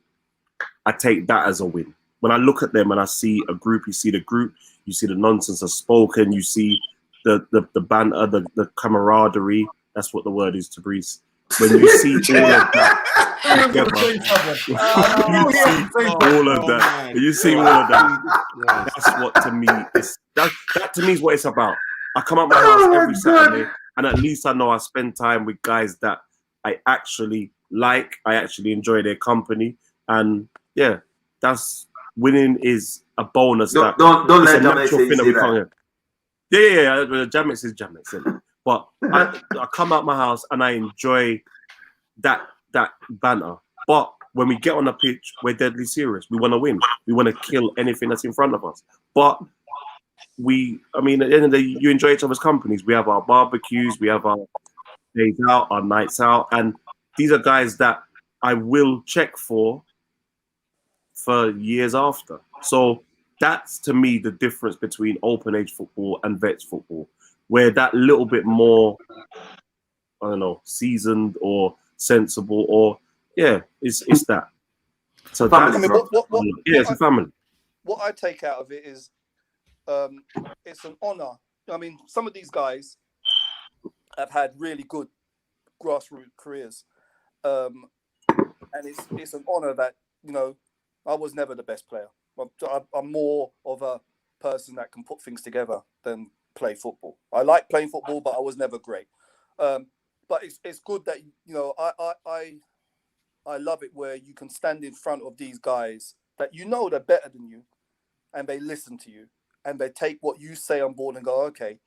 I take that as a win. When I look at them and I see a group, you see the group, you see the nonsense that's spoken, you see the banter, the camaraderie. That's what the word is, Tabrice. When you see all of that that's what to me is that to me is what it's about. I come out my house every Saturday, and at least I know I spend time with guys that I actually like, I actually enjoy their company, and yeah, that's winning is a bonus. Don't let Jamie say you say that. Yeah. Jamix is Jamix, isn't it? But I come out my house and I enjoy that banter. But when we get on the pitch, we're deadly serious. We want to win. We want to kill anything that's in front of us. But at the end of the day, you enjoy each other's companies. We have our barbecues, we have our days out, our nights out, and these are guys that I will check for years after. So that's, to me, the difference between open age football and vets football, where that little bit more, I don't know, seasoned or sensible, or it's that. So family. It's a family. What I take out of it is, it's an honor. I mean, some of these guys have had really good grassroots careers, and it's an honor that, you know, I was never the best player. I'm more of a person that can put things together than play football. I like playing football, but I was never great. But it's good that, you know, I love it where you can stand in front of these guys that you know they're better than you, and they listen to you, and they take what you say on board and go, okay,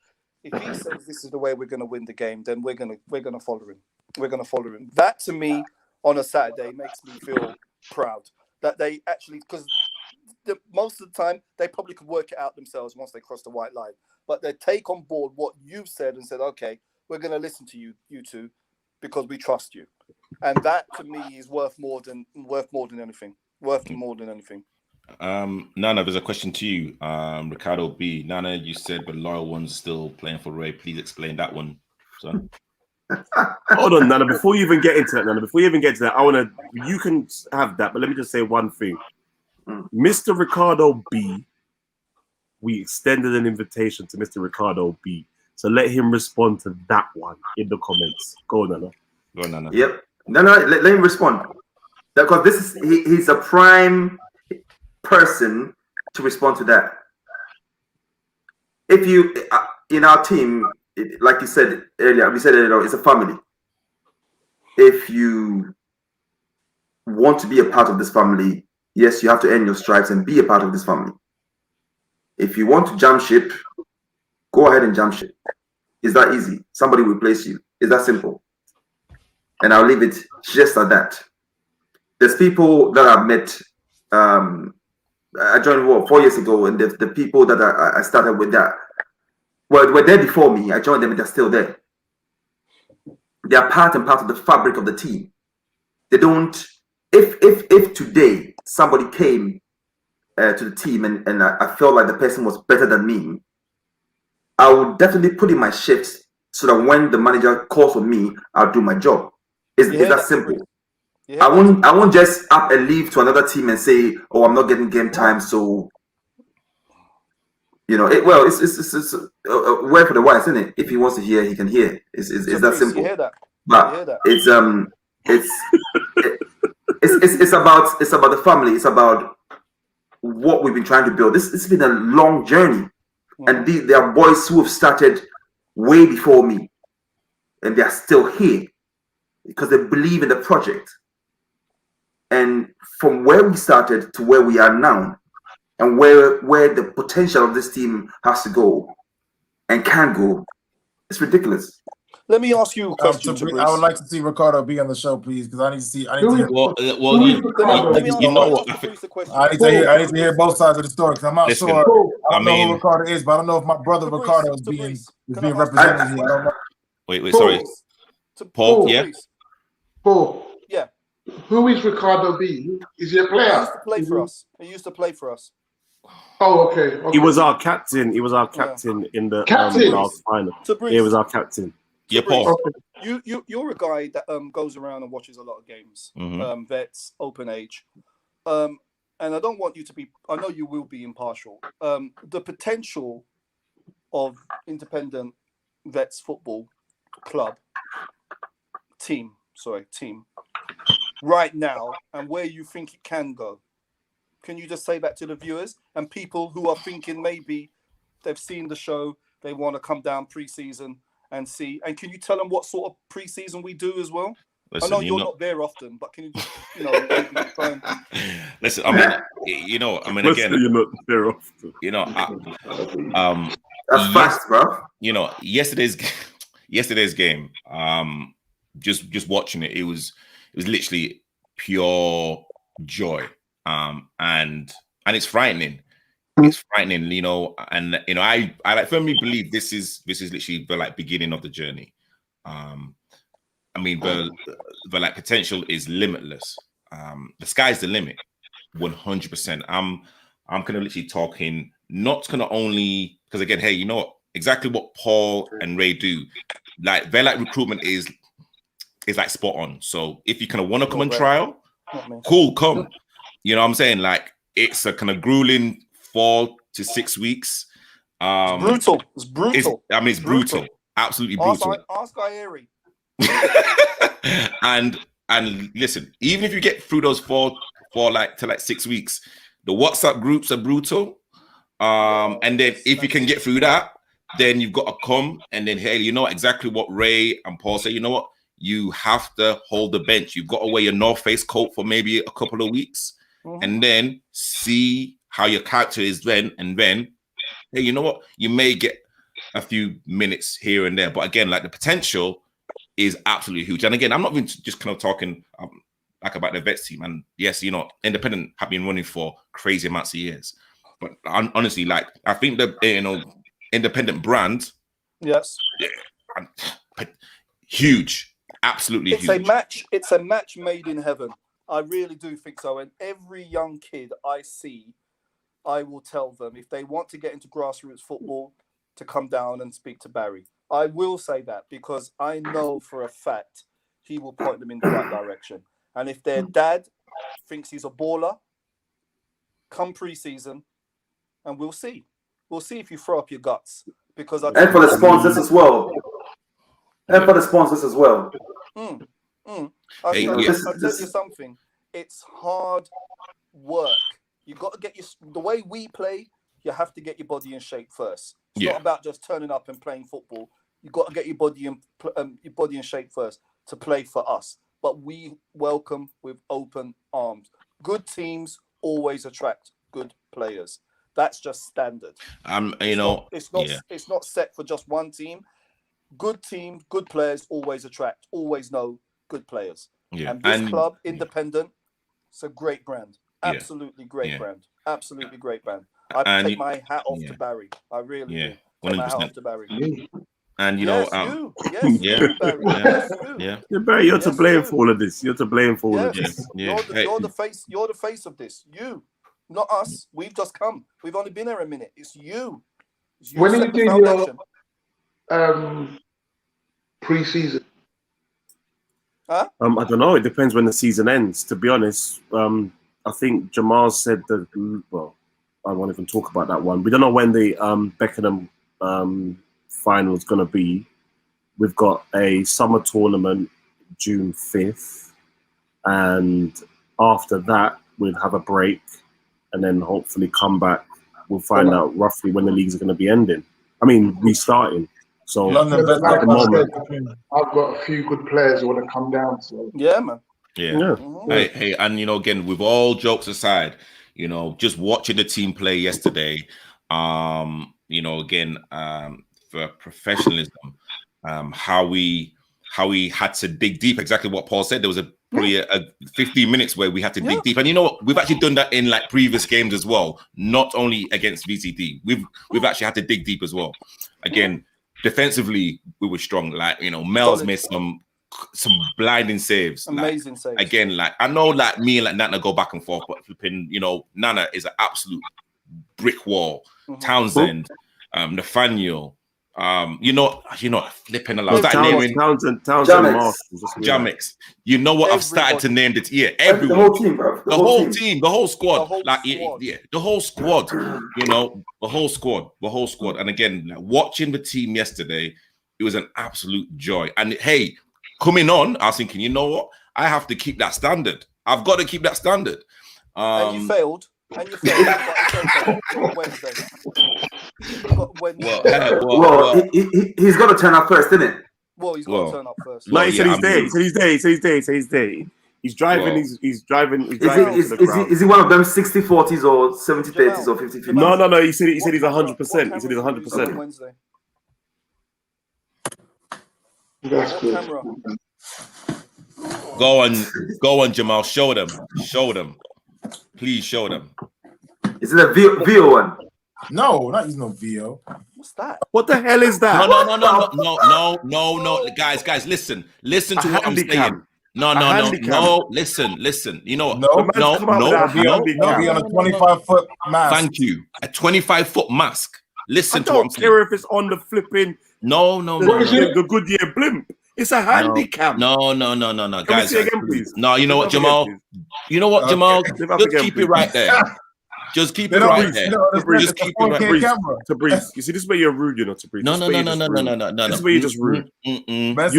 if he says this is the way we're going to win the game, then we're gonna follow him. We're gonna follow him. That, to me, on a Saturday, makes me feel proud that they actually, because most of the time they probably could work it out themselves once they cross the white line, but they take on board what you've said and said, okay, we're going to listen to you two, because we trust you. And that, to me, is worth more than anything. Nana, there's a question to you. Ricardo B. Nana, you said the loyal one's still playing for Ray. Please explain that one, son. Hold on, Nana. Before you even get into that, you can have that, but let me just say one thing. Mr. Ricardo B, we extended an invitation to Mr. Ricardo B. So let him respond to that one in the comments. Go, Nana. Yep. No, let him respond. Because he's a prime person to respond to that. If you, in our team, like you said earlier, it's a family. If you want to be a part of this family, yes, you have to earn your stripes and be a part of this family. If you want to jump ship, go ahead and jump ship. It's that easy. Somebody will replace you. It's that simple. And I'll leave it just at that. There's people that I've met. I joined 4 years ago, and the people that I started with that were there before me. I joined them, and they're still there. They are part and part of the fabric of the team. They don't. If today somebody came to the team and I felt like the person was better than me, I would definitely put in my shifts so that when the manager calls for me, I'll do my job. It's that simple. I won't just up and leave to another team and say, "Oh, I'm not getting game time." So, you know, it's a word for the wise, isn't it? If he wants to hear, he can hear. It's that simple. You hear that? But it's about the family. It's about what we've been trying to build. This has been a long journey, and there are boys who have started way before me, and they are still here because they believe in the project. And from where we started to where we are now, and where the potential of this team has to go and can go, it's ridiculous. Let me ask you a question. I would like to see Ricardo be on the show, please, because I need to see. Let me I need to hear both sides of the story, because I'm not sure. I don't know who Ricardo is, but I don't know if my brother Ricardo is being represented here. I don't know. Wait, sorry. Paul, yeah. Paul. Yeah. Who is Ricardo B? Is he a player? He used to play for us. Oh, okay. He was our captain. He was our captain in the last final. He was our captain. Yeah, Paul. You're a guy that goes around and watches a lot of games, vets, open age, and I don't want you to be. I know you will be impartial. The potential of independent vets football club team right now, and where you think it can go. Can you just say that to the viewers and people who are thinking maybe they've seen the show, they want to come down pre-season and see? And can you tell them what sort of pre-season we do as well? Listen, I know you're not there often, but can you just, maybe try and... Listen, I mean, you know, I mean, Must again, say you're not there often. you know, That's facts, bro. you know, yesterday's game, just watching it, it was literally pure joy. And it's frightening. It's frightening, you know, and you know, I like firmly believe this is literally the like beginning of the journey. I mean, the like potential is limitless. The sky's the limit, 100%. I'm kind of literally talking, not gonna only because again, hey, you know what, exactly what Paul and Ray do, like their like recruitment is like spot on. So if you kind of want to come on trial, cool, come. You know what I'm saying? Like it's a kind of grueling 4 to 6 weeks. It's brutal. It's brutal. It's brutal. Absolutely brutal. Ask Ieri. and listen, even if you get through those four to 6 weeks, the WhatsApp groups are brutal. And then if you can get through that, then you've got to come and then, hey, you know exactly what Ray and Paul say. You know what? You have to hold the bench. You've got to wear your North Face coat for maybe a couple of weeks, and then see how your character is then. And then, hey, you know what? You may get a few minutes here and there, but again, like the potential is absolutely huge. And again, I'm not even just kind of talking like about the vets team. And yes, you know, independent have been running for crazy amounts of years. But honestly, like I think the independent brand, yes, huge, absolutely it's huge. It's a match made in heaven. I really do think so. And every young kid I see, I will tell them if they want to get into grassroots football, to come down and speak to Barry. I will say that because I know for a fact he will point them in the right direction. And if their dad thinks he's a baller, come pre-season, and we'll see. We'll see if you throw up your guts. Because and for the sponsors as well. And for the sponsors as well. I'll tell you something. It's hard work. You got to get the way we play. You have to get your body in shape first. It's not about just turning up and playing football. You got to get your body in shape first to play for us. But we welcome with open arms. Good teams always attract good players. That's just standard. It's not set for just one team. Good teams, good players always know good players. Yeah. And this club, independent, it's a great brand. Absolutely great brand. Absolutely great brand. I take my hat off to Barry. I really do. Take my hat off to Barry. And you know, Barry, you're to blame for all of this. You're to blame for all of this. You're the face of this. You, not us. We've just come. We've only been here a minute. It's you. When you do your pre-season? I don't know. It depends when the season ends. To be honest, I think Jamal said that. Well, I won't even talk about that one. We don't know when the Beckenham final is going to be. We've got a summer tournament June 5th, and after that we'll have a break, and then hopefully come back. We'll find out roughly when the leagues are going to be ending. I mean, restarting. So at the moment, I've got a few good players who want to come down. So yeah, man. Yeah. Hey, and you know, again, with all jokes aside, you know, just watching the team play yesterday, you know, again, for professionalism, how we had to dig deep. Exactly what Paul said. There was probably a 15 minutes where we had to dig deep, and you know what? We've actually done that in like previous games as well. Not only against VCD, we've actually had to dig deep as well. Again, defensively, we were strong. Like, you know, Mel's made some blinding saves. Amazing saves. Again, like I know, like me and like Nana go back and forth, but flipping, you know, Nana is an absolute brick wall. Townsend, Nathaniel, you know, flipping a lot. Townsend, Jamix. You know what? I've started to name it. Yeah, everyone. The whole team, bro. The whole team, the whole squad. The whole squad. You know, the whole squad. And again, like, watching the team yesterday, it was an absolute joy. And hey, coming on, I was thinking, you know what? I have to keep that standard. I've got to keep that standard. And you failed. Wednesday. Well, he's got to turn up first, isn't it? Well, he's got to turn up first. No, he said he's there. He said he's there. He's driving. Well, He's driving. He's driving into the crowd. Is he one of them 60-40s or 70-30s or 50-50? No. He said he's 100%. He said he's 100%. Wednesday. That's What good. camera? Go on, Jamal. Show them. Please show them. Is it a VO one? No, not using no VO. What's that? What the hell is that? No. Guys, listen to what I'm saying. handicap. No. Listen. You know what? No, No. be on a 25-foot mask. Thank you. A 25-foot mask. Listen I to what I'm don't saying. care if it's on the flipping No. the Goodyear blimp. It's a handicap. No, Can guys. we see again, please? No, you know what, Jamal? Just keep it right there. Just keep it right there. Just keep it right there. Tabriz, you see, this is where you're rude, you know, Tabriz. No. This is where you're just rude. Mm-mm.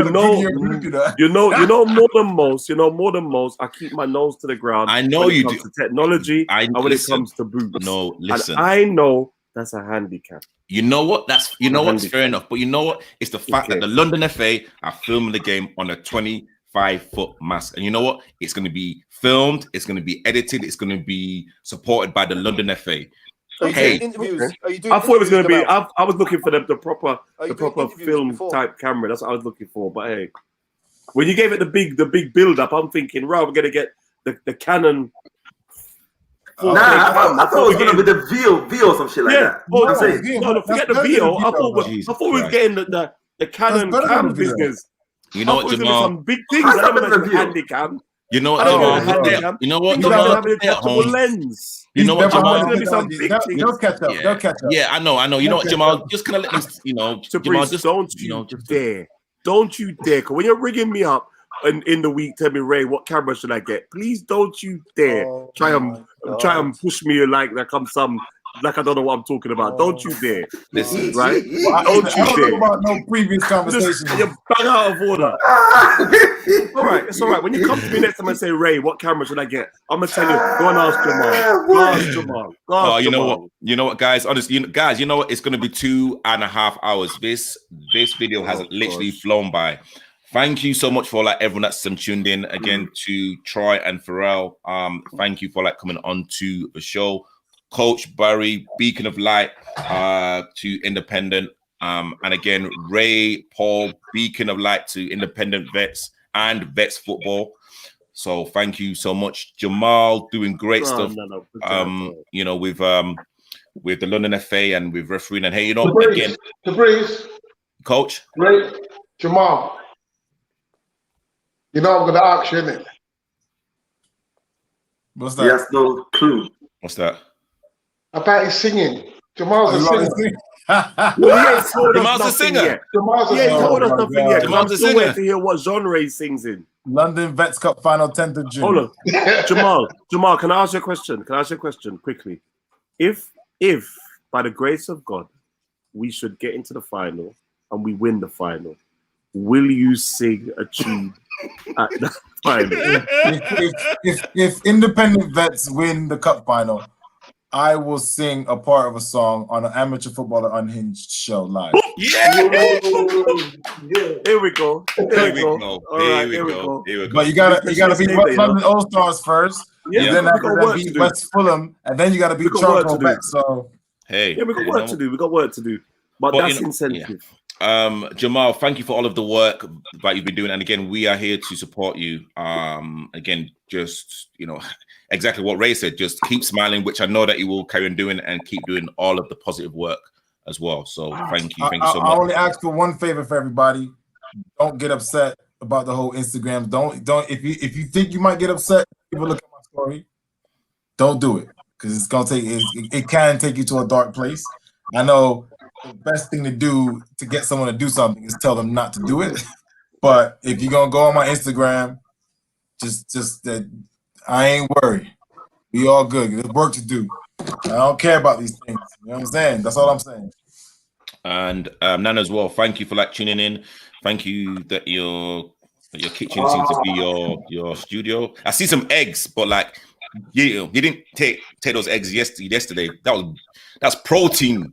You know more than most. You know more than most. I keep my nose to the ground. I know when you it comes do. to technology and when listen. it comes to boots. No, listen. And I know that's a handicap. You know what? That's fair enough. But you know what? It's the fact that the London FA are filming the game on a 25-foot mask. And you know what? It's going to be filmed. It's going to be edited. It's going to be supported by the London FA. Are you doing interviews? Are you doing I thought it was going to be. interviews I was looking for the proper interviews film before? type camera. That's what I was looking for. But hey, when you gave it the big build up, I'm thinking, right, we're going to get the Canon. Nah, I thought it was gonna be the VO or some shit like that. Oh, I'm saying. no, forget the VO. I thought we were getting the Canon cam business. You know what, Jamal? Some big things. I don't know the handicam. You know what, Jamal? You know what, Jamal? Lens. You know what, Jamal? They'll catch up. They'll catch up. Yeah, I know. You know what, Jamal? Just kind of let them. Jamal, just don't you dare. Cause when you're rigging me up in the week, tell me, Ray, what camera should I get? Please don't you dare try and push me like I'm some. Like I don't know what I'm talking about. Don't you dare. Listen, right? I don't know about no previous conversation. You're bang out of order. All right, it's all right. When you come to me next time and say, Ray, what camera should I get? I'm gonna tell you, go and ask Jamal. You know what, guys? Honestly, you know what? It's gonna be 2.5 hours. This video has literally flown by. Thank you so much for everyone that's tuned in again to Troy and Pharrell. Thank you for coming on to the show. Coach Barry, Beacon of Light to Independent. And again, Ray, Paul, Beacon of Light to Independent Vets and Vets Football. So thank you so much. Jamal doing great stuff. You know, with the London FA and with refereeing. And hey, you know, again, Coach Ray, Jamal. You know I'm gonna ask you, innit? What's that? He has no clue. What's that? About his singing. Jamal's a singer. Jamal's a singer. He ain't told us nothing yet. Jamal's a singer. singer. To hear what genre he sings in. London Vets Cup final 10th of June. Hold on. Jamal, can I ask you a question? Quickly? If by the grace of God we should get into the final and we win the final, will you sing a tune at the final? If Independent Vets win the cup final, I will sing a part of a song on an Amateur Footballer Unhinged show live. Yeah! Here we go. Here we go. But you gotta beat West London All Stars first. Yeah, and then after that beat West Fulham, and then you gotta beat Charcoal back. So hey, we got work to do. We got work to do. But that's incentive. Yeah. Jamal, thank you for all of the work that you've been doing, and again, we are here to support you. Again, just exactly what Ray said. Just keep smiling, which I know that you will carry on doing, and keep doing all of the positive work as well. So thank you so much. I only ask for one favor for everybody: don't get upset about the whole Instagram. Don't if you think you might get upset, people look at my story. Don't do it because it's gonna take it can take you to a dark place. I know. The best thing to do to get someone to do something is tell them not to do it. But if you're gonna go on my Instagram, just that I ain't worried. We all good. There's work to do. I don't care about these things. You know what I'm saying? That's all I'm saying. And Nana as well. Thank you for tuning in. Thank you that your kitchen seems to be your studio. I see some eggs, but you didn't take those eggs yesterday. That's protein.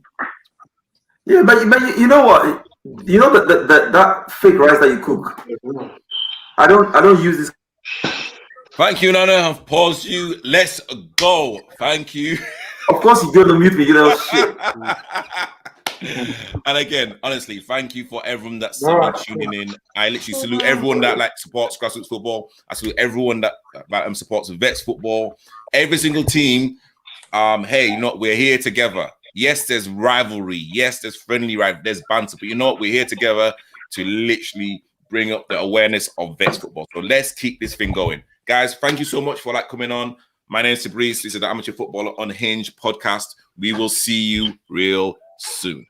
Yeah, but you know what? You know that fake rice that you cook. I don't use this Thank you, Nana. I've paused you. Let's go. Thank you. Of course, you're going to mute me, you know, shit. And again, honestly, thank you for everyone that's tuning in. I literally salute everyone that supports grassroots football. I salute everyone that supports Vets football. Every single team. Hey, you know what? We're here together. Yes, there's rivalry. Yes, there's friendly rivalry. There's banter. But you know what? We're here together to literally bring up the awareness of Vets football. So let's keep this thing going. Guys, thank you so much for coming on. My name is Fabrice. This is the Amateur Footballer Unhinged podcast. We will see you real soon.